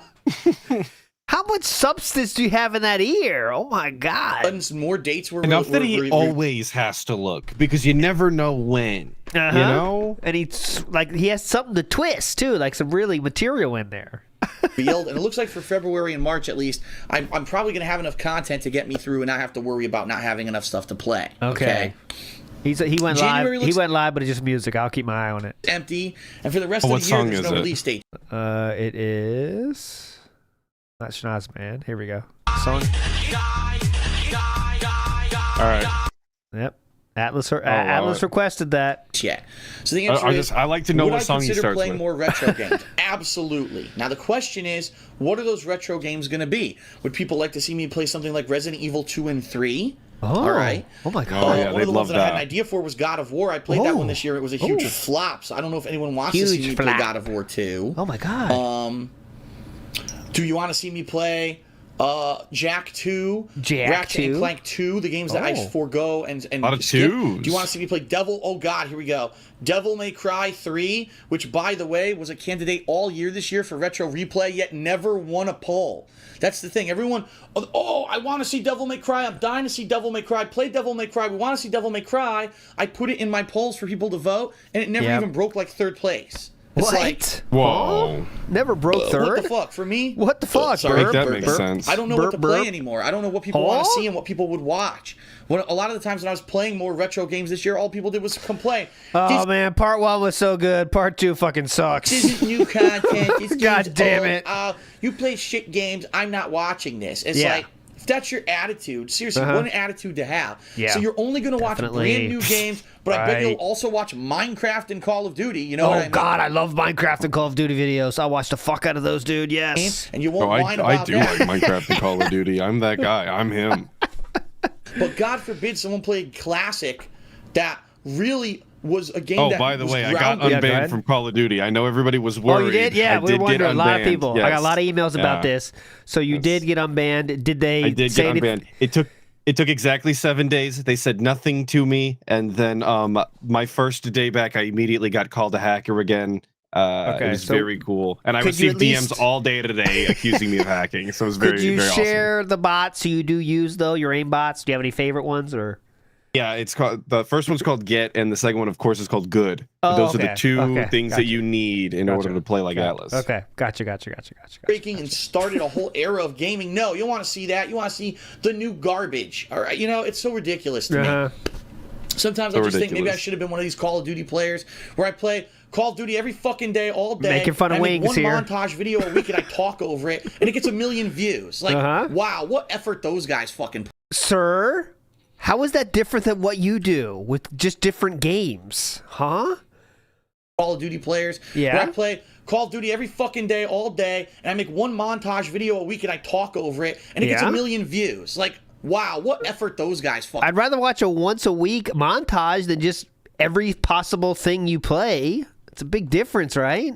how much substance do you have in that ear? Oh my god! More dates were enough that he always has to look because you never know when. You know, and he's like he has something to twist too, like some really material in there. Field, and it looks like for February and March at least, I'm probably going to have enough content to get me through and not have to worry about not having enough stuff to play. Okay. He went January live. He went live, but it's just music. I'll keep my eye on it. Empty, and for the rest of the year, there's no release date. It is not Schnoz, man. Here we go. Song. All right. Yep. Atlas requested that. Yeah. So the answer is, I like to know what song he starts playing with. more retro games? Absolutely. Now the question is, what are those retro games going to be? Would people like to see me play something like Resident Evil 2 and 3? Oh. All right. Oh my god. Oh yeah, one of the love ones that I had an idea for was God of War. I played that one this year. It was a huge flop. So I don't know if anyone wants to see me play God of War 2. Oh my god. Do you want to see me play Jack 2, Jack Ratchet 2? and Clank 2, the games that I forego and a lot of skip? twos. Do you want to see me play Devil? Oh God, here we go. Devil May Cry 3, which by the way was a candidate all year this year for Retro Replay, yet never won a poll. That's the thing. Everyone, oh, I want to see Devil May Cry. I'm dying to see Devil May Cry. Play Devil May Cry. We want to see Devil May Cry. I put it in my polls for people to vote, and it never even broke like third place. It's like, whoa. Never broke third? What the fuck? For me? What the fuck? Sorry, that makes sense. I don't know what to play anymore. I don't know what people want to see and what people would watch. A lot of the times when I was playing more retro games this year, all people did was complain. Oh man, part 1 was so good. Part 2 fucking sucks. This isn't new content. This God damn it. You play shit games. I'm not watching this. It's like, if that's your attitude, seriously, what an attitude to have. Yeah. So you're only going to watch brand new games, but I bet you'll also watch Minecraft and Call of Duty. You know what I mean? God, I love Minecraft and Call of Duty videos. I watch the fuck out of those, dude. Yes. And you won't whine about I do that. like Minecraft and Call of Duty. I'm that guy. I'm him. But God forbid someone played Classic that really was a game that by the was way, I got grounded. unbanned from Call of Duty. I know everybody was worried. Oh, you did? Yeah, we were wondering. A lot of people. Yes. I got a lot of emails about this. So you did get unbanned. Did they I did say get unbanned. It took exactly 7 days. They said nothing to me, and then my first day back, I immediately got called a hacker again. It was very cool, and I received DMs all day today accusing me of hacking. So it was very, could you very share the bots you do use though? Your aim bots? Do you have any favorite ones or? Yeah, it's called the first one's called Get, and the second one, of course, is called Good. Oh, Those are the two things Gotcha. that you need in order to play like Atlas. Okay, gotcha. Breaking and started a whole era of gaming. No, you don't want to see that. You want to see the new garbage. All right, it's so ridiculous to me. Sometimes I just think maybe I should have been one of these Call of Duty players where I play Call of Duty every fucking day, all day. Making fun of wings one here. montage video a week and I talk over it, and it gets 1 million views. Like, wow, what effort those guys fucking put. Sir, how is that different than what you do with just different games? Huh? Call of Duty players. Yeah. Where I play Call of Duty every fucking day, all day, and I make one montage video a week and I talk over it, and it gets 1 million views. Like, wow, what effort those guys fucking. I'd rather watch a once a week montage than just every possible thing you play. It's a big difference, right?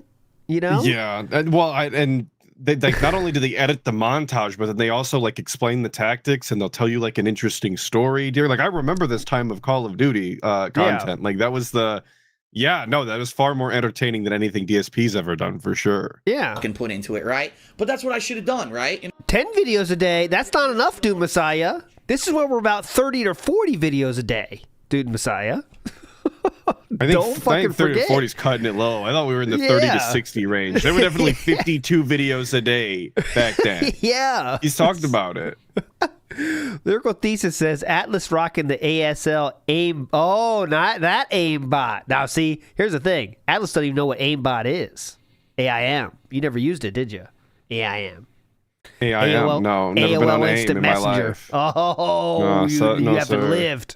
You know? Yeah. And they like not only do they edit the montage, but then they also like explain the tactics, and they'll tell you like an interesting story. Like I remember this time of Call of Duty content. Like that was that was far more entertaining than anything DSP's ever done, for sure. Yeah. Can put into it, right? But that's what I should have done, right? 10 videos a day. That's not enough, Dude Messiah. This is where we're about 30 to 40 videos a day, Dude Messiah. I think 30 to 40 is cutting it low. I thought we were in the 30 to 60 range. There were definitely 52 videos a day back then. Yeah. He's talked about it. Lyrical Thesis says Atlas rocking the ASL aim. Oh, not that aimbot. Now, see, here's the thing. Atlas doesn't even know what aimbot is. AIM. You never used it, did you? AIM. AIM. No, never been on AIM in my life. Oh, you haven't lived.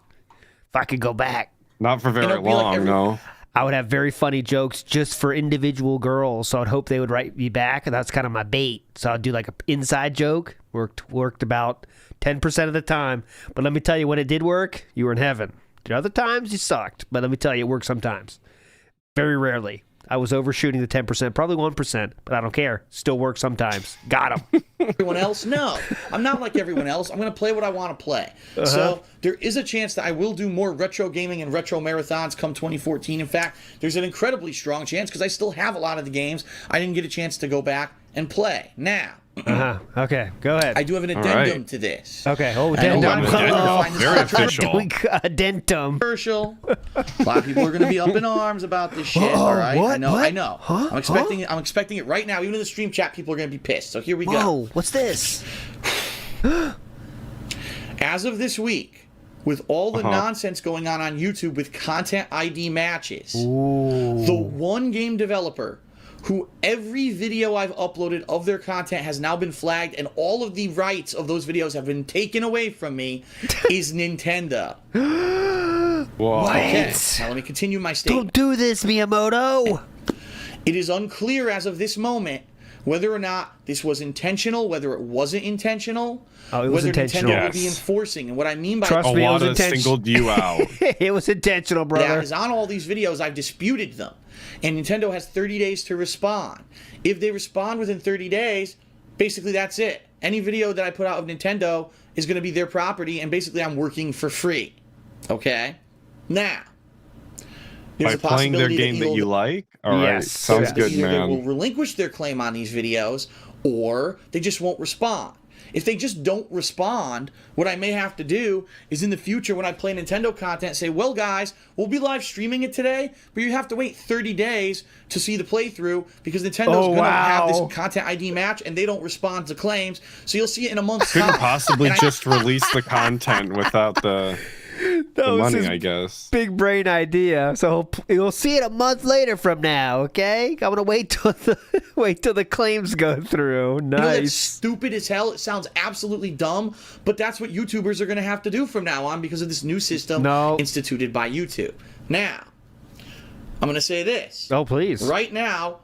If I could go back. Not for very long, no. I would have very funny jokes just for individual girls, so I'd hope they would write me back, and that's kind of my bait. So I'd do like an inside joke. Worked about 10% of the time. But let me tell you, when it did work, you were in heaven. The other times, you sucked. But let me tell you, it worked sometimes. Very rarely. I was overshooting the 10%, probably 1%, but I don't care. Still works sometimes. Got him. Everyone else? No. I'm not like everyone else. I'm going to play what I want to play. So there is a chance that I will do more retro gaming and retro marathons come 2014. In fact, there's an incredibly strong chance because I still have a lot of the games I didn't get a chance to go back and play. Now. Okay, go ahead. I do have an addendum to this. Okay. Oh, addendum. Very official. Addendum. Commercial. A lot of people are going to be up in arms about this shit. All right. What? I know. Huh? I'm expecting it right now. Even in the stream chat, people are going to be pissed. So here we go. Whoa, what's this? As of this week, with all the nonsense going on YouTube with content ID matches, the one game developer who every video I've uploaded of their content has now been flagged and all of the rights of those videos have been taken away from me is Nintendo. Whoa. Okay, now let me continue my statement. Don't do this, Miyamoto. It is unclear as of this moment whether or not this was intentional, whether it wasn't intentional, whether Nintendo will be enforcing. And what I mean by Trust me, it was intentional. Singled you out. It was intentional, brother. That is on all these videos. I've disputed them. And Nintendo has 30 days to respond. If they respond within 30 days, basically that's it. Any video that I put out of Nintendo is going to be their property, and basically I'm working for free. Okay? Now, there's a playing their game that you like? All right. Yes. Sounds good, either man. they will relinquish their claim on these videos, or they just won't respond. If they just don't respond, what I may have to do is in the future when I play Nintendo content say, well, guys, we'll be live streaming it today, but you have to wait 30 days to see the playthrough because Nintendo's going to have this content ID match and they don't respond to claims. So you'll see it in a month's time. Couldn't possibly just release the content without the money, I guess. Big brain idea. So you'll see it a month later from now, okay? I'm gonna wait till the claims go through. Nice. You know, that's stupid as hell. It sounds absolutely dumb, but that's what YouTubers are gonna have to do from now on because of this new system instituted by YouTube. Now, I'm going to say this. Oh, please. Right now,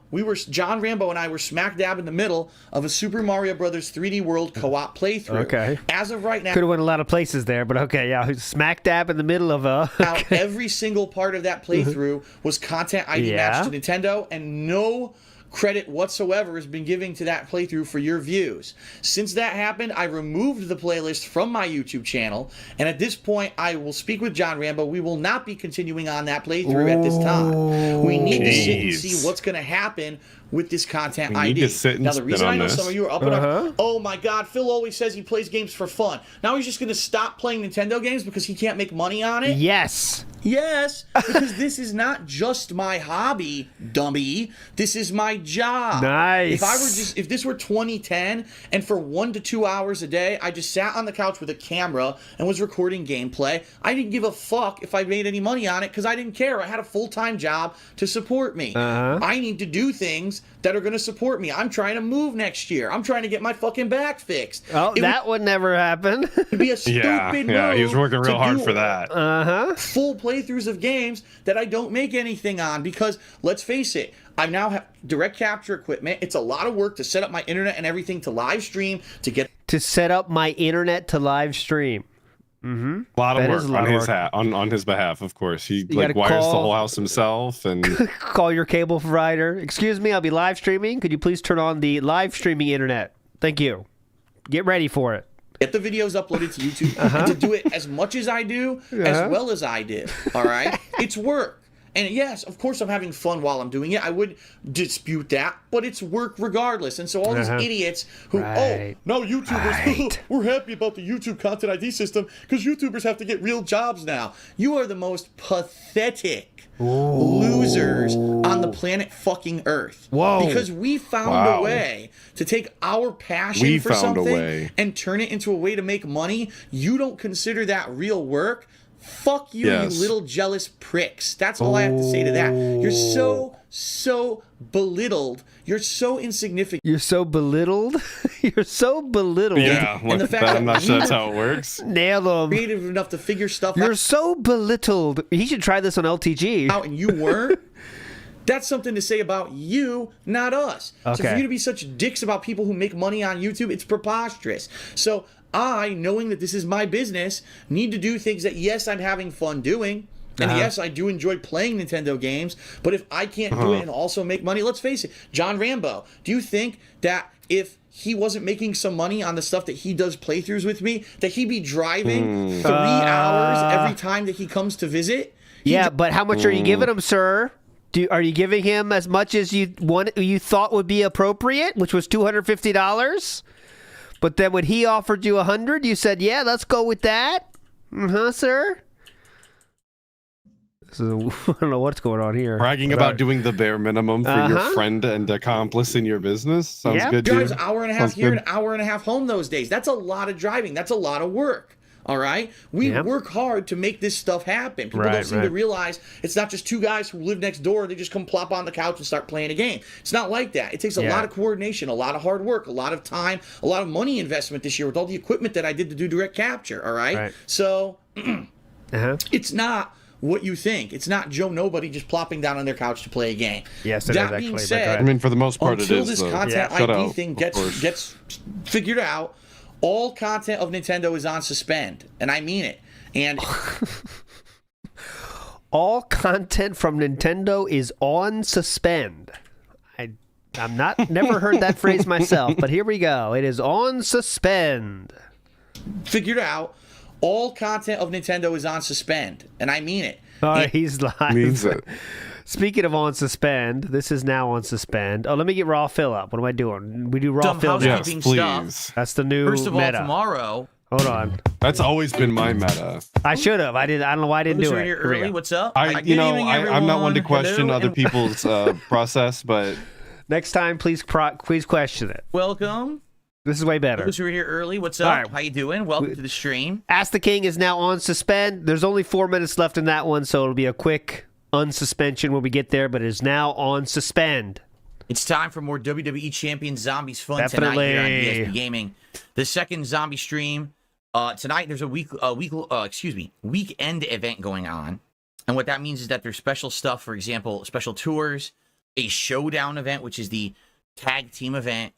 John Rambo and I were smack dab in the middle of a Super Mario Brothers 3D World co-op playthrough. Okay. As of right now... Could have went a lot of places there, but okay, yeah. Smack dab in the middle of a... Now, every single part of that playthrough was content ID matched to Nintendo, and no credit whatsoever has been given to that playthrough for your views. Since that happened, I removed the playlist from my YouTube channel, and at this point, I will speak with John Rambo. We will not be continuing on that playthrough at this time. We need to sit and see what's going to happen with this content ID. Now, the reason I know some of you are up and up, oh my God, Phil always says he plays games for fun. Now he's just going to stop playing Nintendo games because he can't make money on it? Yes. Yes, because this is not just my hobby, dummy. This is my job. Nice. If this were 2010 and for 1 to 2 hours a day, I just sat on the couch with a camera and was recording gameplay, I didn't give a fuck if I made any money on it because I didn't care. I had a full-time job to support me. I need to do things that are going to support me. I'm trying to move next year. I'm trying to get my fucking back fixed. Oh, that would never happen. It'd be a stupid move. Yeah, he was working real hard for that. Full playthroughs of games that I don't make anything on because, let's face it, I now have direct capture equipment. It's a lot of work to set up my internet and everything to live stream, to set up my internet to live stream. A lot of work on his behalf, of course. He wires the whole house himself and call your cable provider. Excuse me, I'll be live streaming. Could you please turn on the live streaming internet? Thank you. Get ready for it. Get the videos uploaded to YouTube and to do it as much as I do, as well as I did. All right? It's work. And yes, of course I'm having fun while I'm doing it. I would dispute that, but it's work regardless. And so all these idiots who, no, YouTubers, we're happy about the YouTube content ID system because YouTubers have to get real jobs now. You are the most pathetic, loser losers on the planet fucking Earth. Whoa. Because we found a way to take our passion for something and turn it into a way to make money. You don't consider that real work? Fuck you, you little jealous pricks. That's all I have to say to that. You're so belittled. You're so insignificant. You're so belittled? You're so belittled. Yeah, and the fact that I'm not sure that's how it works. Nail him. Creative enough to figure stuff out. You're so belittled. He should try this on LTG. And you weren't. That's something to say about you, not us. Okay. So for you to be such dicks about people who make money on YouTube, it's preposterous. So I, knowing that this is my business, need to do things that, yes, I'm having fun doing. And yes, I do enjoy playing Nintendo games. But if I can't do it and also make money, let's face it, John Rambo, do you think that if he wasn't making some money on the stuff that he does playthroughs with me, that he'd be driving 3 hours every time that he comes to visit? Yeah, but how much are you giving him, sir? Are you giving him as much as you thought would be appropriate, which was $250? But then when he offered you $100, you said, "Yeah, let's go with that." Sir. So, I don't know what's going on here. Bragging about doing the bare minimum for your friend and accomplice in your business sounds good. Drives an hour and a half here, an hour and a half home those days. That's a lot of driving. That's a lot of work. All right, we work hard to make this stuff happen. People don't seem to realize it's not just two guys who live next door. They just come plop on the couch and start playing a game. It's not like that. It takes a lot of coordination, a lot of hard work, a lot of time, a lot of money investment this year with all the equipment that I did to do direct capture. All right, so it's not what you think. It's not Joe Nobody just plopping down on their couch to play a game. Yes, it that is actually. being said, I mean, for the most part, it is. Until this content ID thing gets figured out, all content of Nintendo is on suspend, and I mean it. And all content from Nintendo is on suspend. I'm not never heard that phrase myself, but here we go. It is on suspend. Figured out. All content of Nintendo is on suspend, and I mean it. He's live. Means it. Speaking of on suspend, this is now on suspend. Oh, let me get raw fill up. What am I doing? We do raw Some fill up. housekeeping please. That's the new First of meta. all, tomorrow. Hold on. That's always been my meta. I should have. I don't know why I didn't do it. Here early. What's up? I'm not one to question other people's process, but next time, please question it. Welcome. This is way better. Those who are here early, what's up? Right. How you doing? Welcome to the stream. Ask the King is now on suspend. There's only 4 minutes left in that one, so it'll be a quick unsuspension when we get there, but it is now on suspend. It's time for more WWE Champion Zombies fun Definitely. tonight here on DSP Gaming. The second zombie stream. Tonight there's a weekend event going on. And what that means is that there's special stuff, for example, special tours, a showdown event, which is the tag team event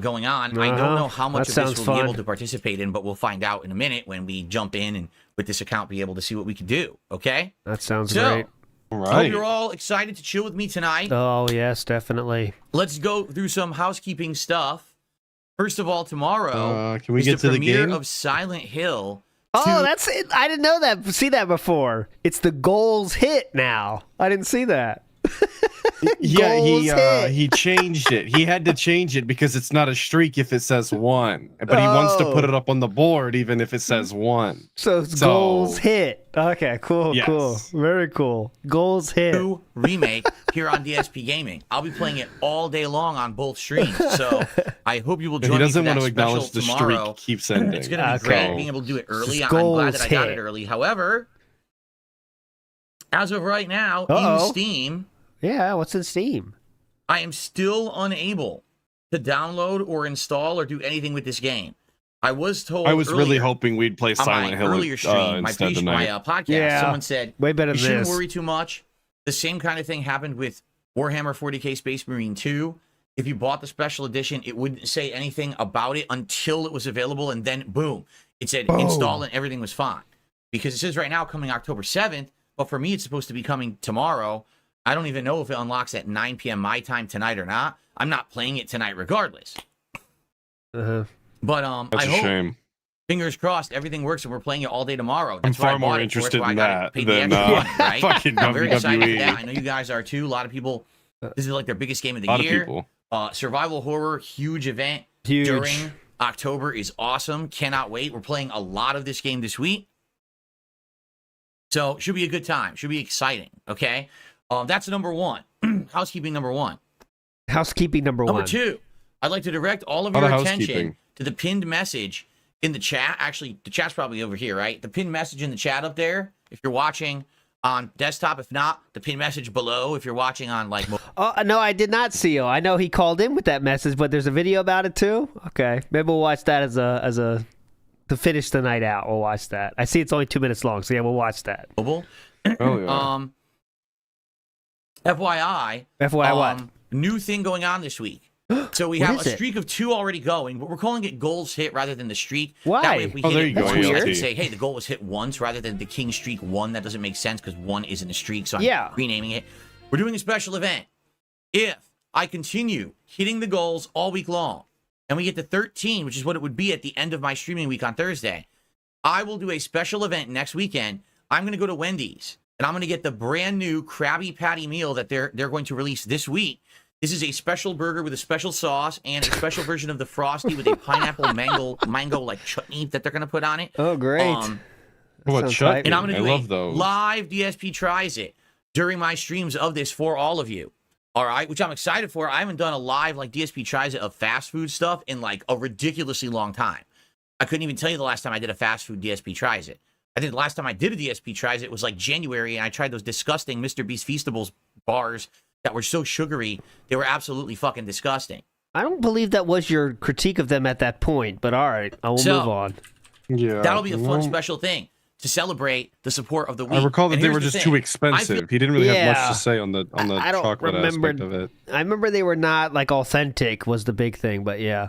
going on. I don't know how much of this we'll be able to participate in, but we'll find out in a minute when we jump in and with this account be able to see what we can do. Okay? That sounds great. All right. Hope you're all excited to chill with me tonight. Oh, yes, definitely. Let's go through some housekeeping stuff. First of all, tomorrow can we get to the premiere game of Silent Hill. Oh, that's it. I didn't know that. See that before. It's the goals hit now. I didn't see that. Yeah, he changed it. He had to change it because it's not a streak if it says 1. But he wants to put it up on the board even if it says 1. So it's goals hit. Okay, cool, cool. Very cool. Goals hit. 2 remake here on DSP Gaming. I'll be playing it all day long on both streams. So I hope you will join me. He doesn't for that want to acknowledge the tomorrow. streak keeps ending. It's going to be great being able to do it early. I'm glad that I got it early. However, as of right now, in Steam... Yeah, what's in Steam? I am still unable to download or install or do anything with this game. I was told I was earlier, really hoping we'd play Silent Hill earlier stream, instead tonight. my podcast. Someone said, way better than you shouldn't this. worry too much. The same kind of thing happened with Warhammer 40k Space Marine 2. If you bought the special edition, it wouldn't say anything about it until it was available, and then boom, it said install and everything was fine. Because it says right now coming October 7th, but for me it's supposed to be coming tomorrow. I don't even know if it unlocks at 9 p.m. my time tonight or not. I'm not playing it tonight regardless. But That's I a hope, shame. fingers crossed, everything works and we're playing it all day tomorrow. I'm far more interested in that than fucking I'm very excited for WWE. that. I know you guys are too. A lot of people, this is like their biggest game of the A lot year. of people. Survival horror, huge event during October is awesome. Cannot wait. We're playing a lot of this game this week. So should be a good time. Should be exciting. Okay. That's number one. Housekeeping number one. Housekeeping number one. Number two, I'd like to direct all of your attention to the pinned message in the chat. Actually, the chat's probably over here, right? The pinned message in the chat up there, if you're watching on desktop. If not, the pinned message below if you're watching on, like... no, I did not see you. I know he called in with that message, but there's a video about it too? Okay. Maybe we'll watch that as a... To finish the night out, we'll watch that. I see it's only 2 minutes long, so yeah, we'll watch that. Oh, yeah. FYI, what? New thing going on this week. So we have a streak of 2 already going, but we're calling it goals hit rather than the streak. Why? That way, if we hit it once, weird. I can say, hey, the goal was hit once rather than the king streak 1. That doesn't make sense because 1 isn't a streak, so I'm renaming it. We're doing a special event. If I continue hitting the goals all week long, and we get to 13, which is what it would be at the end of my streaming week on Thursday, I will do a special event next weekend. I'm going to go to Wendy's, and I'm going to get the brand new Krabby Patty meal that they're going to release this week. This is a special burger with a special sauce and a special version of the Frosty with a pineapple mango like chutney that they're going to put on it. Oh, great. What chutney? And I'm going to do a live DSP Tries It during my streams of this for all of you. All right, which I'm excited for. I haven't done a live like DSP Tries It of fast food stuff in like a ridiculously long time. I couldn't even tell you the last time I did a fast food DSP Tries It. I think the last time I did a DSP Tries It was like January, and I tried those disgusting Mr. Beast Feastables bars that were so sugary. They were absolutely fucking disgusting. I don't believe that was your critique of them at that point, but all right, I will move on. Yeah, that'll be a fun special thing to celebrate the support of the week. I recall that they were just too expensive. He didn't really have much to say on the chocolate aspect of it. I remember they were not like authentic was the big thing, but yeah.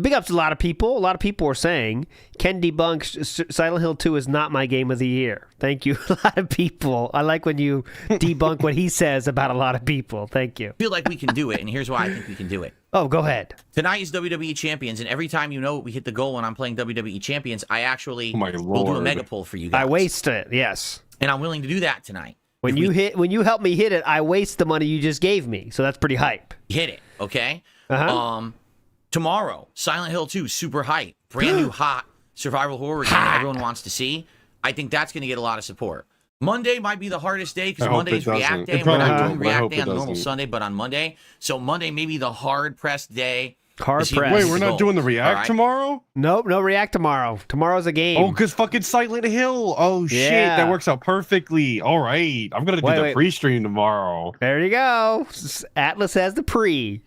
Big ups to a lot of people. A lot of people were saying, Ken debunks Silent Hill 2 is not my game of the year. Thank you. A lot of people. I like when you debunk what he says about a lot of people. Thank you. I feel like we can do it, and here's why I think we can do it. Oh, go ahead. Tonight is WWE Champions, and every time we hit the goal when I'm playing WWE Champions, I actually will do a mega pull for you guys. I waste it, yes. And I'm willing to do that tonight. When you help me hit it, I waste the money you just gave me. So that's pretty hype. Hit it, okay? Tomorrow, Silent Hill 2, super hype. Brand new hot survival horror game everyone wants to see. I think that's going to get a lot of support. Monday might be the hardest day because Monday's React Day. And we're not doing React Day on the normal Sunday, but on Monday. So Monday may be the hard-pressed day. Hard-pressed. Wait, we're not doing the React tomorrow? Nope, no React tomorrow. Tomorrow's a game. Oh, because fucking Silent Hill. Oh, shit. That works out perfectly. All right. I'm going to do the pre-stream tomorrow. There you go. Atlas has the pre.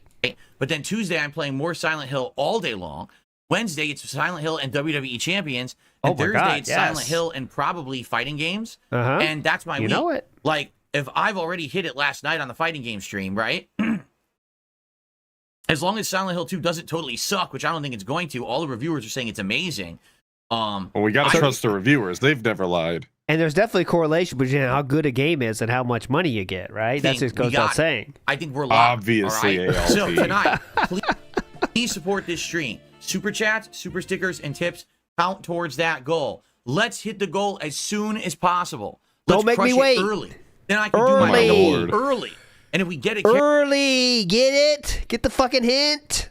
But then Tuesday, I'm playing more Silent Hill all day long. Wednesday, it's Silent Hill and WWE Champions. And Thursday, it's Silent Hill and probably fighting games. And that's my week. You know it. Like, if I've already hit it last night on the fighting game stream, right? As long as Silent Hill 2 doesn't totally suck, which I don't think it's going to, all the reviewers are saying it's amazing. Well, we got to trust the reviewers. They've never lied. And there's definitely a correlation between how good a game is and how much money you get, right? That just goes without saying. I think we're locked. Obviously, all right? So tonight, please support this stream. Super chats, super stickers, and tips count towards that goal. Let's hit the goal as soon as possible. Don't make me wait. Early. Then I can do my goal early. And if we get it early, get it? Get the fucking hint?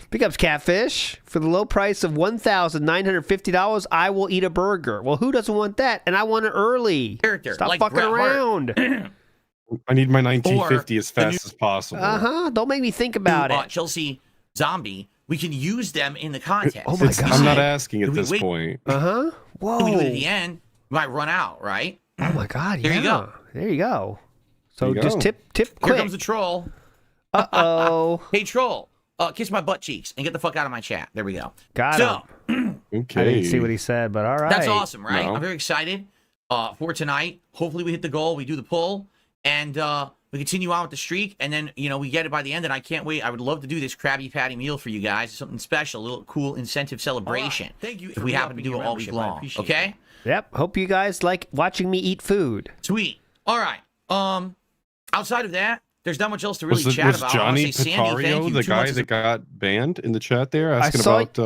Big ups, Catfish. For the low price of $1,950, I will eat a burger. Well, who doesn't want that? And I want it early. Stop like fucking around. I need my 1950 as fast as possible. Don't make me think about it. Chelsea Zombie. We can use them in the contest. Oh my God. I'm not asking at this point. Whoa. If we do it at the end, we might run out, right? Oh my God. Here you go. There you go. So just tip quick. Here comes the troll. Uh-oh. Hey, troll. Kiss my butt cheeks and get the fuck out of my chat. There we go. Got him. Okay. I didn't see what he said, but all right. That's awesome, right? No. I'm very excited for tonight. Hopefully we hit the goal. We do the pull. And we continue on with the streak. And then, we get it by the end. And I can't wait. I would love to do this Krabby Patty meal for you guys. Something special. A little cool incentive celebration. Thank you. If we happen to do it all week long. Okay? Yep. Hope you guys like watching me eat food. Sweet. All right. Outside of that, there's not much else to really chat about. Was Johnny Picario the guy that got banned in the chat there asking about...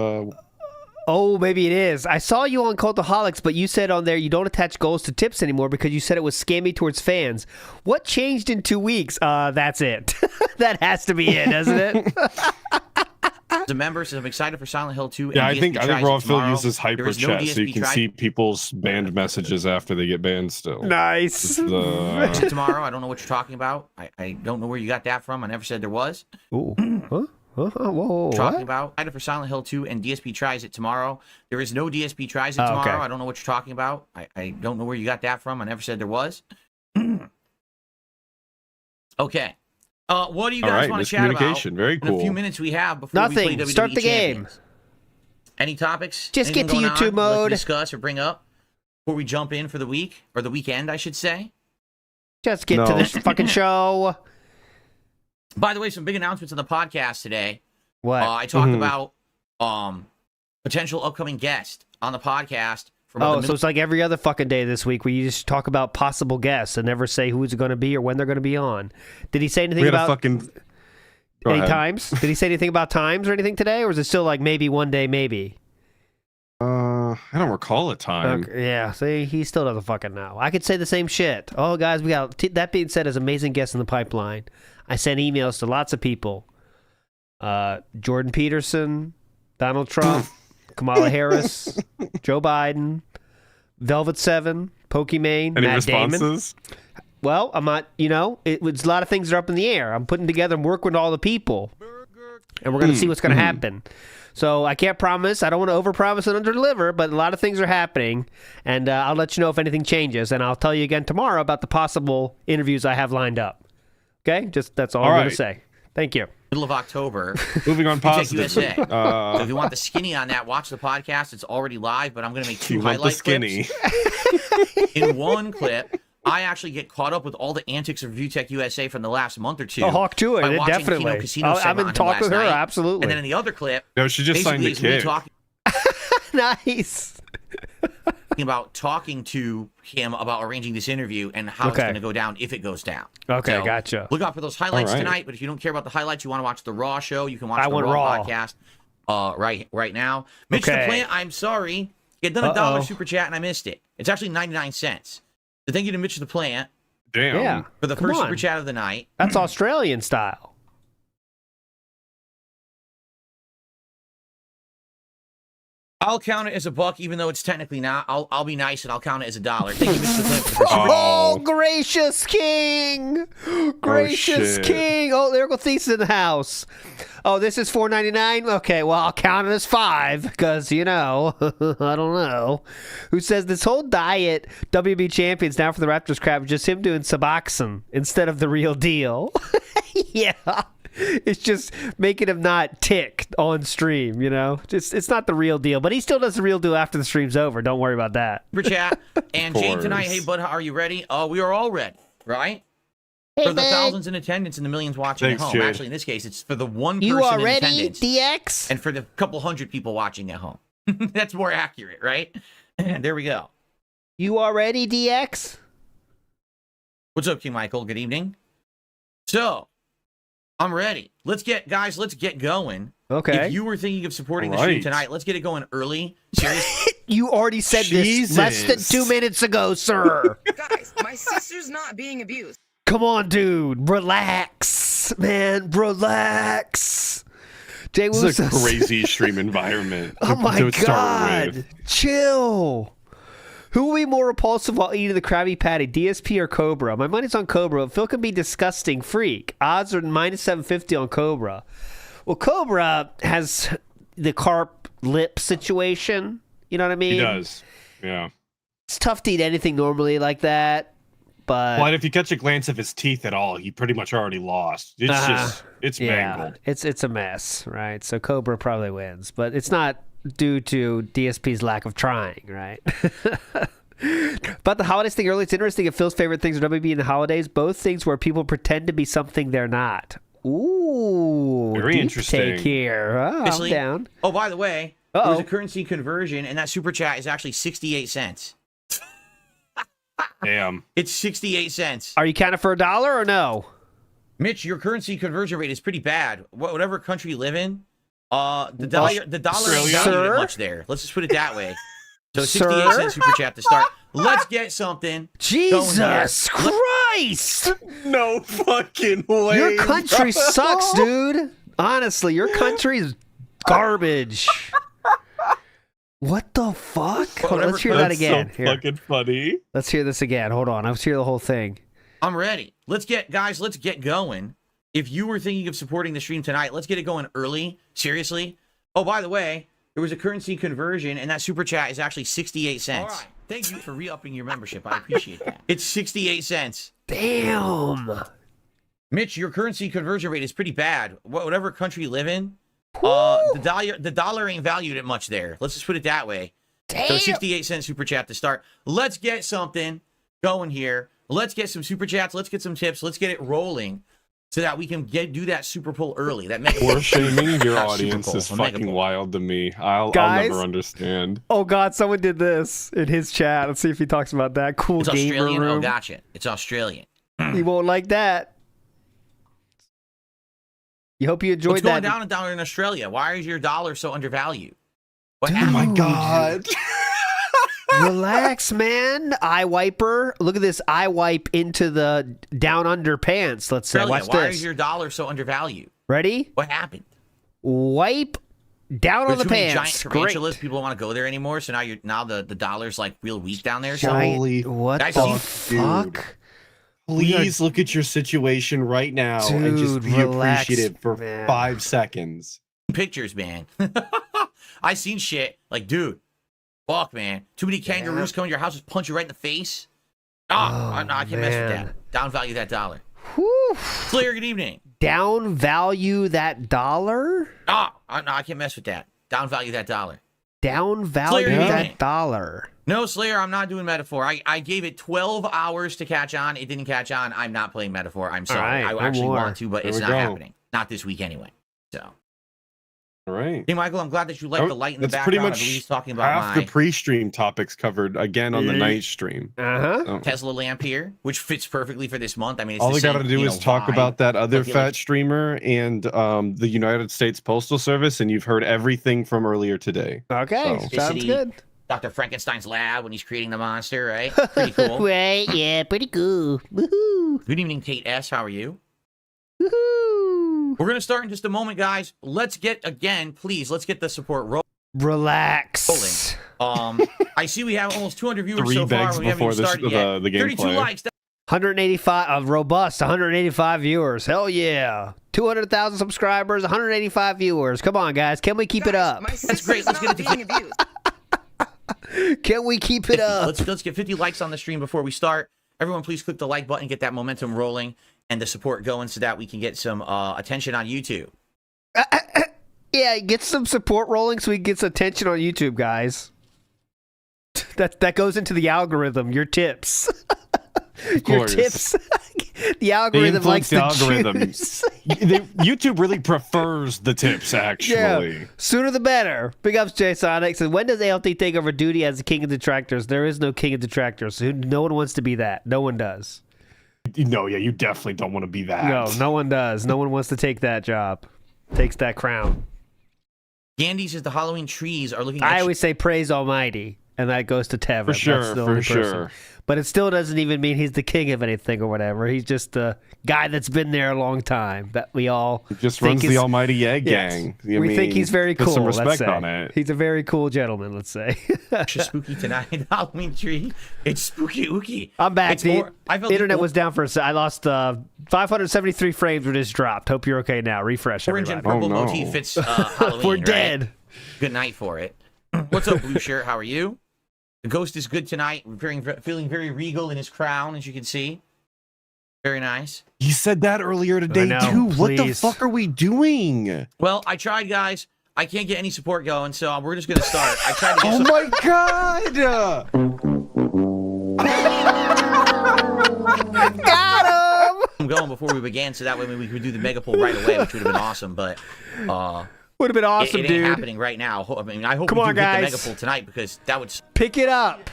Oh, maybe it is. I saw you on Cultaholics, but you said on there you don't attach goals to tips anymore because you said it was scammy towards fans. What changed in 2 weeks? That's it. That has to be it, doesn't it? The member says, I'm excited for Silent Hill 2. Yeah, and I think Raw Phil uses hyper no chat so you can see people's banned messages after they get banned still. Nice. Tomorrow, I don't know what you're talking about. I don't know where you got that from. I never said there was. Ooh. Huh? Whoa, talking about excited for Silent Hill 2 and DSP tries it tomorrow. There is no DSP tries it tomorrow. Okay. I don't know what you're talking about. I don't know where you got that from. I never said there was. Okay. What do you guys want to chat about? Very cool. In a few minutes we have before Nothing. we play WWE Start the Champions. game. Any topics? Just Anything get to going YouTube on mode. Let's discuss or bring up before we jump in for the week or the weekend, I should say. Just get to this fucking show. By the way, some big announcements on the podcast today. What? I talked about potential upcoming guest on the podcast. So it's like every other fucking day this week where you just talk about possible guests and never say who's going to be or when they're going to be on. Did he say anything about any times? Did he say anything about times or anything today, or is it still like maybe one day, maybe? I don't recall a time. Okay, yeah, see, he still doesn't fucking know. I could say the same shit. Oh, guys, we got that being said, as amazing guests in the pipeline. I sent emails to lots of people. Jordan Peterson, Donald Trump, Kamala Harris, Joe Biden, Velvet 7, Pokimane, Any Matt responses? Damon. Well, I'm not, it was a lot of things are up in the air. I'm putting together and working with all the people. And we're going to see what's going to happen. So I can't promise. I don't want to overpromise and underdeliver, but a lot of things are happening. And I'll let you know if anything changes. And I'll tell you again tomorrow about the possible interviews I have lined up. Okay? That's all I'm going to say. Thank you. Middle of October. Moving on positive. USA. So if you want the skinny on that, watch the podcast. It's already live, but I'm going to make 2 highlight clips. In one clip, I actually get caught up with all the antics of Review Tech USA from the last month or two. Oh, Hawk to it, definitely. I've been talking with her, absolutely. And then in the other clip, no, she just signed the kid. Nice. About talking to him about arranging this interview and how it's going to go down if it goes down. Okay, so gotcha. Look out for those highlights tonight. But if you don't care about the highlights, you want to watch the Raw show, you can watch the Raw podcast right now. Mitch the Plant, I'm sorry. He had done a $1 super chat and I missed it. It's actually 99 cents. So thank you to Mitch the Plant. Damn. Yeah, for the first super chat of the night. That's Australian style. I'll count it as $1, even though it's technically not. I'll be nice and I'll count it as $1. Thank you, Mr. Flint, for Oh, gracious king! Gracious king! Oh, Lyrical Thief's in the house. Oh, this is $4.99? Okay, well, I'll count it as $5, because, I don't know. Who says this whole diet WB champions now for the Raptors crap is just him doing Suboxone instead of the real deal. Yeah. It's just making him not tick on stream, it's not the real deal, but he still does the real deal after the stream's over. Don't worry about that. Super chat. And Jane tonight, hey bud, are you ready? We are all ready, right? Hey, for the thousands in attendance and the millions watching at home. Jade. Actually, in this case, it's for the one person you are in ready, attendance. DX? And for the couple hundred people watching at home. That's more accurate, right? And there we go. You are ready, DX? What's up, King Michael? Good evening. So, I'm ready. Let's get going. Okay. If you were thinking of supporting the stream tonight, let's get it going early. Seriously. You already said this less than 2 minutes ago, sir. Guys, my sister's not being abused. Come on, dude. Relax, man. Relax. Jay This is a crazy stream environment. Oh my God. Chill. Who will be more repulsive while eating the Krabby Patty, DSP or Cobra? My money's on Cobra. Phil can be disgusting freak. Odds are minus 750 on Cobra. Well, Cobra has the carp lip situation. You know what I mean? He does. Yeah. It's tough to eat anything normally like that. But if you catch a glance of his teeth at all, he pretty much already lost. It's mangled. It's a mess, right? So Cobra probably wins, but it's not due to DSP's lack of trying, right? But the holidays thing earlier, it's interesting if Phil's favorite things are WB in the holidays, both things where people pretend to be something they're not. Ooh, very interesting take here. Oh, I'm down. Oh, by the way, there's a currency conversion, and that super chat is actually 68 cents. Damn. It's 68 cents. Are you counting for $1 or no? Mitch, your currency conversion rate is pretty bad. Whatever country you live in, the dollar ain't valued much there. Let's just put it that way. So 68 cents super chat to start. Let's get something. Jesus Christ! No fucking way. Your country sucks, dude. Honestly, your country is Garbage. What the fuck? Hold on, let's hear that again. So fucking funny. Let's hear this again. Hold on. Let's hear the whole thing. I'm ready. Let's get going. If you were thinking of supporting the stream tonight, let's get it going early. Seriously. Oh, by the way, there was a currency conversion, and that super chat is actually 68 cents. All right. Thank you for re-upping your membership. I appreciate that. It's 68 cents. Damn. Mitch, your currency conversion rate is pretty bad. Whatever country you live in, the dollar ain't valued at much there. Let's just put it that way. Damn. So 68 cent super chat to start. Let's get something going here. Let's get some super chats. Let's get some tips. Let's get it rolling so that we can do that super pull early. That mega Or shaming your audience is fucking wild to me. I'll never understand. Oh God, someone did this in his chat. Let's see if he talks about that. Cool it's gamer Australian? room. Oh, gotcha. It's Australian. He won't like that. You hope you enjoyed that. What's going down in Australia? Why is your dollar so undervalued? Oh my God. Relax, man. Eye wiper. Look at this eye wipe into the down under pants. Let's say. Watch Why this. is your dollar so undervalued? Ready? What happened? Wipe down on the pants. Giant tarantulas. People don't want to go there anymore. So now the dollar's like real weak down there. Holy what the fuck? Dude. Please look at your situation right now and just be appreciative for 5 seconds. Pictures, man. I seen shit like, dude, fuck, man. Too many kangaroos come to your house, just punch you right in the face. No, I can't mess with that. Downvalue that dollar. Whew. Slayer, good evening. Downvalue that dollar? No, I can't mess with that. Downvalue that dollar. Downvalue that dollar. No, Slayer, I'm not doing Metaphor. I gave it 12 hours to catch on. It didn't catch on. I'm not playing Metaphor. I'm sorry. Right, I actually want to, but it's not happening. Not this week anyway. So. All right. Hey, Michael, I'm glad that you like the light in the background. Pretty much he's talking about half the pre-stream topics covered again on the night stream. Tesla lamp here, which fits perfectly for this month. I mean, it's all we got to do is talk about that other fat like streamer and the United States Postal Service, and you've heard everything from earlier today. Okay, sounds good. Dr. Frankenstein's lab when he's creating the monster, right? Pretty cool. Right, yeah, pretty cool. Woohoo. Good evening, Kate S. How are you? Woohoo. We're going to start in just a moment, guys. Let's get the support rolling. Relax. I see we have almost 200 viewers so far. We haven't even started yet. The 32 likes. 185, robust, 185 viewers. Hell yeah. 200,000 subscribers, 185 viewers. Come on, guys. Can we keep it up? That's great. Let's get it to abused. Can we keep it up? Let's get 50 likes on the stream before we start. Everyone, please click the like button, get that momentum rolling, and the support going so that we can get some attention on YouTube. Yeah, get some support rolling so we can get some attention on YouTube, guys. That goes into the algorithm. Your tips. Your tips. The algorithm likes the algorithm. YouTube really prefers the tips, actually. Yeah. Sooner the better. Big ups, Jay Sonic. Says, when does ALT take over duty as the king of detractors? There is no king of detractors. No one wants to be that. No one does. No, yeah, you definitely don't want to be that. No one does. No one wants to take that job. Takes that crown. Gandhi says the Halloween trees are looking. I always say praise Almighty, and that goes to Tevin. For sure, that's the only person. But it still doesn't even mean he's the king of anything or whatever. He's just the guy that's been there a long time that we all just runs the almighty egg gang. Yes. We think he's very cool. Put some respect on it. He's a very cool gentleman, let's say. Spooky tonight, Halloween tree. It's spooky ooky. I'm back. The internet was down for a second. I lost 573 frames when it just dropped. Hope you're okay now. Refresh, orange everybody. and purple motif fits Halloween. We're dead. Right? Good night for it. What's up, Blue Shirt? How are you? The ghost is good tonight. Feeling very regal in his crown, as you can see. Very nice. You said that earlier today, too. Please. What the fuck are we doing? Well, I tried, guys. I can't get any support going, so we're just going to start. I tried to get Oh, my God! Got him! I'm going before we began, so that way we could do the mega pull right away, which would have been awesome, but... would have been awesome, it dude. Ain't happening right now. I mean, I hope Come we on, do get guys. the mega pull tonight because that would pick it up.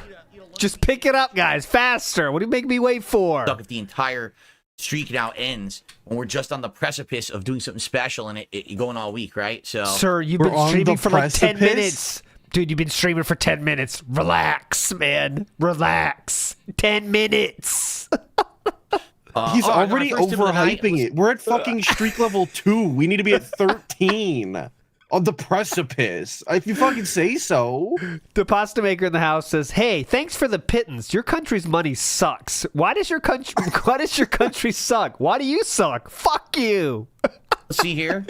Just pick it up, guys, faster. What do you make me wait for? If the entire streak now ends when we're just on the precipice of doing something special and it going all week, right? So, sir, you've been streaming for like 10 minutes. Dude, you've been streaming for 10 minutes. Relax, man. Relax. 10 minutes. He's already overhyping it. We're at fucking streak level 2. We need to be at 13. On the precipice. If you fucking say so. The pasta maker in the house says, "Hey, thanks for the pittance. Your country's money sucks. Why does your country suck? Why do you suck? Fuck you." Let's see here.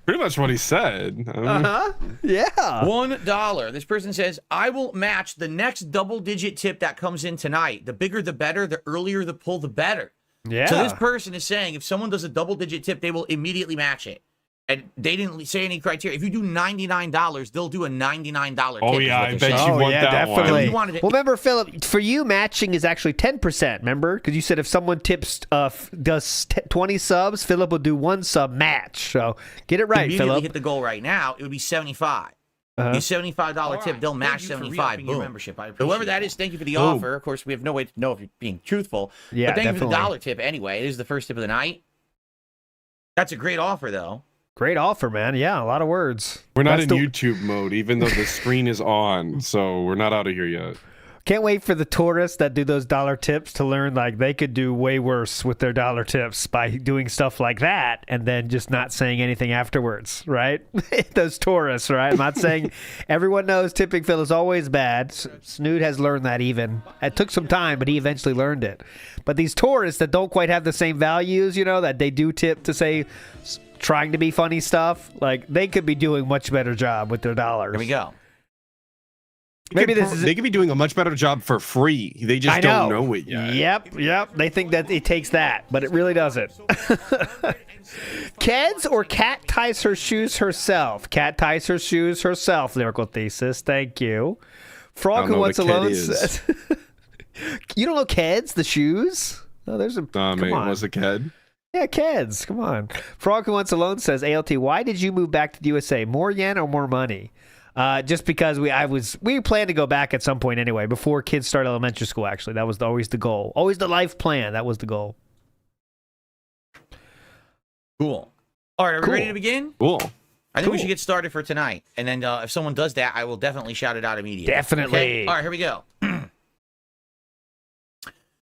Pretty much what he said. Yeah. $1. This person says, "I will match the next double-digit tip that comes in tonight. The bigger the better. The earlier the pull, the better." Yeah. So this person is saying if someone does a double-digit tip, they will immediately match it. And they didn't say any criteria. If you do $99, they'll do a $99 tip. Oh, yeah, I bet you want that definitely. one. Well, remember, Philip, for you, matching is actually 10%, remember? Because you said if someone tips, does 20 subs, Philip will do 1 sub match. So get it right, Philip. Philip. Hit the goal right now, it would be 75. A $75 tip, they'll match 75. Boom. Membership. Whoever that is, thank you for the offer. Of course, we have no way to know if you're being truthful. Yeah, but thank you for the definitely. $1 tip anyway. It is the first tip of the night. That's a great offer, though. Great offer, man. Yeah, a lot of words. We're not in YouTube mode, even though the screen is on, so we're not out of here yet. Can't wait for the tourists that do those dollar tips to learn like they could do way worse with their dollar tips by doing stuff like that and then just not saying anything afterwards, right? Those tourists, right? I'm not saying everyone knows tipping Phil is always bad. Snood has learned that even. It took some time, but he eventually learned it. But these tourists that don't quite have the same values, you know, that they do tip to say trying to be funny stuff, like they could be doing much better job with their dollars. Here we go. Maybe they could be doing a much better job for free. They just don't know it yet. Yep. They think that it takes that, but it really doesn't. Keds or Cat ties her shoes herself? Cat ties her shoes herself. Lyrical thesis. Thank you. Frog who wants alone says, "You don't know Keds, the shoes? No, there's a. Come on. Was a Ked? Yeah, Keds. Come on. Frog who wants alone says, "ALT, why did you move back to the USA? More yen or more money?" Just because we planned to go back at some point anyway, before kids start elementary school, actually. That was always the goal. Always the life plan. That was the goal. Cool. All right, are we ready to begin? Cool. I think we should get started for tonight. And then if someone does that, I will definitely shout it out immediately. Definitely. Okay? All right, here we go.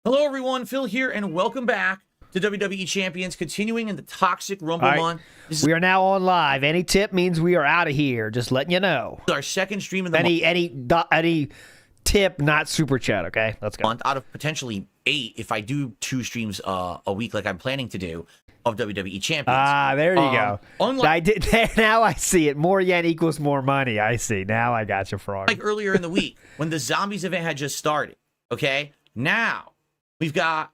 Hello, everyone. Phil here, and welcome back to WWE Champions, continuing in the Toxic Rumble month. We are now on live. Any tip means we are out of here. Just letting you know. Our second stream of the month. Any tip, not super chat. Okay, let's go. Month out of potentially 8, if I do 2 streams a week, like I'm planning to do, of WWE Champions. Ah, there you go. I did. Now I see it. More yen equals more money. I see. Now I got you, Frog. Like earlier in the week when the Zombies event had just started. Okay, now we've got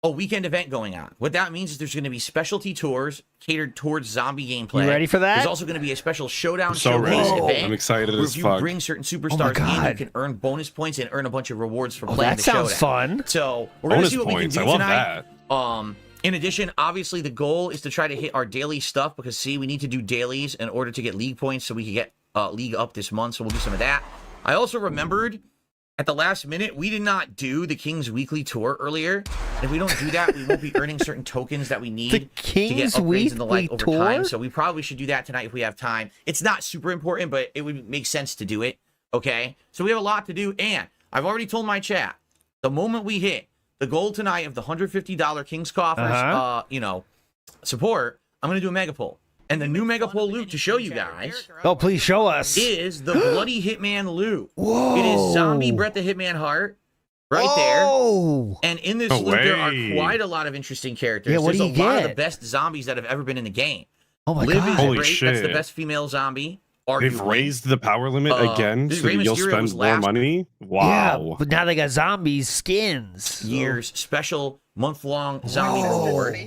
a weekend event going on. What that means is there's going to be specialty tours catered towards zombie gameplay. You ready for that? There's also going to be a special showdown showcase event. I'm excited as fuck. If you fuck. bring certain superstars in, you can earn bonus points and earn a bunch of rewards for playing that the showdown. That sounds fun. So we're going to see what points. we can do tonight. That. In addition, obviously the goal is to try to hit our daily stuff because see, we need to do dailies in order to get league points so we can get league up this month. So we'll do some of that. I also remembered at the last minute, we did not do the King's Weekly Tour earlier. If we don't do that, we won't be earning certain tokens that we need to get upgrades and the like over time. So we probably should do that tonight if we have time. It's not super important, but it would make sense to do it. Okay? So we have a lot to do. And I've already told my chat, the moment we hit the goal tonight of the $150 King's Coffers, support, I'm going to do a mega poll. And the new mega poll loot to show you guys. Oh, please show us. Is the Bloody Hitman loot. Whoa. It is Zombie Bret the Hitman Hart right there. And in this loot, there are quite a lot of interesting characters. Yeah, what There's do a you lot get? of the best zombies that have ever been in the game. Oh my Liv god. is Holy great. shit. That's the best female zombie. They've raised the power limit again, so that you'll spend more money? Wow. Yeah, but now they got zombies skins. Year's special month-long zombie reward.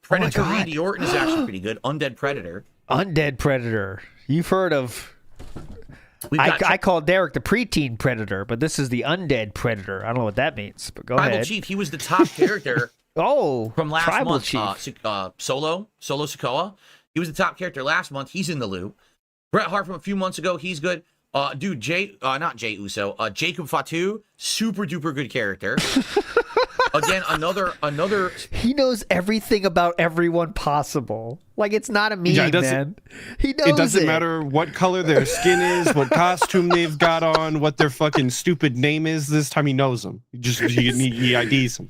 Predator Randy Orton is actually pretty good. Undead Predator. Undead Predator. You've heard of... I call Derek the preteen Predator, but this is the Undead Predator. I don't know what that means, but go Tribal ahead. Chief, he was the top character from last Tribal month. Chief. Solo Sikoa. He was the top character last month. He's in the loop. Bret Hart from a few months ago. He's good. Dude, not Jay Uso. Jacob Fatu, super duper good character. Again, another. He knows everything about everyone possible. Like it's not a meme, man. He knows it doesn't matter what color their skin is, what costume they've got on, what their fucking stupid name is. This time he knows them. He IDs them.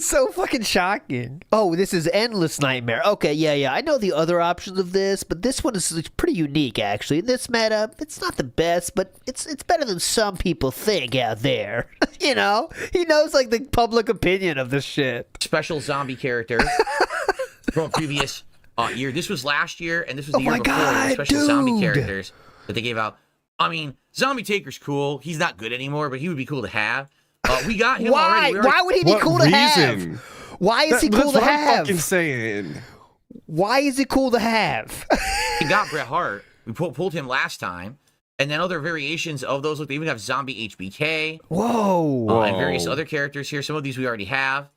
It's so fucking shocking. Oh, this is Endless Nightmare. Okay, yeah. I know the other options of this, but this one is pretty unique, actually. This meta, it's not the best, but it's better than some people think out there. You know? He knows, like, the public opinion of this shit. Special zombie character from a previous year. This was last year, and this was the year before. God, special zombie characters that they gave out. I mean, Zombie Taker's cool. He's not good anymore, but he would be cool to have. We got him already. Why would he be cool to have? Why is he cool to have? What I'm fucking saying. Why is he cool to have? We got Bret Hart. We pulled him last time. And then other variations of those. Look, they even have Zombie HBK. Whoa. And various other characters here. Some of these we already have.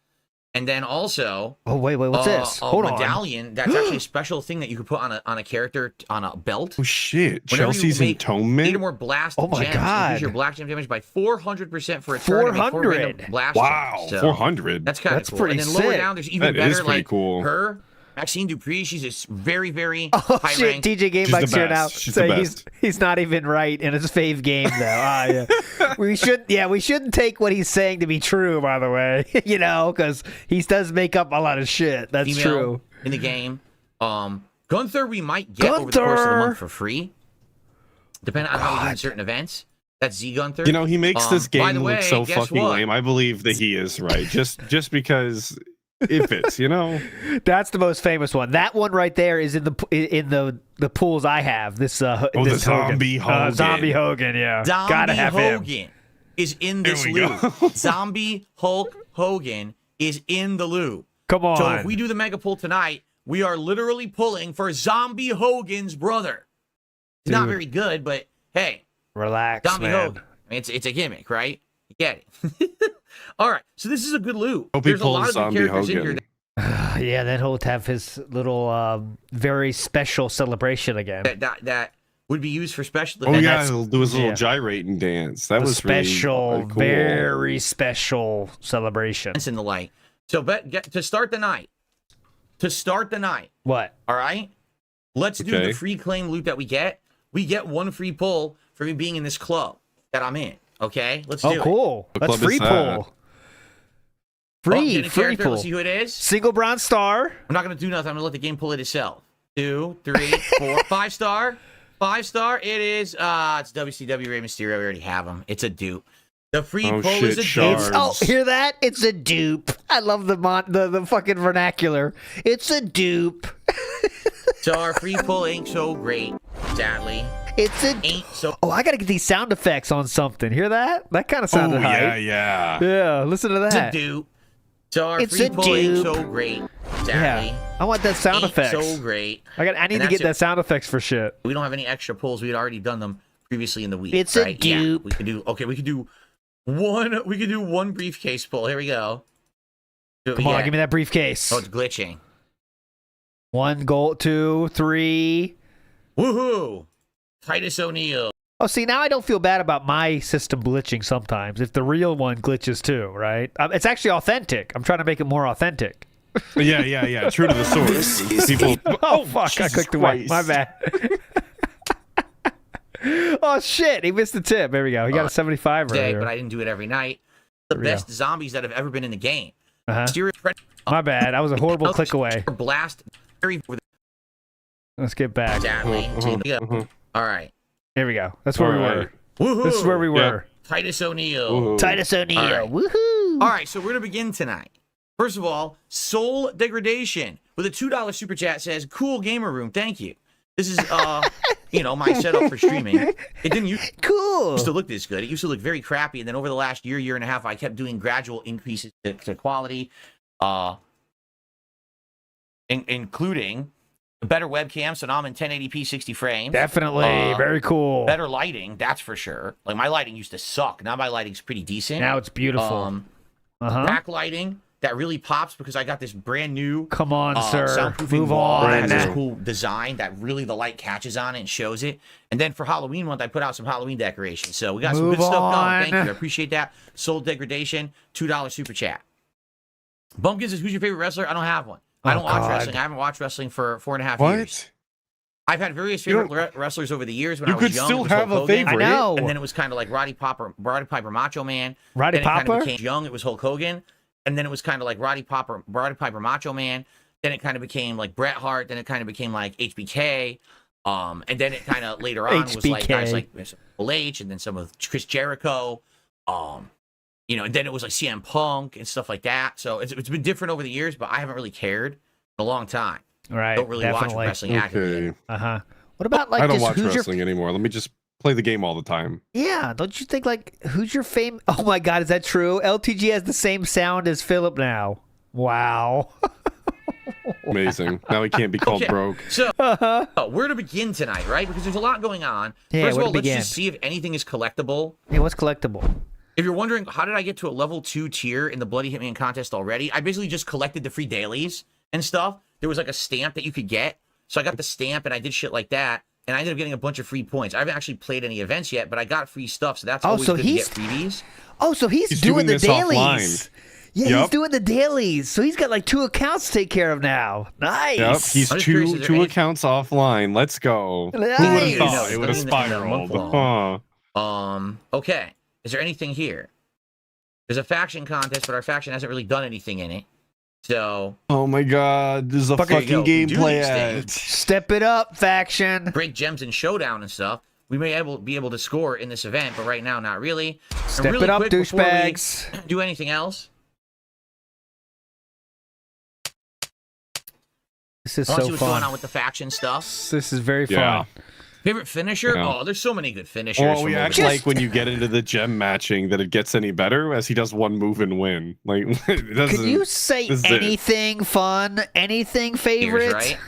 And then also... Oh, wait, what's this? Hold on. A medallion. That's actually a special thing that you could put on a character on a belt. Oh, shit. Chelsea's Atonement? 8 or more blast gems. God. Increase your blast gem damage by 400% for a 400. Blast wow, gems. So 400. That's kind of cool. Pretty and then sick. lower down, there's even that better, is pretty like cool. her... Maxine Dupree, she's a very, very high shit, rank. DJ Gamebike's here now. She's so the best. he's not even right in his fave game though. Yeah. we shouldn't take what he's saying to be true, by the way. You know, because he does make up a lot of shit. That's female true. In the game. Gunther we might get over the course of the month for free. Depending on how we do in certain events. That's Z Gunther. You know, he makes this game way, look so fucking lame. I believe that he is right. Just because it fits, you know. That's the most famous one. That one right there is in the pools I have. This the this Zombie Hogan. Zombie Hogan, yeah. Zombie Gotta have Hogan him. is in this loop. Zombie Hulk Hogan is in the loop. Come on. So if we do the mega pull tonight, we are literally pulling for Zombie Hogan's brother. It's not very good, but hey. Relax, Zombie man. Hogan. I mean, it's a gimmick, right? You get it. All right, so this is a good loop. Hope There's he a lot pulls of good characters Zombie in here. Yeah, then he'll have his little very special celebration again. That would be used for special Oh events. yeah, he'll do his little gyrating dance. That was special, really cool. very special celebration. And the like. So to start the night. What? All right? Let's do the free claim loot that we get. We get one free pull for me being in this club that I'm in. Okay? Let's do it. Oh, cool. That's free pull. Free pull. Let's see who it is. Single bronze star. I'm not going to do nothing. I'm going to let the game pull it itself. 2, 3, 4, 5 star. 5 star. It is, it's WCW Rey Mysterio. We already have him. It's a dupe. The free pull is a dupe. Oh, hear that? It's a dupe. I love the fucking vernacular. It's a dupe. So our free pull ain't so great, sadly. Ain't so. Oh, I gotta get these sound effects on something. Hear that? That kind of sounded hype. Yeah. Listen to that. It's a dupe. So our free pull ain't so great, sadly. Yeah. I want that sound effects. So great. I need to get that sound effects for shit. We don't have any extra pulls. We had already done them previously in the week. It's a dupe. Yeah, we could do one briefcase pull. Here we go. Come on, give me that briefcase. Oh, it's glitching. 1 gold, 2, 3. Woohoo! Titus O'Neil. Oh, see, now I don't feel bad about my system glitching sometimes. If the real one glitches too, right? It's actually authentic. I'm trying to make it more authentic. Yeah. True to the source. People. Oh fuck! Jesus, I clicked away. My bad. Oh shit! He missed the tip. There we go. He got a 75 right here. But I didn't do it every night. The best zombies that have ever been in the game. My bad. I was a horrible click away. Blast. Let's get back. All right. Here we go. That's where we were. Woohoo! This is where we were. Titus O'Neil. Titus O'Neil. Right. Woohoo! All right, so we're going to begin tonight. First of all, Soul Degradation with a $2 super chat says, "Cool gamer room, thank you." This is, my setup for streaming. It didn't used to look this good. It used to look very crappy, and then over the last year and a half, I kept doing gradual increases to quality, including a better webcam, so now I'm in 1080p 60 frames. Definitely. Very cool. Better lighting, that's for sure. Like, my lighting used to suck. Now my lighting's pretty decent. Now it's beautiful. Backlighting that really pops because I got this brand new come on, sir. Soundproofing Move wall on. that has this cool design that really the light catches on it and shows it. And then for Halloween month, I put out some Halloween decorations. So we got some good stuff going. Thank you. I appreciate that. Soul Degradation, $2 super chat. Bumpkins says, "Who's your favorite wrestler?" I don't have one. I don't watch wrestling. I haven't watched wrestling for 4.5 years. I've had various favorite wrestlers over the years. When I was young, you could still have a favorite. I know. And then it was kind of like Roddy Piper, Macho Man. Roddy Piper? Kind of became young, it was Hulk Hogan. and then it was kind of like Roddy Piper, Macho Man. Then it kind of became like Bret Hart. Then it kind of became like HBK. And then it kind of later on was like guys like Triple H, and then some of Chris Jericho. You know, and then it was like CM Punk and stuff like that. So it's been different over the years, but I haven't really cared in a long time. Right. Don't really watch wrestling actively. What about like I don't just watch wrestling anymore. Let me just play the game all the time. Yeah, don't you think like who's your fame? Oh my God, is that true? LTG has the same sound as Philip now. Wow. Amazing. Now he can't be called broke. So where to begin tonight, right? Because there's a lot going on. Yeah, First of all, let's just see if anything is collectible. Yeah, what's collectible? If you're wondering, how did I get to a level 2 tier in the Bloody Hitman contest already? I basically just collected the free dailies and stuff. There was like a stamp that you could get. So I got the stamp and I did shit like that. And I ended up getting a bunch of free points. I haven't actually played any events yet, but I got free stuff. So that's always good to get freebies. Oh, so he's doing the dailies. Offline. Yeah, he's doing the dailies. So he's got like 2 accounts to take care of now. Nice. Yep, he's two accounts offline. Let's go. Nice. Who would have thought it would have spiraled? Okay. Is there anything here? There's a faction contest, but our faction hasn't really done anything in it. So. Oh my God, this is a fucking gameplay ad. Step it up, faction. Break gems and showdown and stuff. We may be able to score in this event, but right now, not really. Step really it up, douchebags. Do anything else? This is so fun. See what's going on with the faction stuff. This is very fun. Favorite finisher? Yeah. Oh, there's so many good finishers. Oh, we actually like when you get into the gem matching that it gets any better as he does one move and win. Like, it doesn't. Can you say anything fun? Anything favorite? Right?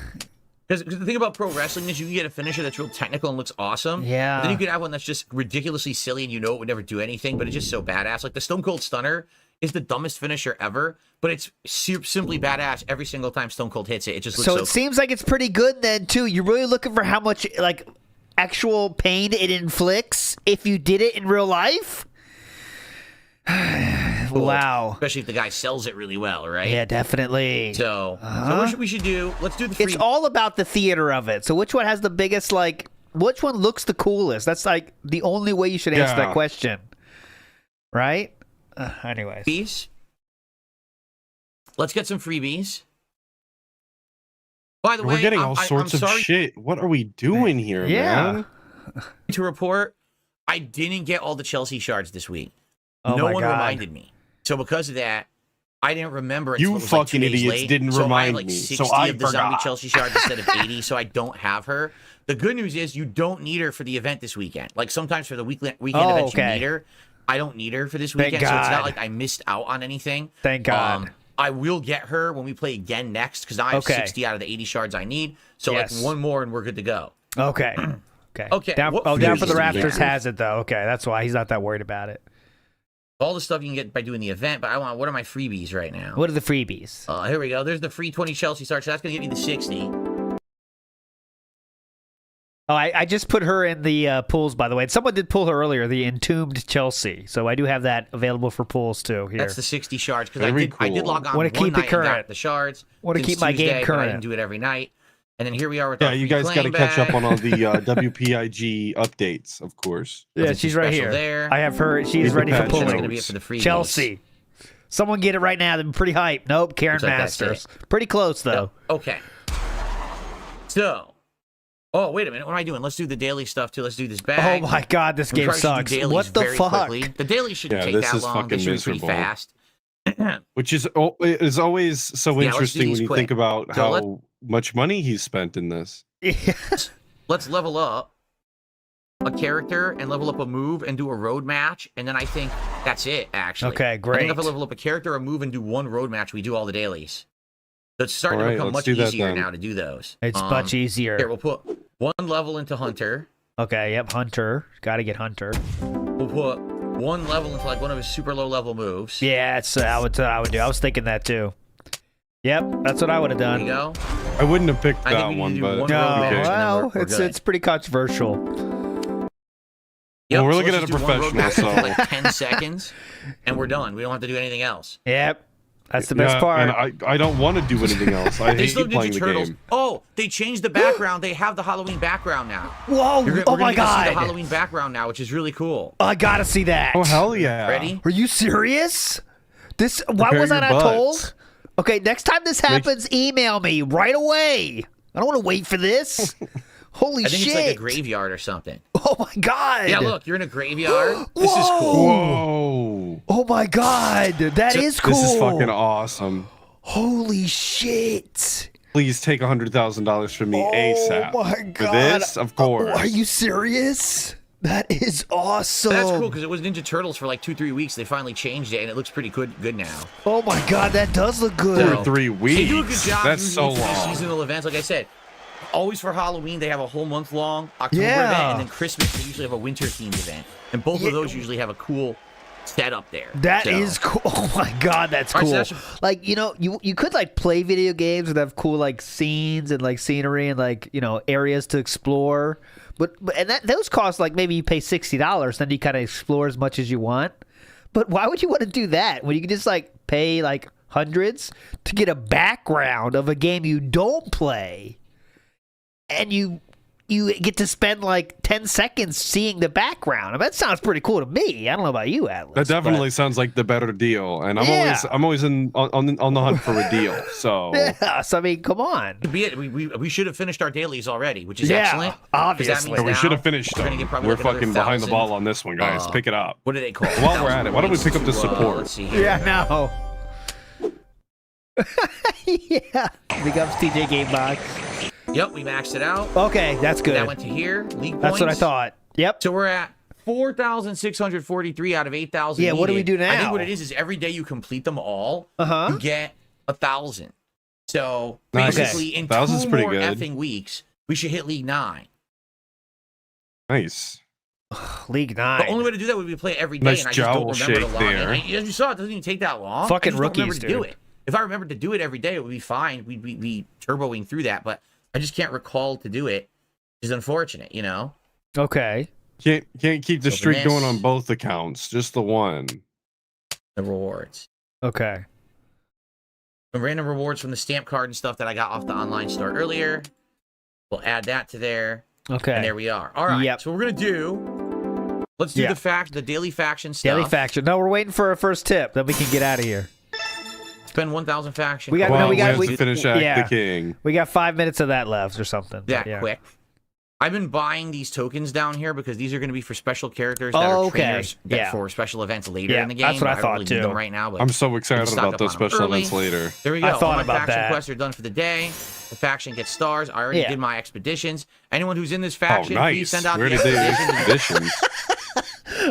Because the thing about pro wrestling is you can get a finisher that's real technical and looks awesome. Yeah. Then you could have one that's just ridiculously silly and you know it would never do anything, but it's just so badass. Like the Stone Cold Stunner is the dumbest finisher ever, but it's simply badass every single time Stone Cold hits it. It just looks so it seems like it's pretty good then too. You're really looking for how much like actual pain it inflicts if you did it in real life. Wow. Especially if the guy sells it really well, right? Yeah, definitely. So what we should do, let's do the free... It's all about the theater of it. So which one has the biggest, like, which one looks the coolest? That's, like, the only way you should answer that question. Right? Anyways. Freebies. Let's get some freebies. By the way, we're getting all sorts of shit. What are we doing here, man? To report, I didn't get all the Chelsea shards this week. Oh no one reminded me. So because of that, I didn't remember it. You fucking like 2 days idiots late. didn't so remind I have like me. 60 So I of the forgot. zombie Chelsea shards instead of 80, so I don't have her. The good news is you don't need her for the event this weekend. Like sometimes for the weekend events you need her. I don't need her for this weekend, so it's not like I missed out on anything. Thank God. I will get her when we play again next because I have 60 out of the 80 shards I need. So like one more and we're good to go. Okay. Okay. Down for the Rafters has it though. Okay, that's why he's not that worried about it. All the stuff you can get by doing the event, but what are my freebies right now? What are the freebies? Here we go. There's the free 20 Chelsea shards. So that's going to give me the 60. Oh, I just put her in the pools, by the way. And someone did pull her earlier, the Entombed Chelsea. So I do have that available for pools, too. Here. That's the 60 shards, because I did log on Want to keep it current. And got the shards. Want to keep my game current. I didn't do it every night. And then here we are with you guys got to catch up on all the WPIG updates, of course. Yeah, she's right here. There. I have her. She's ready for pulling. That's going to be it for the freebies. Chelsea. Someone get it right now. They're pretty hype. Nope, Karen Masters. Pretty close, though. Okay. So... Oh, wait a minute. What am I doing? Let's do the daily stuff, too. Let's do this bag. Oh, my God. This game sucks. What the fuck? Quickly. The daily shouldn't take that long. They should be pretty fast. Which is always so interesting when you think about how much money he's spent in this. Let's level up a character and level up a move and do a road match. And then I think that's it, actually. Okay, great. I think if I level up a character, a move, and do one road match, we do all the dailies. So it's starting to become much easier now to do those. It's much easier. Here, we'll put one level into Hunter. Okay, yep, Hunter. Got to get Hunter. We'll put one level into like one of his super low level moves. Yeah, that's I would do. I was thinking that too. Yep, that's what I would have done. There you go. I wouldn't have picked that one, but well, it's pretty controversial. Yep, well, we're looking at a professional, so like 10 seconds, and we're done. We don't have to do anything else. Yep. That's the best part. And I don't want to do anything else. I hate playing the game. Oh, they changed the background. They have the Halloween background now. Whoa! Oh my God! See the Halloween background now, which is really cool. I gotta see that. Oh hell yeah! Ready? Are you serious? Why was I not butts. told? Okay, next time this happens, email me right away. I don't want to wait for this. Holy shit. I think it's like a graveyard or something. Oh my god. Yeah, look, you're in a graveyard. This is Whoa. cool. Whoa. Oh my god. That is cool. This is fucking awesome. Holy shit. Please take $100,000 from me ASAP. Oh my god. For this, of course. Are you serious? That is awesome. That's cool because it was Ninja Turtles for like 2-3 weeks. They finally changed it, and it looks pretty good now. Oh my god, that does look good. 2 or 3 weeks. They do a good job. That's so usually for long. Seasonal events, like I said, always for Halloween they have a whole month long October Yeah. event, and then Christmas they usually have a winter themed event, and both of those usually have a cool setup there. That is cool. Oh my god, that's All right, cool. so that's- Like, you know, you could like play video games and have cool like scenes and like scenery and like, you know, areas to explore. But those cost like maybe you pay $60, then you kind of explore as much as you want. But why would you want to do that when you can just like pay like hundreds to get a background of a game you don't play, and you get to spend like 10 seconds seeing the background? I mean, that sounds pretty cool to me. I don't know about you, Atlas. That definitely sounds like the better deal, and I'm always on the hunt for a deal. So yeah, so I mean, come on. We should have finished our dailies already, which is excellent. 'cause obviously. that means we now should have finished we're gonna them. get probably We're like another fucking behind the 1,000, ball on this one, guys. Pick it up. What do they call it? While we're at it, why don't we pick up the support? Let's see here. Yeah, no. Yeah. Big ups, TJ Gamebox. Yep, we maxed it out. Okay, that's good. That went to here. League points. That's what I thought. Yep. So we're at 4,643 out of 8,000. Yeah, what do we do now? I think what it is every day you complete them all, you get 1,000. So Nice. basically, in 1,000's 2 pretty more good. effing weeks, we should hit League 9. Nice. League 9. The only way to do that would be to play every day, Nice and I just don't jowl remember to shake log in. there. As you saw, it doesn't even take that long. Fucking I just don't remember rookies, to do dude. it. If I remembered to do it every day, it would be fine. We'd be turboing through that, but I just can't recall to do it. Which is unfortunate, you know? Okay. Can't keep the Open streak this. going on both accounts, just the one. The rewards. Okay. Some random rewards from the stamp card and stuff that I got off the online store earlier. We'll add that to there. Okay. And there we are. All right. Yep. So we're gonna do. Let's do the daily faction stuff. Daily faction. No, we're waiting for our first tip. Then we can get out of here. Spend 1,000 faction. We got. Well, no, we we got. have to finish Act the King. We got 5 minutes of that left or something. That yeah. quick. I've been buying these tokens down here because these are going to be for special characters that are okay. trainers Yeah. for special events later Yeah, in the game. that's what I don't thought, really too. need them right now, but I'm so excited stock about up those on them special early. events later. There we go. I thought All my about faction that. quests are done for the day. The faction gets stars. I already did my expeditions. Anyone who's in this faction, Oh, please nice. send out Where the did they expeditions. expeditions?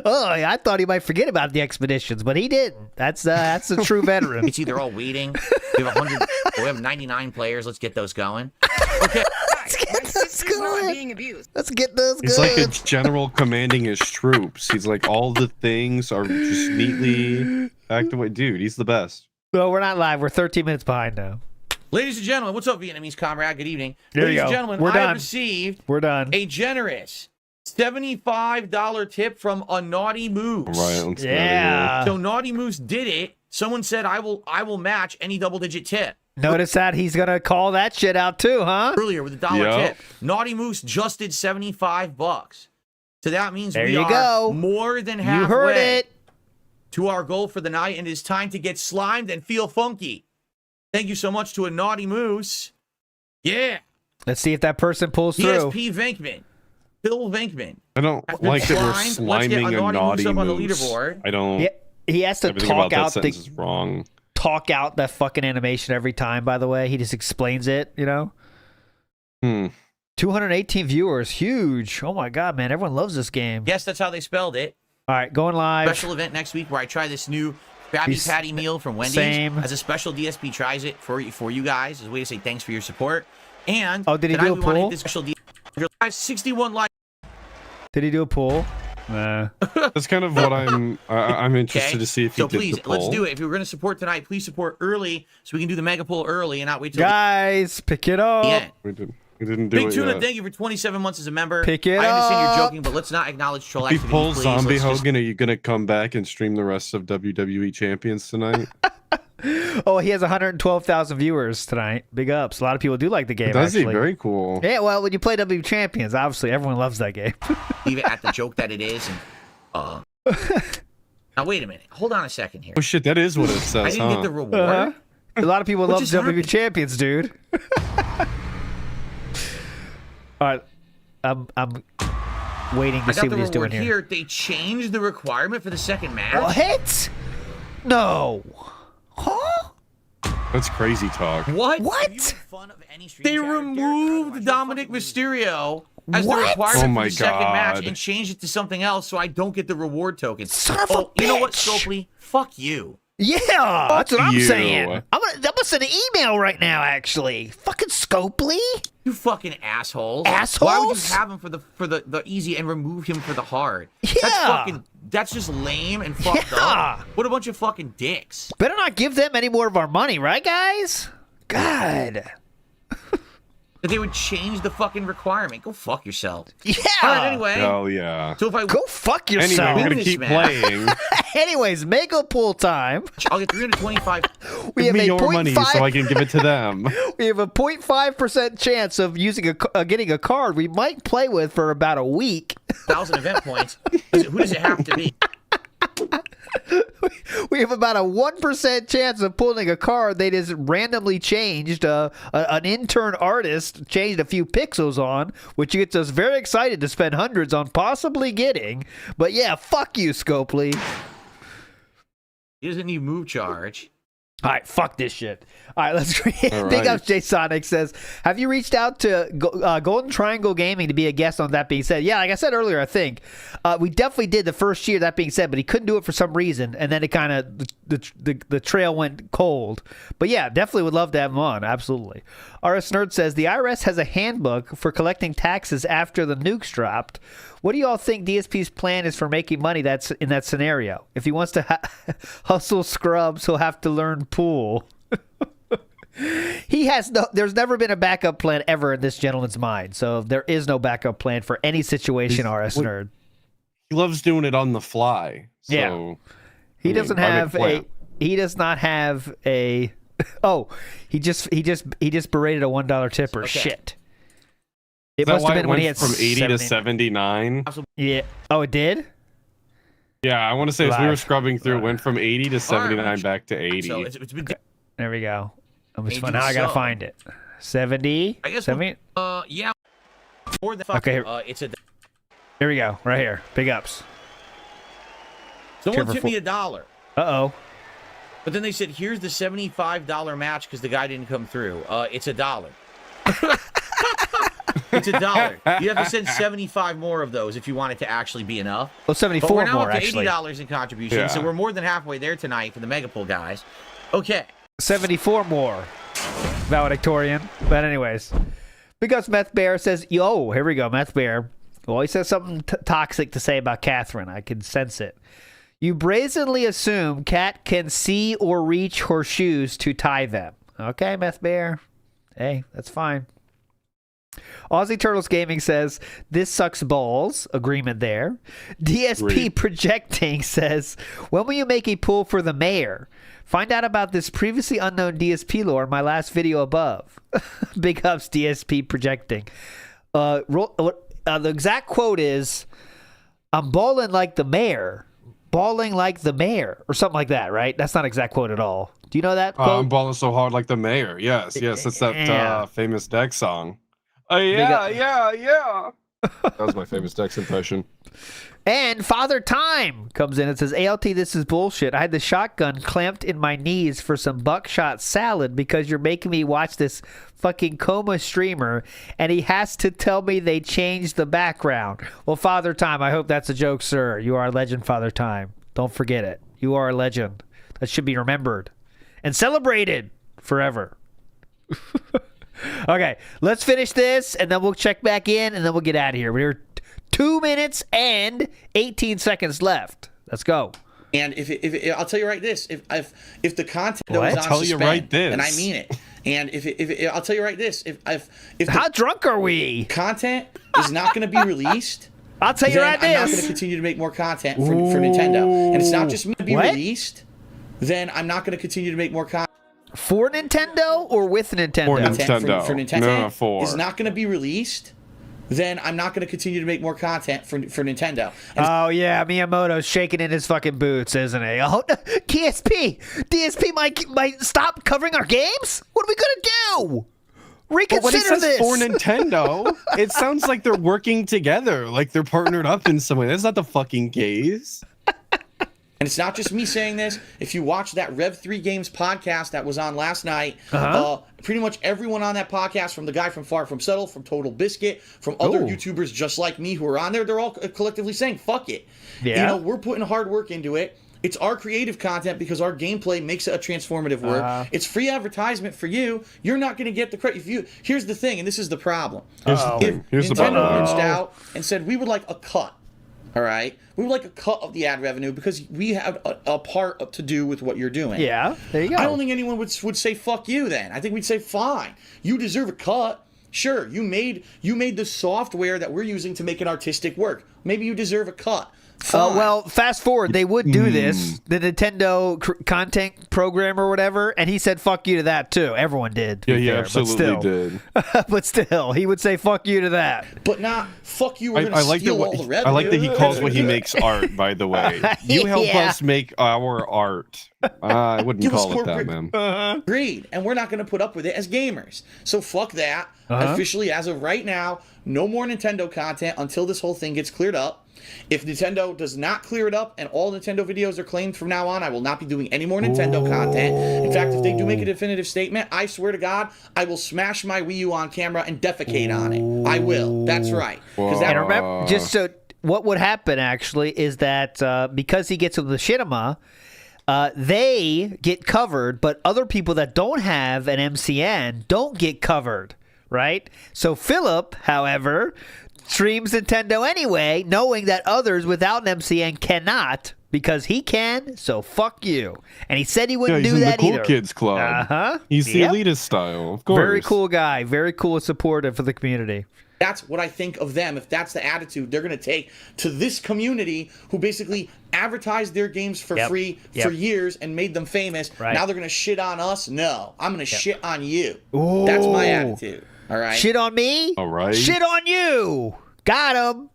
Oh, I thought he might forget about the expeditions, but he didn't. That's a true veteran. It's either all waiting. We have 100. We have 99 players. Let's get those going. Okay. My sister's not being abused. Let's get those He's like a goods. general commanding his troops. He's like all the things are just neatly packed away. Dude, he's the best. Well, we're not live. We're 13 minutes behind now. Ladies and gentlemen, what's up, Vietnamese comrade? Good evening. There Ladies you and go. gentlemen, We're I done. received We're done. a generous $75 tip from a Naughty Moose. All right, let's Yeah. So Naughty Moose did it. Someone said I will match any double-digit tip. Notice that he's gonna call that shit out too, huh? Earlier with a $1 Yep. tip. Naughty Moose just did $75. So that means There we you are go. more than halfway You heard it. to our goal for the night, and it is time to get slimed and feel funky. Thank you so much to a Naughty Moose. Yeah. Let's see if that person pulls through. ESP Venkman. Phil Venkman. I don't Has been like that we're slimed. Let's get sliming a naughty Moose up on the moose. leaderboard. I don't. Yeah, he has to Everything talk about that out sentence is wrong. that fucking animation every time. By the way, he just explains it. You know. 218 viewers, huge. Oh my god, man! Everyone loves this game. Yes, that's how they spelled it. All right, going live. Special event next week where I try this new Krabby Patty meal from Wendy's. Same. As a special DSP tries it for you guys as a way to say thanks for your support. And Oh, did he tonight do a we want to poll? hit this special DSP. 61 likes. Did he do a poll? Nah. That's kind of what I'm interested to see if he So did please, the poll. let's do it. If you're going to support tonight, please support early so we can do the mega poll early and not wait till Guys, pick it the up. end. We didn't do Big it Tuna, yet. thank you for 27 months as a member. Pick it I understand up. you're joking, but let's not acknowledge troll If he activity, pulls please. Zombie Let's just- Hogan, are you gonna come back and stream the rest of WWE Champions tonight? Oh, he has 112,000 viewers tonight. Big ups. A lot of people do like the game. Does he? actually. Very cool. Yeah, well, when you play W Champions, obviously everyone loves that game. leave it at the joke that it is. And, Now, wait a minute. Hold on a second here. Oh, shit, that is what it says, I didn't get the reward. A lot of people love just WWE happened? champions, dude. All right, I'm waiting to see what he's doing here. They changed the requirement for the second match. What? No. Huh? That's crazy talk. What? They removed Dominic Mysterio as the requirement for the second match and changed it to something else, so I don't get the reward token. Son of a bitch. You know what, Scopely? Fuck you. Yeah, that's what I'm saying. you. I'm gonna send an email right now, actually. Fucking Scopely. You fucking assholes. Assholes? Why would you have him for the easy and remove him for the hard? Yeah. That's just lame and fucked up. What a bunch of fucking dicks. Better not give them any more of our money, right, guys? God. That they would change the fucking requirement. Go fuck yourself. Yeah. All right, anyway. Oh, yeah. So if I Go fuck yourself. Anyway, we're going to keep playing. Anyways, Mega Pool time. I'll get 325. We Give have me a your money so I can give it to them. We have a 0.5% chance of using getting a card we might play with for about a week. 1,000 event points. Who does it have to be? We have about a 1% chance of pulling a card they just randomly changed. An intern artist changed a few pixels on, which gets us very excited to spend hundreds on possibly getting. But yeah, fuck you, Scopely. He doesn't need move charge. All right, fuck this shit. All right, let's read. All Big right. Ups J Sonic says, have you reached out to Golden Triangle Gaming to be a guest on That Being Said? Yeah, like I said earlier, I think. We definitely did the first year, That Being Said, but he couldn't do it for some reason, and then it kind of, the trail went cold. But yeah, definitely would love to have him on, absolutely. RS Nerd says, the IRS has a handbook for collecting taxes after the nukes dropped. What do you all think DSP's plan is for making money that's in that scenario? If he wants to hustle scrubs, he'll have to learn pool. There's never been a backup plan ever in this gentleman's mind. So there is no backup plan for any situation, RS Nerd. He loves doing it on the fly. So, yeah. He does not have a oh, he just berated a $1 tipper. Okay. Shit. It must have been when he had from 80 to 79. Yeah. Oh, it did? Yeah, I want to say as we were Live. scrubbing through, it went from 80 to 79 back to 80. So it's been There we go. I'm just Maybe now I gotta so. find it. 70. I guess 70. yeah. More than Okay. it's a Here we go. Right here. Big ups. someone Cheer for tipped me $1. Uh-oh. But then they said, here's the $75 match because the guy didn't come through. It's $1. It's $1. You have to send 75 more of those if you want it to actually be enough. Well, 74 but we're now more, up to actually. $80 in contributions, Yeah. so we're more than halfway there tonight for the Mega Pool guys. Okay. 74 more. Valedictorian. But anyways. Big ups Meth Bear says, yo, here we go, Meth Bear. Well, he says something toxic to say about Catherine. I can sense it. You brazenly assume Cat can see or reach her shoes to tie them. Okay, Meth Bear. Hey, that's fine. Aussie Turtles Gaming says, this sucks balls. Agreement there. DSP Great. Projecting says, when will you make a pool for the mayor? Find out about this previously unknown DSP lore in my last video above. Big ups, DSP Projecting. The exact quote is, I'm balling like the mayor. Balling like the mayor. Or something like that, right? That's not an exact quote at all. Do you know that quote? I'm balling so hard like the mayor. Yes, that's that Yeah. famous Dex song. Yeah. That was my famous Dex impression. And Father Time comes in and says, ALT, this is bullshit. I had the shotgun clamped in my knees for some buckshot salad because you're making me watch this fucking coma streamer and he has to tell me they changed the background. Well, Father Time, I hope that's a joke, sir. You are a legend, Father Time. Don't forget it. You are a legend. That should be remembered and celebrated forever. Okay, let's finish this and then we'll check back in and then we'll get out of here. We're 2 minutes and 18 seconds left. Let's go. And if I'll tell you right this, if the content that What? was on Tell you suspend, right this. and I mean it, and if I'll tell you right this, if the How drunk are we? content is not going to be released, I'll tell you then right I'm not going to this. continue to make more content for Nintendo, and it's not just going to be What? released. Then I'm not going to continue to make more content. For Nintendo or with Nintendo? For Nintendo. For Nintendo No, for. is not going to be released. then I'm not going to continue to make more content for Nintendo. And oh yeah, Miyamoto's shaking in his fucking boots, isn't he? Oh, DSP might stop covering our games. What are we gonna do? Reconsider what he says this for Nintendo. It sounds like they're working together, like they're partnered up in some way. That's not the fucking case. And it's not just me saying this. If you watch that Rev3 Games podcast that was on last night, pretty much everyone on that podcast, from the guy from Far From Settle, from Total Biscuit, from other YouTubers just like me who are on there, they're all collectively saying, fuck it. Yeah. You know, we're putting hard work into it. It's our creative content because our gameplay makes it a transformative work. It's free advertisement for you. You're not going to get the credit. Here's the thing, and this is the problem. If Nintendo reached out and said, we would like a cut, all right? We would like a cut of the ad revenue because we have a part to do with what you're doing. Yeah, there you go. I don't think anyone would say fuck you then. I think we'd say fine. You deserve a cut. Sure, you made the software that we're using to make an artistic work. Maybe you deserve a cut. Well, fast forward, they would do this, the Nintendo content program or whatever, and he said fuck you to that too. Everyone did. Yeah, he absolutely did. But still, he would say fuck you to that. But not fuck you, we're going to steal all the revenue. I like that he calls what he makes art, by the way. You help us make our art. I wouldn't call it that, man. Agreed. And we're not going to put up with it as gamers. So fuck that. Officially, as of right now, no more Nintendo content until this whole thing gets cleared up. If Nintendo does not clear it up and all Nintendo videos are claimed from now on, I will not be doing any more Nintendo content. In fact, if they do make a definitive statement, I swear to God, I will smash my Wii U on camera and defecate on it. I will. That's right. And remember, just so what would happen actually is that because he gets with the Machinima, they get covered, but other people that don't have an MCN don't get covered, right? So Philip, however, streams Nintendo anyway, knowing that others without an MCN cannot, because he can, so fuck you. And he said he wouldn't do that either. He's in the either. Cool Kids Club. He's the elitist style, of course. Very cool guy. Very cool and supportive for the community. That's what I think of them. If that's the attitude they're going to take to this community who basically advertised their games for free for years and made them famous, now they're going to shit on us? No. I'm going to shit on you. Ooh. That's my attitude. All right. Shit on me? All right. Shit on you. Got him.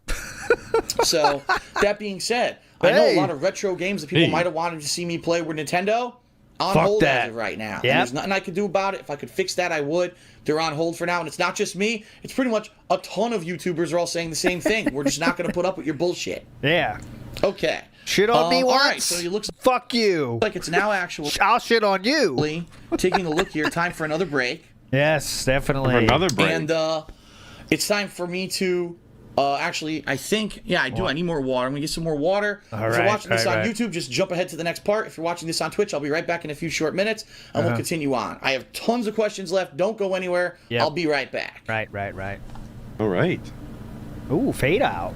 So, that being said, I know a lot of retro games that people might have wanted to see me play with Nintendo. On hold as of right now. And there's nothing I could do about it. If I could fix that, I would. They're on hold for now. And it's not just me. It's pretty much a ton of YouTubers are all saying the same thing. We're just not going to put up with your bullshit. Yeah. Okay. Shit on me once. All right, so you look fuck you. Like it's now actually. I'll shit on you. Taking a look here. Time for another break. Yes, definitely. For another break. And it's time for me to. Actually, I think, I do. I need more water. I'm going to get some more water. If you're watching this on YouTube, just jump ahead to the next part. If you're watching this on Twitch, I'll be right back in a few short minutes, and we'll continue on. I have tons of questions left. Don't go anywhere. I'll be right back. Right. All right. Ooh, fade out.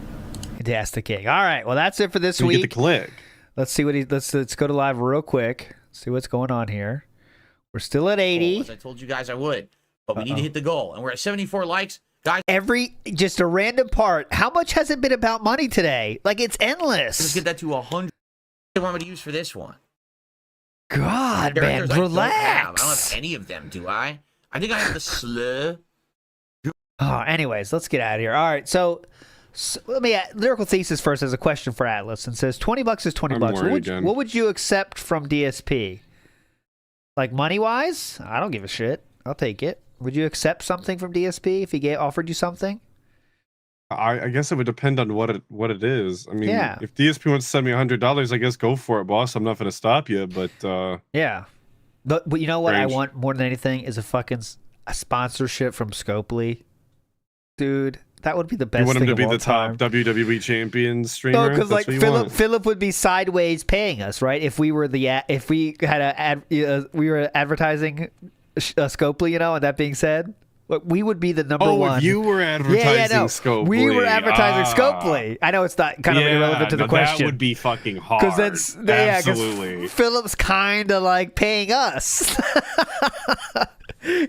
Fantastic King. All right, well, that's it for this week. Get the click. Let's see what let's go to live real quick. See what's going on here. We're still at 80. As I told you guys I would, but we need to hit the goal, and we're at 74 likes. Guys, just a random part. How much has it been about money today? Like, it's endless. Let's get that to 100. What do you want me to use for this one? God, man, relax. I don't have any of them, do I? I think I have the slur. Anyways, let's get out of here. All right, so let me Lyrical Thesis first has a question for Atlas and says $20 is $20. What would you accept from DSP? Like, money-wise? I don't give a shit. I'll take it. Would you accept something from DSP if he offered you something? I guess it would depend on what it is. I mean, if DSP wants to send me $100, I guess go for it, boss. I'm not going to stop you, but yeah. But you know what I want more than anything is a sponsorship from Scopely, dude. That would be the best. You want him to be the top WWE champion streamer? No, because like Philip would be sideways paying us, right? If we were we were advertising Scopely, you know. And that being said, we would be the number one. Oh, you were advertising Scopely. We were advertising Scopely. I know it's not kind of irrelevant to the question. That would be fucking hard. Because absolutely, Philip's kind of like paying us.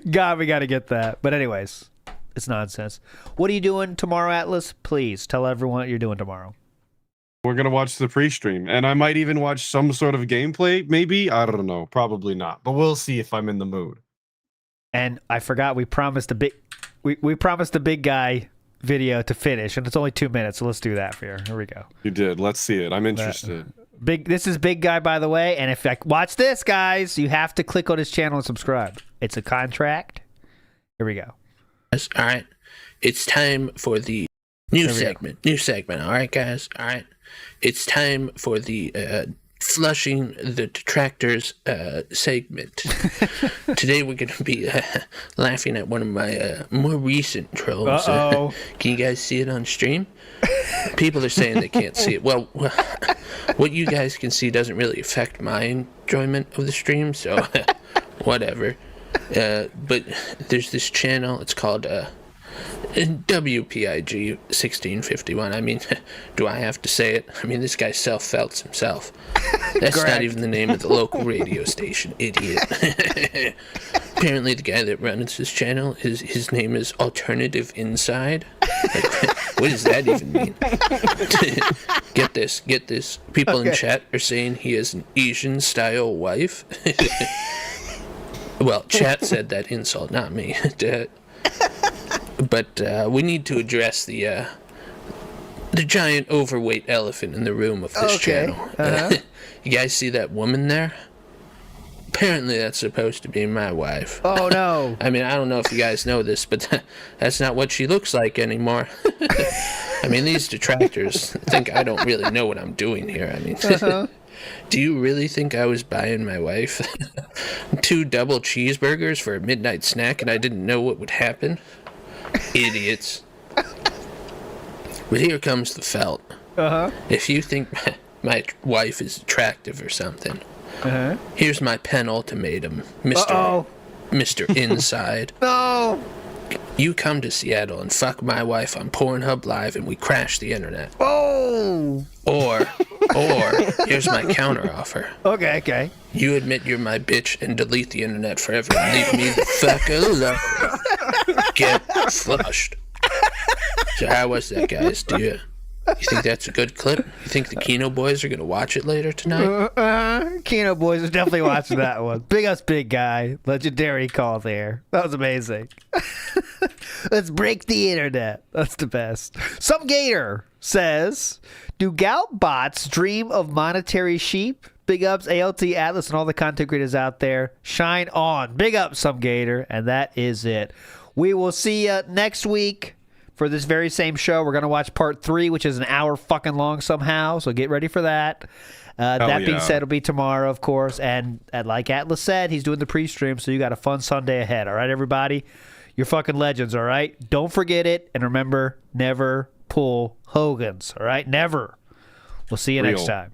God, we got to get that. But anyways, it's nonsense. What are you doing tomorrow, Atlas? Please tell everyone what you're doing tomorrow. We're going to watch the pre-stream, and I might even watch some sort of gameplay, maybe. I don't know. Probably not, but we'll see if I'm in the mood. And I forgot we promised a big guy video to finish, and it's only 2 minutes, so let's do that for you. Here we go. You did. Let's see it. I'm interested. This is Big Guy, by the way, and if I watch this, guys, you have to click on his channel and subscribe. It's a contract. Here we go. All right. It's time for the new segment. New segment. All right, guys. All right. It's time for the flushing the detractors segment. Today we're going to be laughing at one of my more recent trolls. Can you guys see it on stream? People are saying they can't see it. Well, what you guys can see doesn't really affect my enjoyment of the stream, so whatever. But there's this channel. It's called WPIG 1651. I mean, do I have to say it? I mean, this guy self-felts himself. That's not even the name of the local radio station, idiot. Apparently, the guy that runs this channel, his name is Alternative Inside. Like, what does that even mean? Get this. People in chat are saying he has an Asian-style wife. Well, chat said that insult, not me. But we need to address the giant overweight elephant in the room of this channel. You guys see that woman there? Apparently that's supposed to be my wife. Oh, no. I mean, I don't know if you guys know this, but that's not what she looks like anymore. I mean, these detractors think I don't really know what I'm doing here. I mean, do you really think I was buying my wife 2 double cheeseburgers for a midnight snack and I didn't know what would happen? Idiots. But here comes the felt. If you think my wife is attractive or something, here's my penultimatum, Mr. Inside. No. You come to Seattle and fuck my wife on Pornhub Live and we crash the internet. Oh. Or here's my counter offer. Okay. You admit you're my bitch and delete the internet forever and leave me the fuck alone. Get flushed. So how was that, guys? Do you think that's a good clip? You think the Keno boys are going to watch it later tonight? Keno boys are definitely watching that one. Big us, Big Guy. Legendary call there. That was amazing. Let's break the internet. That's the best. Some Gator says, do gout bots dream of monetary sheep? Big ups, ALT, Atlas, and all the content creators out there. Shine on. Big ups, Some Gator. And that is it. We will see you next week for this very same show. We're going to watch part 3, which is an hour fucking long somehow. So get ready for that. Being said, it'll be tomorrow, of course. And like Atlas said, he's doing the pre-stream. So you got a fun Sunday ahead. All right, everybody? You're fucking legends, all right? Don't forget it. And remember, never pull Hogan's, all right? Never. We'll see you next time.